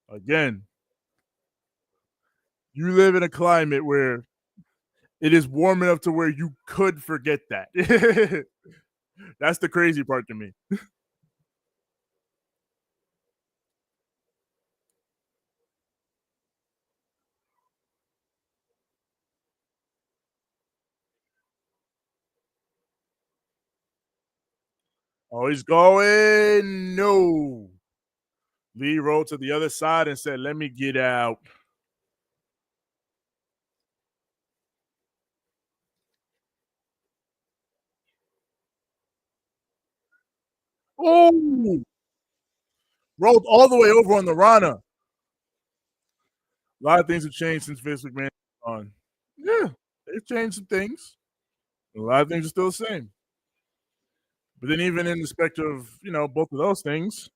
Again, you live in a climate where it is warm enough to where you could forget that. That's the crazy part to me. Oh, he's going. No. Lee rolled to the other side and said, let me get out. Oh, rolled all the way over on the Rana. A lot of things have changed since Vince McMahon on. Yeah, they've changed some things. A lot of things are still the same. But then, even in the specter of both of those things,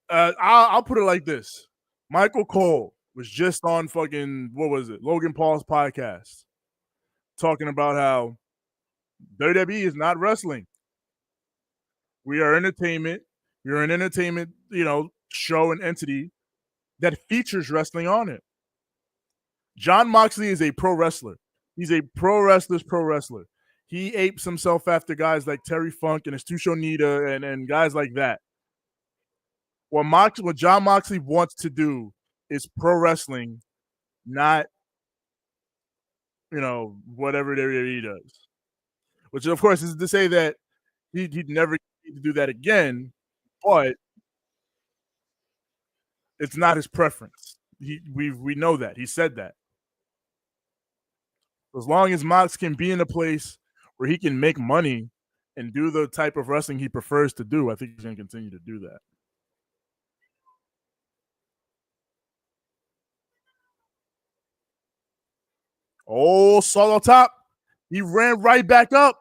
I'll put it like this: Michael Cole was just on fucking what was it, Logan Paul's podcast, talking about how WWE is not wrestling. We are entertainment. You're an entertainment, show and entity that features wrestling on it. John Moxley is a pro wrestler. He's a pro wrestler's pro wrestler. He apes himself after guys like Terry Funk and Estucio Nita and guys like that. What John Moxley wants to do is pro wrestling, not whatever he does. Which of course is to say that he'd never need to do that again, but it's not his preference. We know that. He said that. As long as Mox can be in a place where he can make money and do the type of wrestling he prefers to do, I think he's going to continue to do that. Oh, solo top. He ran right back up.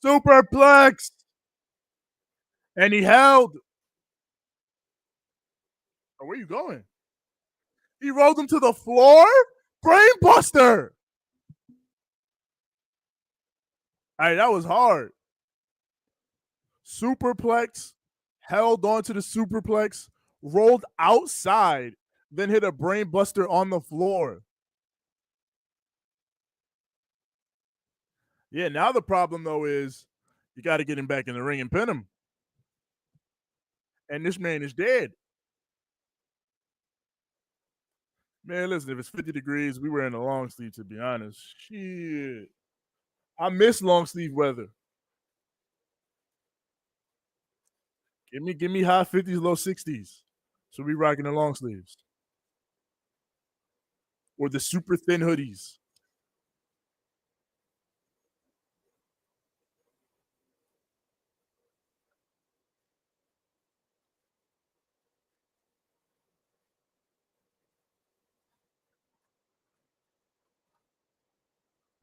Superplex. And he held. Oh, where are you going? He rolled him to the floor. Brainbuster. Hey, that was hard. Superplex, held onto the superplex, rolled outside, then hit a brainbuster on the floor. Yeah, now the problem though is you got to get him back in the ring and pin him. And this man is dead. Man, listen, if it's 50 degrees, we were in a long sleeve, to be honest. Shit. I miss long sleeve weather. Give me high 50s, low 60s. So we rocking the long sleeves. Or the super thin hoodies.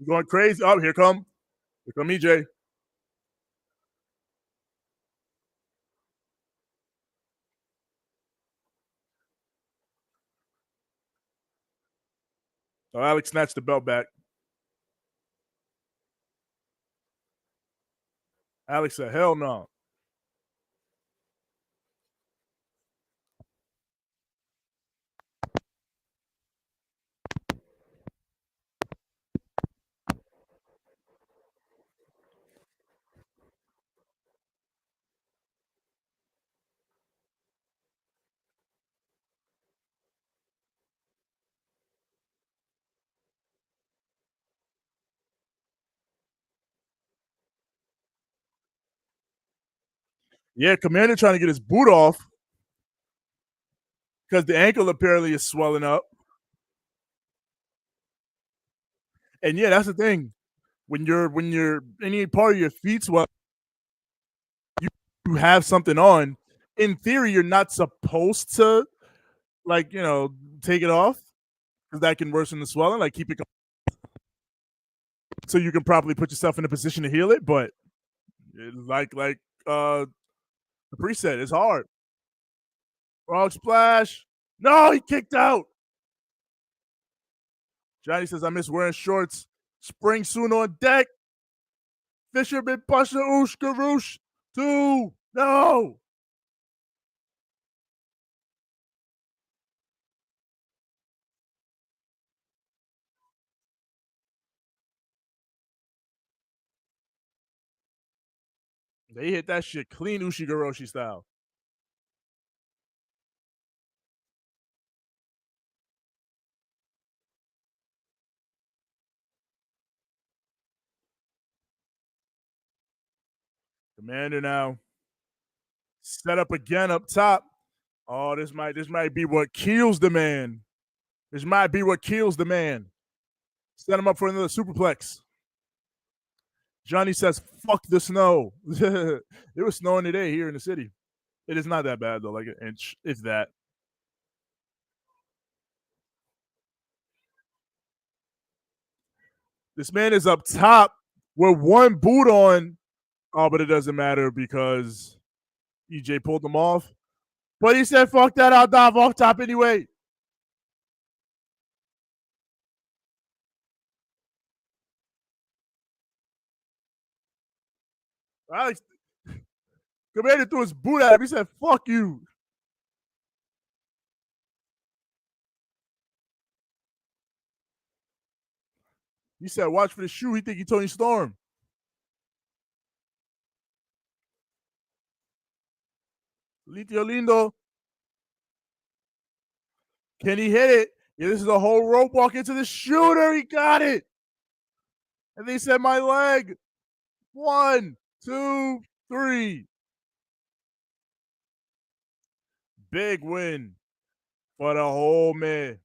You going crazy? Oh, here come EJ. So Alex snatched the belt back. Alex said, hell no. Yeah, Commander trying to get his boot off because the ankle apparently is swelling up. And yeah, that's the thing. When you're any part of your feet swell, you have something on, in theory, you're not supposed to, like, take it off because that can worsen the swelling. Like, keep it so you can properly put yourself in a position to heal it. But like the preset, it's hard. Frog splash. No, he kicked out. Johnny says, I miss wearing shorts. Spring soon on deck. Fisherman Pasha Oosh Garoosh. 2. No. They hit that shit clean Ushigoroshi style. Commander now. Set up again up top. Oh, this might be what kills the man. This might be what kills the man. Set him up for another superplex. Johnny says, fuck the snow. It was snowing today here in the city. It is not that bad, though, like an inch, if that. This man is up top with one boot on. Oh, but it doesn't matter because EJ pulled him off. But he said, fuck that, I'll dive off top anyway. Alex Commander threw his boot at him. He said, fuck you. He said, watch for the shoe. He think he Tony Storm. Litio Lindo. Can he hit it? Yeah, this is a whole rope walk into the shooter. He got it. And they said, my leg. 1, 2, 3. Big win for the home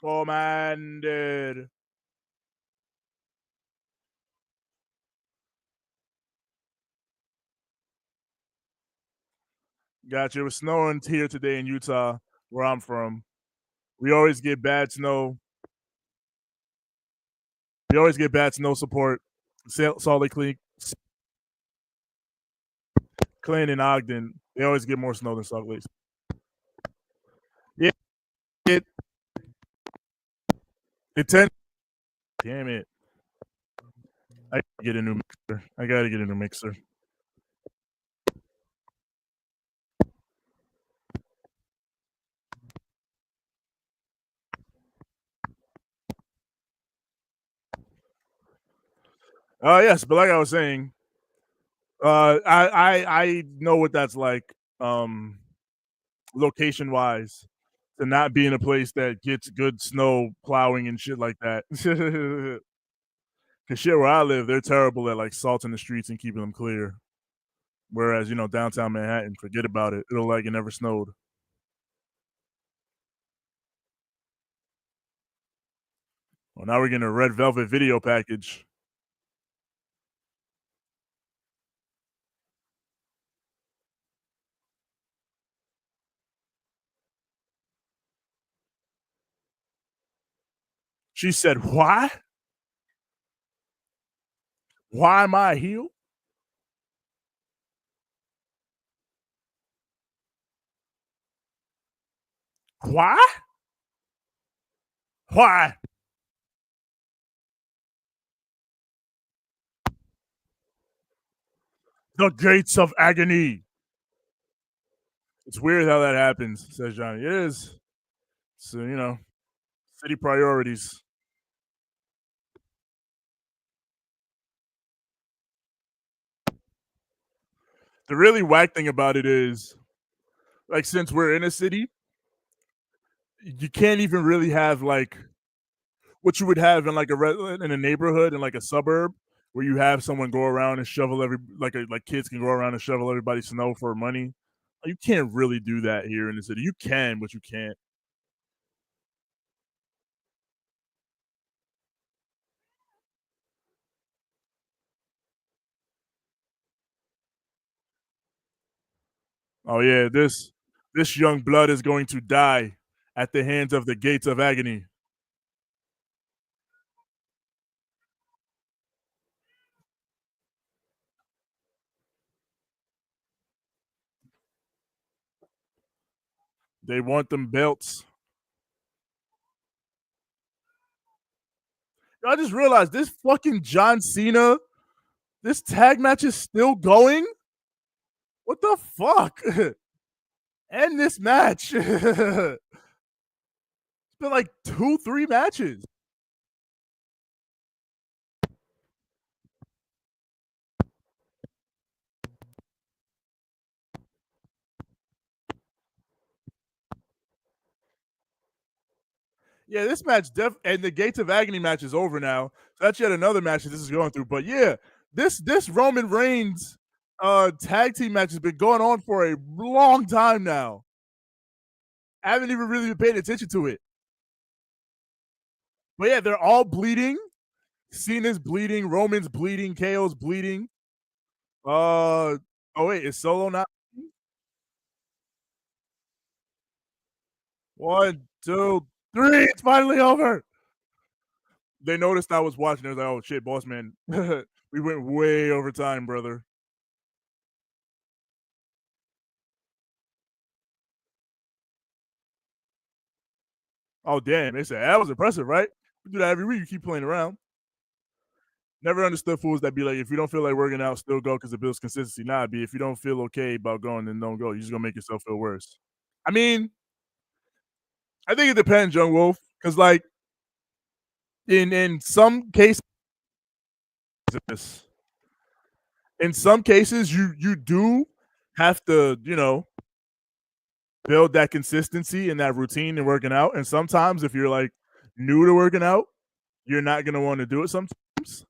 Commander. Gotcha. It was snowing here today in Utah, where I'm from. We always get bad snow. We always get bad snow support. Salt Lake Creek, Clinton, and Ogden. They always get more snow than Salt Lake. Yeah, it tends. Damn it! I gotta get a new mixer. Yes, but like I was saying, I know what that's like, location wise, to not be in a place that gets good snow plowing and shit like that. Cause shit where I live, they're terrible at like salting the streets and keeping them clear. Whereas downtown Manhattan, forget about it. It'll like it never snowed. Well, now we're getting a red velvet video package. She said, "Why? Why am I a heel? Why? Why?" The gates of agony. It's weird how that happens, says Johnny. It is. So, city priorities. The really whack thing about it is, like, since we're in a city, you can't even really have like what you would have in like in a neighborhood in like a suburb where you have someone go around and shovel like kids can go around and shovel everybody's snow for money. You can't really do that here in the city. You can, but you can't. Oh yeah, this young blood is going to die at the hands of the gates of agony. They want them belts. I just realized this fucking John Cena, this tag match is still going. What the fuck? End this match. It's been like 2, 3 matches. Yeah, this match and the Gates of Agony match is over now. So that's yet another match that this is going through. But yeah, this Roman Reigns tag team match has been going on for a long time now. I haven't even really been paying attention to it. But yeah, they're all bleeding. Cena's bleeding, Roman's bleeding, KO's bleeding. Oh wait, is Solo not? 1, 2, 3. It's finally over. They noticed I was watching. They was like, "Oh shit, boss man, we went way over time, brother." Oh damn, they said that was impressive, right? We do that every week. You keep playing around. Never understood fools that be like, if you don't feel like working out, still go because it builds consistency. Nah, be if you don't feel okay about going, then don't go. You're just gonna make yourself feel worse. I mean, I think it depends, Young Wolf, because like in some cases, in some cases, you do have to, build that consistency and that routine and working out. And sometimes, if you're like new to working out, you're not gonna want to do it sometimes,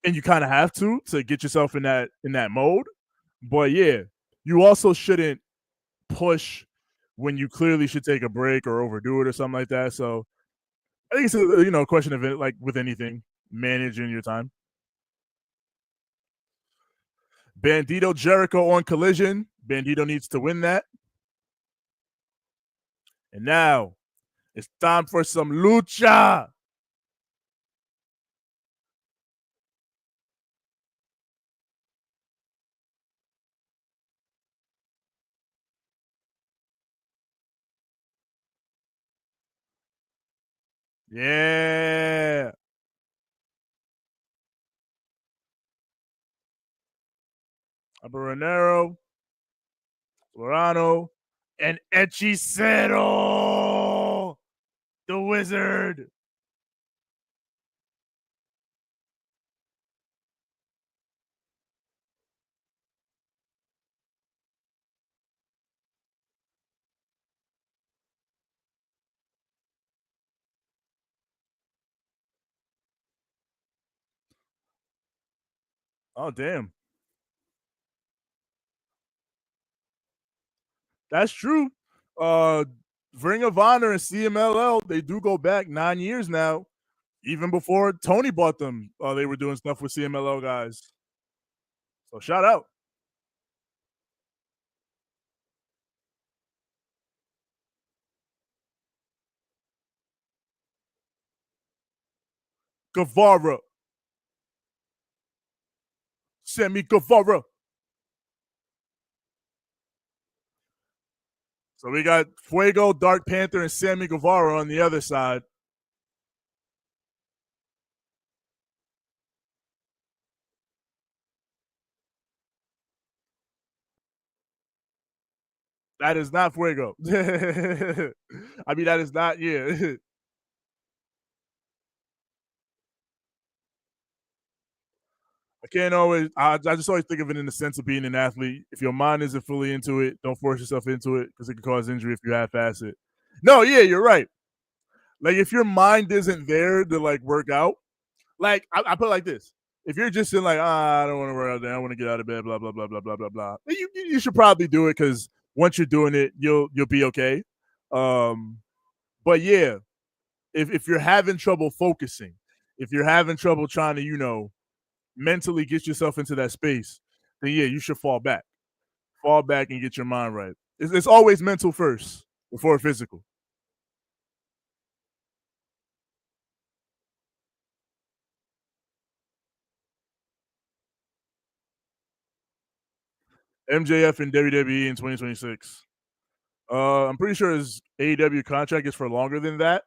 and you kind of have to get yourself in that mode. But yeah, you also shouldn't push when you clearly should take a break or overdo it or something like that. So I think it's a question of it, like with anything, managing your time. Bandito Jericho on Collision. Bandito needs to win that. And now it's time for some lucha. Yeah. Aberanero, Lorano, and Hechicero, the wizard. Oh, damn. That's true. Uh, Ring of Honor and CMLL, they do go back 9 years now. Even before Tony bought them, they were doing stuff with CMLL guys. So shout out. Guevara. Sammy Guevara. So we got Fuego, Dark Panther, and Sammy Guevara on the other side. That is not Fuego. I mean, that is not, yeah. I can't always, I just always think of it in the sense of being an athlete. If your mind isn't fully into it, don't force yourself into it because it can cause injury if you half-ass it. No, yeah, you're right. Like if your mind isn't there to like work out, like I put it like this: if you're just in like, I don't want to work out there, I want to get out of bed, blah blah blah blah blah blah blah, you should probably do it because once you're doing it, you'll be okay. Um, but yeah, if you're having trouble focusing, if you're having trouble trying to mentally get yourself into that space, then yeah, you should fall back. fall back and get your mind right. It's always mental first before physical. MJF in WWE in 2026. I'm pretty sure his AEW contract is for longer than that.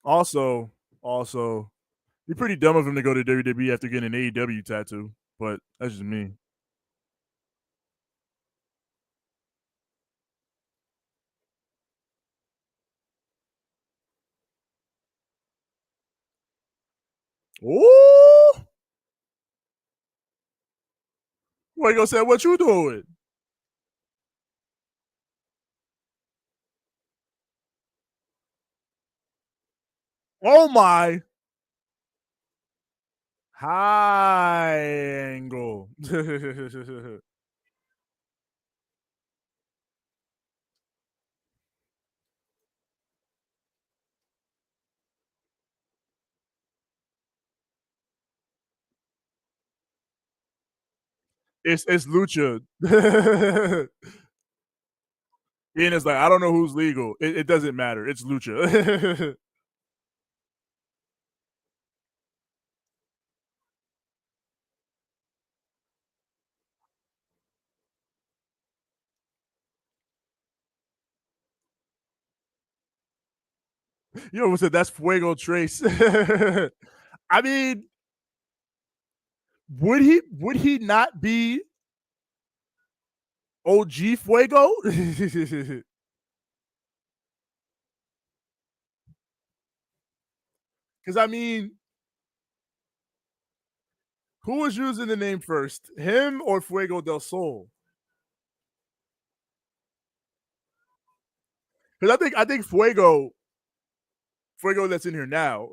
Also, also, be pretty dumb of him to go to WWE after getting an AEW tattoo, but that's just me. Ooh, Fuego said, "What you doing?" Oh my, high angle. It's Lucha. Ian is like, I don't know who's legal. It doesn't matter. It's Lucha. You almost said that's Fuego Trace. I mean, would he not be OG Fuego? Because I mean, who was using the name first, him or Fuego del Sol? Because I think Fuego that's in here now.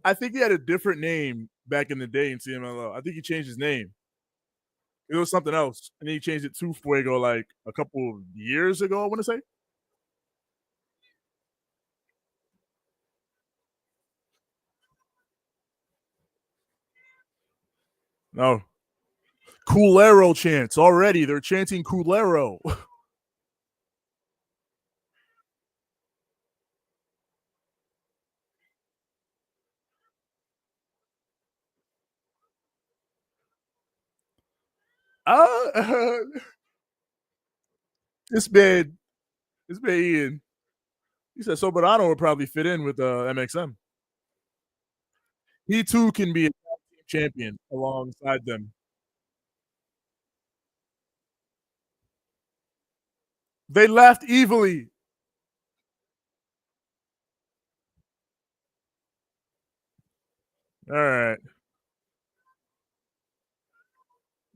I think he had a different name back in the day in CMLL. I think he changed his name. It was something else, and then he changed it to Fuego like a couple of years ago. I want to say no. Culero chants already. They're chanting Culero. Uh, this man, this man Ian. He said Soberano would probably fit in with MXM. He too can be a champion alongside them. They left evilly. All right.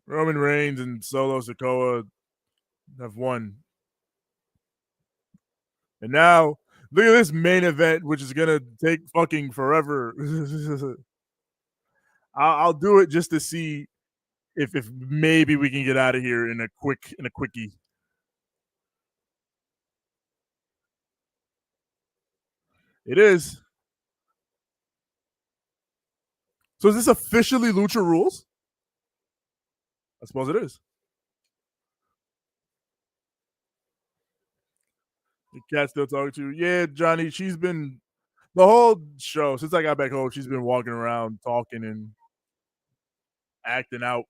Roman Reigns and Solo Sikoa have won. And now, look at this main event, which is going to take fucking forever. I'll do it just to see if maybe we can get out of here in a quickie. It is. So is this officially Lucha Rules? I suppose it is. The cat still talking to you. Yeah, Johnny, she's been the whole show since I got back home. She's been walking around, talking and acting out.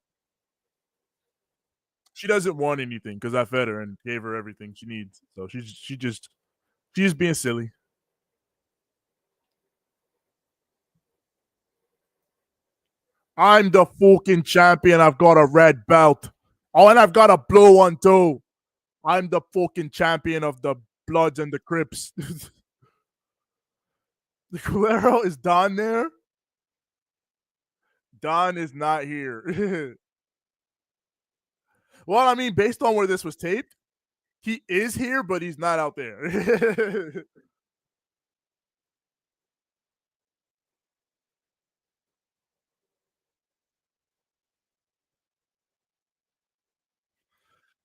She doesn't want anything because I fed her and gave her everything she needs. So she's being silly. I'm the fucking champion. I've got a red belt. Oh, and I've got a blue one too. I'm the fucking champion of the Bloods and the Crips. The Culero is Don there. Don is not here. Well, I mean, based on where this was taped, he is here, but he's not out there.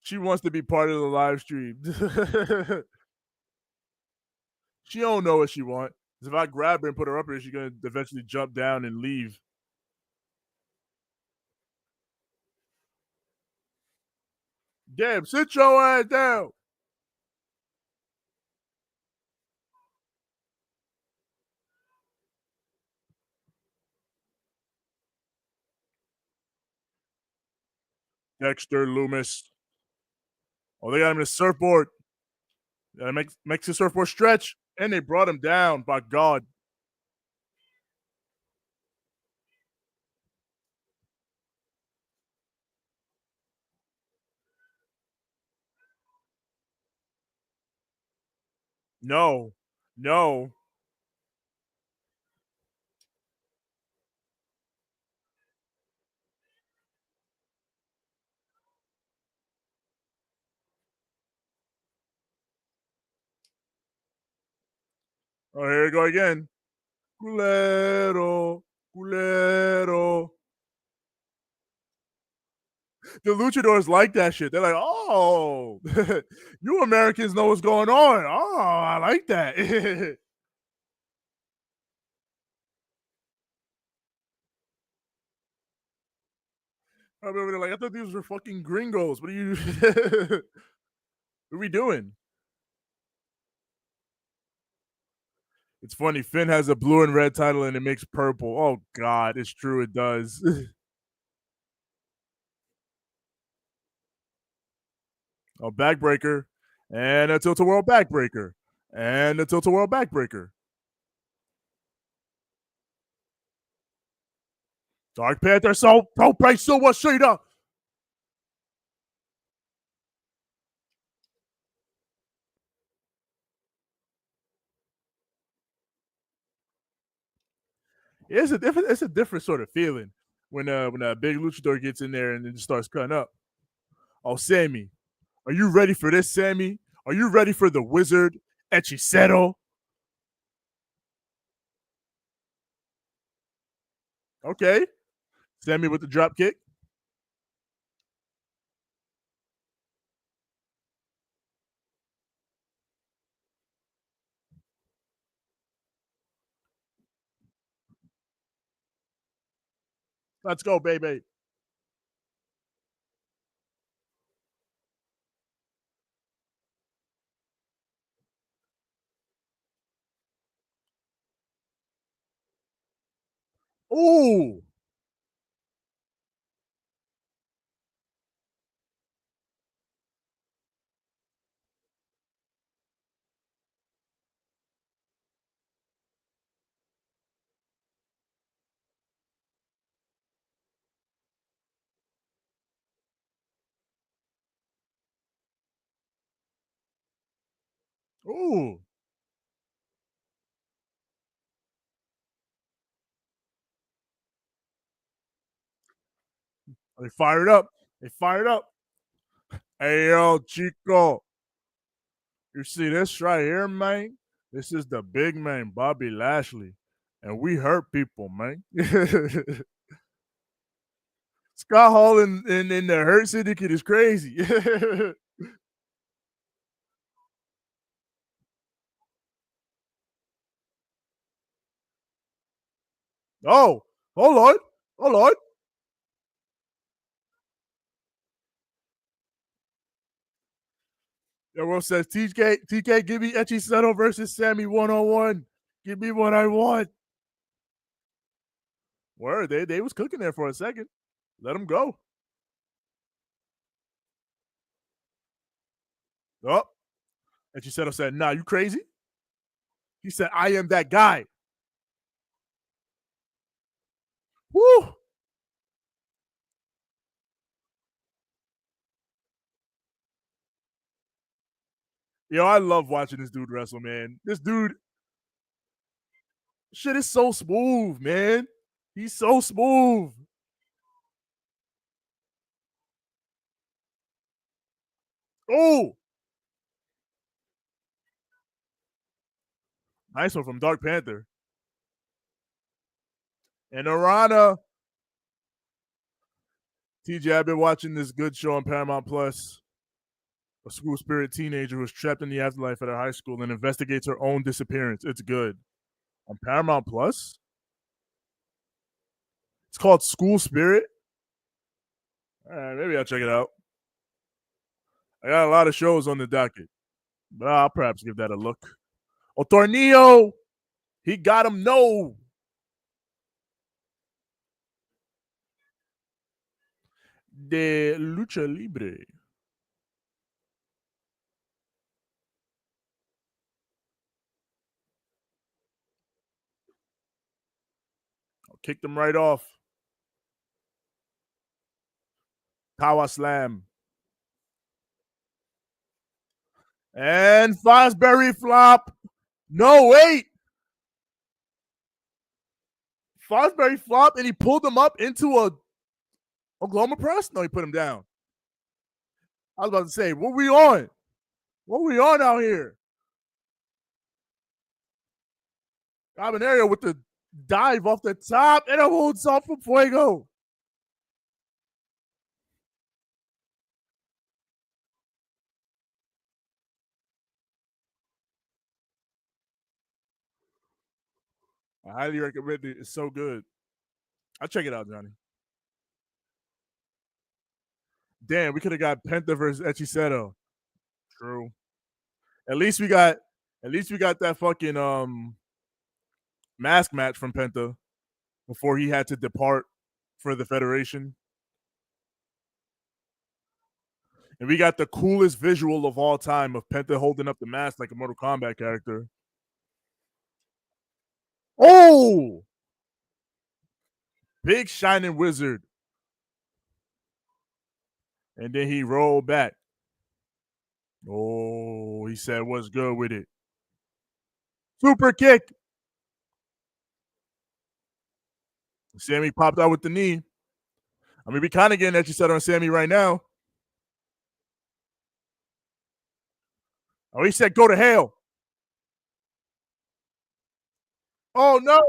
She wants to be part of the live stream. She don't know what she wants. If I grab her and put her up here, she's gonna eventually jump down and leave. Damn, sit your ass down. Dexter Loomis. Oh, they got him in a surfboard. That makes the surfboard stretch. And they brought him down, by God. No. No. Oh, here we go again. Culero. Culero. The luchadors like that shit. They're like, oh, you Americans know what's going on. Oh, I like that. I remember they're like, I thought these were fucking gringos. What are you? What are we doing? It's funny. Finn has a blue and red title and it makes purple. Oh God, it's true. It does. A backbreaker and a tilt-a-whirl backbreaker and a tilt-a-whirl backbreaker. Dark Panther, so price, so what, Shada? It's a different sort of feeling when a big luchador gets in there and then just starts cutting up. Oh, Sammy, are you ready for this, Sammy? Are you ready for the wizard Hechicero? Okay, Sammy with the drop kick. Let's go, baby. Ooh. Ooh. They fired up. They fired up. Hey, yo, Chico. You see this right here, man? This is the big man, Bobby Lashley. And we hurt people, man. Scott Hall in the Hurt Syndicate is crazy. Oh, hold on. Hold on. Everyone says TK, give me Etchy Seto versus Sammy 1-on-1. Give me what I want. Word, they was cooking there for a second. Let them go. Oh, Etchy Seto said, nah, you crazy? He said, I am that guy. Woo! Yo, I love watching this dude wrestle, man. This dude, shit is so smooth, man. He's so smooth. Oh, nice one from Dark Panther. And Arana. TJ, I've been watching this good show on Paramount Plus. A school spirit teenager who is trapped in the afterlife at her high school and investigates her own disappearance. It's good. On Paramount Plus? It's called School Spirit. All right, maybe I'll check it out. I got a lot of shows on the docket, but I'll perhaps give that a look. O Tornillo, he got him. No. De Lucha Libre. Kicked him right off. Power slam. And Fosbury flop. No, wait. Fosbury flop, and he pulled him up into a Oklahoma press? No, he put him down. I was about to say, what we on? What we on out here? Cabanero with the dive off the top and a moonsault from Fuego. I highly recommend it. It's so good. I'll check it out, Johnny. Damn, we could have got Penta versus Echiseto. True. At least we got that fucking mask match from Penta before he had to depart for the Federation. And we got the coolest visual of all time of Penta holding up the mask like a Mortal Kombat character. Oh! Big shining wizard. And then he rolled back. Oh, he said, what's good with it? Super kick. Sammy popped out with the knee. I mean, we kind of getting that you said on Sammy right now. Oh, he said, go to hell. Oh, no.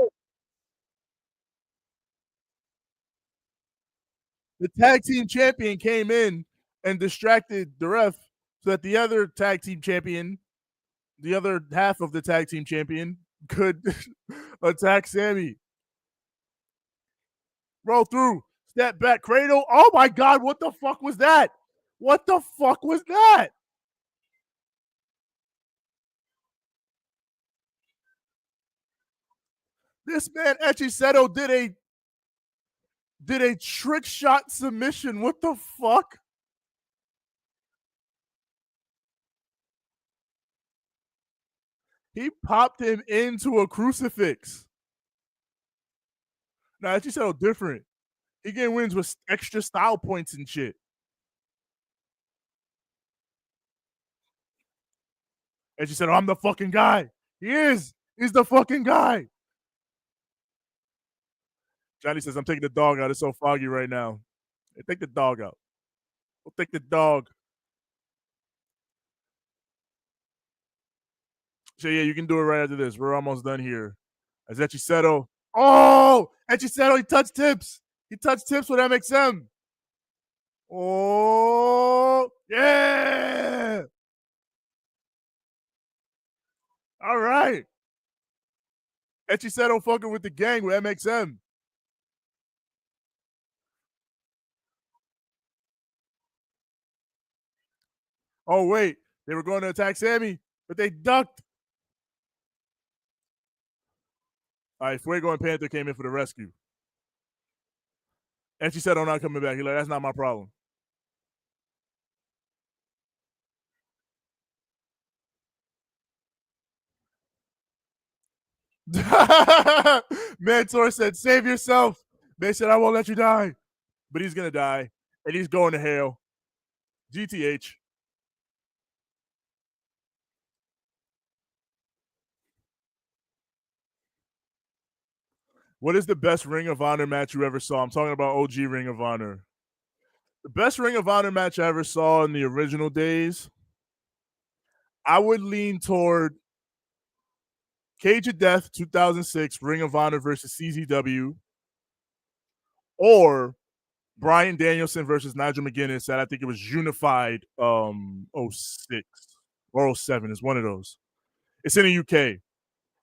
The tag team champion came in and distracted the ref so that the other tag team champion, the other half of the tag team champion, could attack Sammy. Roll through, step back, cradle. Oh my God, what the fuck was that? What the fuck was that? This man Echiseto did a trick shot submission. What the fuck? He popped him into a crucifix. Now Echiseto different. He getting wins with extra style points and shit. Echiseto, I'm the fucking guy. He is. He's the fucking guy. Johnny says, I'm taking the dog out. It's so foggy right now. Hey, take the dog out. We'll take the dog. So yeah, you can do it right after this. We're almost done here. As Echiseto. Oh, Echiseto, he touched tips. He touched tips with MXM. Oh, yeah. All right. Echiseto fucking with the gang with MXM. Oh, wait. They were going to attack Sammy, but they ducked. All right, Fuego and Panther came in for the rescue. Echiseto, I'm not coming back. He's like, that's not my problem. Mentor said, save yourself. They said, I won't let you die. But he's going to die, and he's going to hell. GTH. What is the best Ring of Honor match you ever saw? I'm talking about OG Ring of Honor. The best Ring of Honor match I ever saw in the original days, I would lean toward Cage of Death 2006, Ring of Honor versus CZW, or Bryan Danielson versus Nigel McGuinness. That I think it was Unified 06 or 07 is one of those. It's in the UK,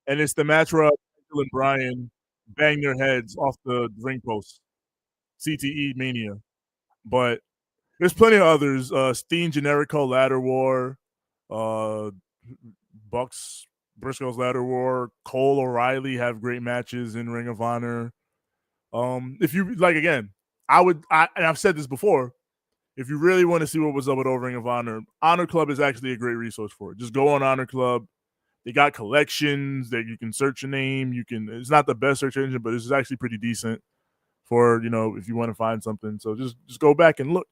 and it's the match where Nigel and Bryan bang their heads off the ring post. CTE Mania. But There's plenty of others. Steen Generico Ladder War, Bucks Briscoe's Ladder War, Cole O'Reilly have great matches in Ring of Honor. If you like, again, and I've said this before, if you really want to see what was up with Old Ring of Honor, Honor Club is actually a great resource for it. Just go on Honor Club. They got collections that you can search a name. It's not the best search engine, but it's actually pretty decent for, if you want to find something. So just go back and look.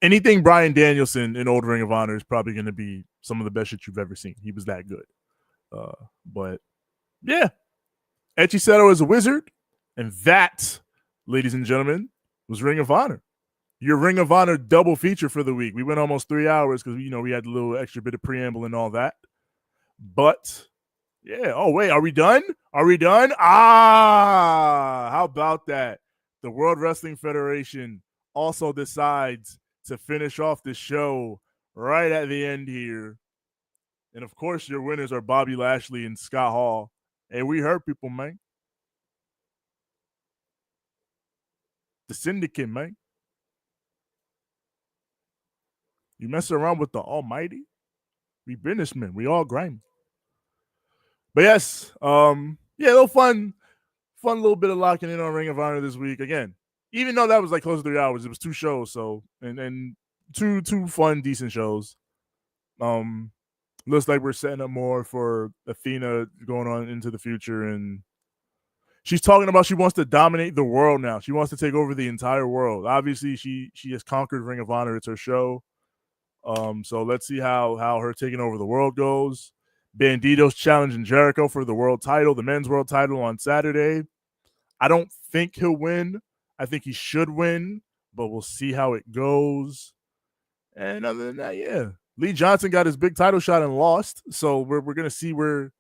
Anything Bryan Danielson in Old Ring of Honor is probably going to be some of the best shit you've ever seen. He was that good. But yeah, Echiseto is a wizard. And that, ladies and gentlemen, was Ring of Honor. Your Ring of Honor double feature for the week. We went almost 3 hours because, we had a little extra bit of preamble and all that. But yeah. Oh, wait, are we done? How about that? The World Wrestling Federation also decides to finish off the show right at the end here. And of course, your winners are Bobby Lashley and Scott Hall. Hey, we hurt people, man. The Syndicate, man. You mess around with the Almighty, we businessmen. We all grind. But yes, a little fun little bit of locking in on Ring of Honor this week. Again, even though that was like close to 3 hours, it was 2 shows, so and two fun, decent shows. Looks like we're setting up more for Athena going on into the future, and she's talking about she wants to dominate the world now. She wants to take over the entire world. Obviously, she has conquered Ring of Honor. It's her show. So let's see how her taking over the world goes. Bandito's challenging Jericho for the world title, the men's world title on Saturday. I don't think he'll win. I think he should win, but we'll see how it goes. And other than that, yeah. Lee Johnson got his big title shot and lost. So we're going to see where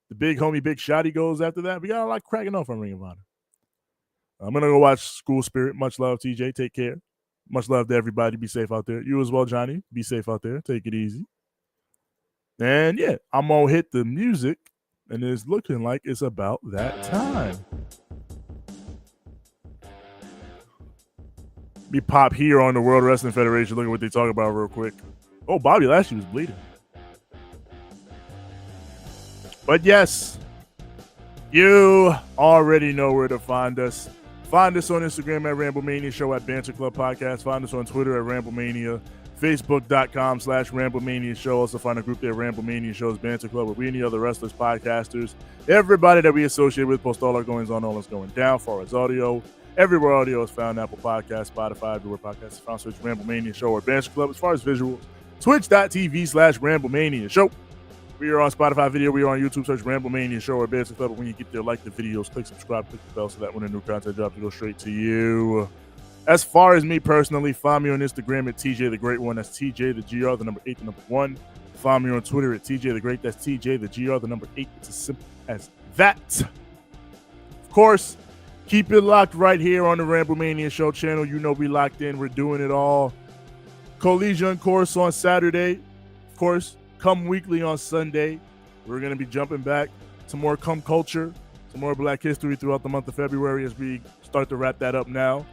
the big homie Big Shotty goes after that. We got a lot cracking off on Ring of Honor. I'm going to go watch School Spirit. Much love, TJ. Take care. Much love to everybody. Be safe out there. You as well, Johnny. Be safe out there. Take it easy. And yeah, I'm going to hit the music, and it's looking like it's about that time. Be pop here on the World Wrestling Federation. Look at what they talk about real quick. Oh, Bobby Lashley was bleeding. But yes, you already know where to find us. Find us on Instagram at RambleMania Show, at Banter Club Podcast. Find us on Twitter at RambleMania. Facebook.com/RambleMania Show. Also find a group there, RambleMania Show's Banter Club, where we and the other wrestlers, podcasters, everybody that we associate with, post all our goings on, all that's going down, as far as audio. Everywhere audio is found, Apple Podcasts, Spotify, everywhere podcasts is found. Search RambleMania Show or Banter Club. As far as visuals, Twitch.tv/RambleMania Show. We are on Spotify video. We are on YouTube. Search RambleMania Show or Banter Club. But when you get there, like the videos, click subscribe, click the bell so that when a new content drops, it goes straight to you. As far as me personally, find me on Instagram at TJ the Great One. That's TJ the GR, the number 8, the number 1. Find me on Twitter at TJ the Great. That's TJ the GR, the number 8. It's as simple as that. Of course, keep it locked right here on the RambleMania Show channel. You know we locked in. We're doing it all. Collision course on Saturday. Of course, Come Weekly on Sunday. We're going to be jumping back to more Come Culture, some more Black History throughout the month of February as we start to wrap that up now.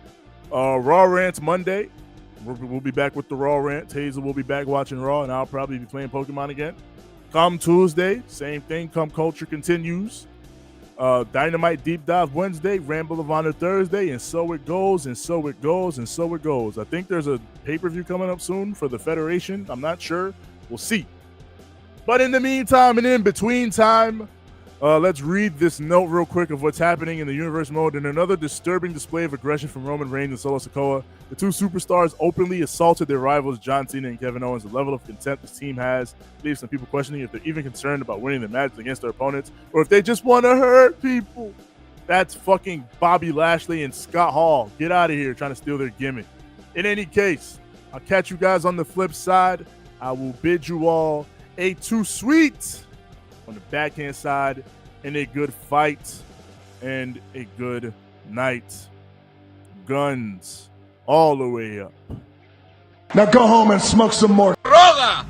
Raw Rants Monday. We'll be back with the Raw Rant. Hazel will be back watching Raw, and I'll probably be playing Pokemon again. Come Tuesday, same thing. Come Culture continues. Dynamite Deep Dive Wednesday, Ramble of Honor Thursday, and so it goes, and so it goes, and so it goes. I think there's a pay-per-view coming up soon for the Federation. I'm not sure. We'll see. But in the meantime and in between time, let's read this note real quick of what's happening in the universe mode. In another disturbing display of aggression from Roman Reigns and Solo Sikoa, the two superstars openly assaulted their rivals John Cena and Kevin Owens. The level of contempt this team has leaves some people questioning if they're even concerned about winning the matches against their opponents or if they just want to hurt people. That's fucking Bobby Lashley and Scott Hall. Get out of here trying to steal their gimmick. In any case, I'll catch you guys on the flip side. I will bid you all a too sweet on the backhand side, and a good fight, and a good night. Guns all the way up. Now go home and smoke some more. Droga!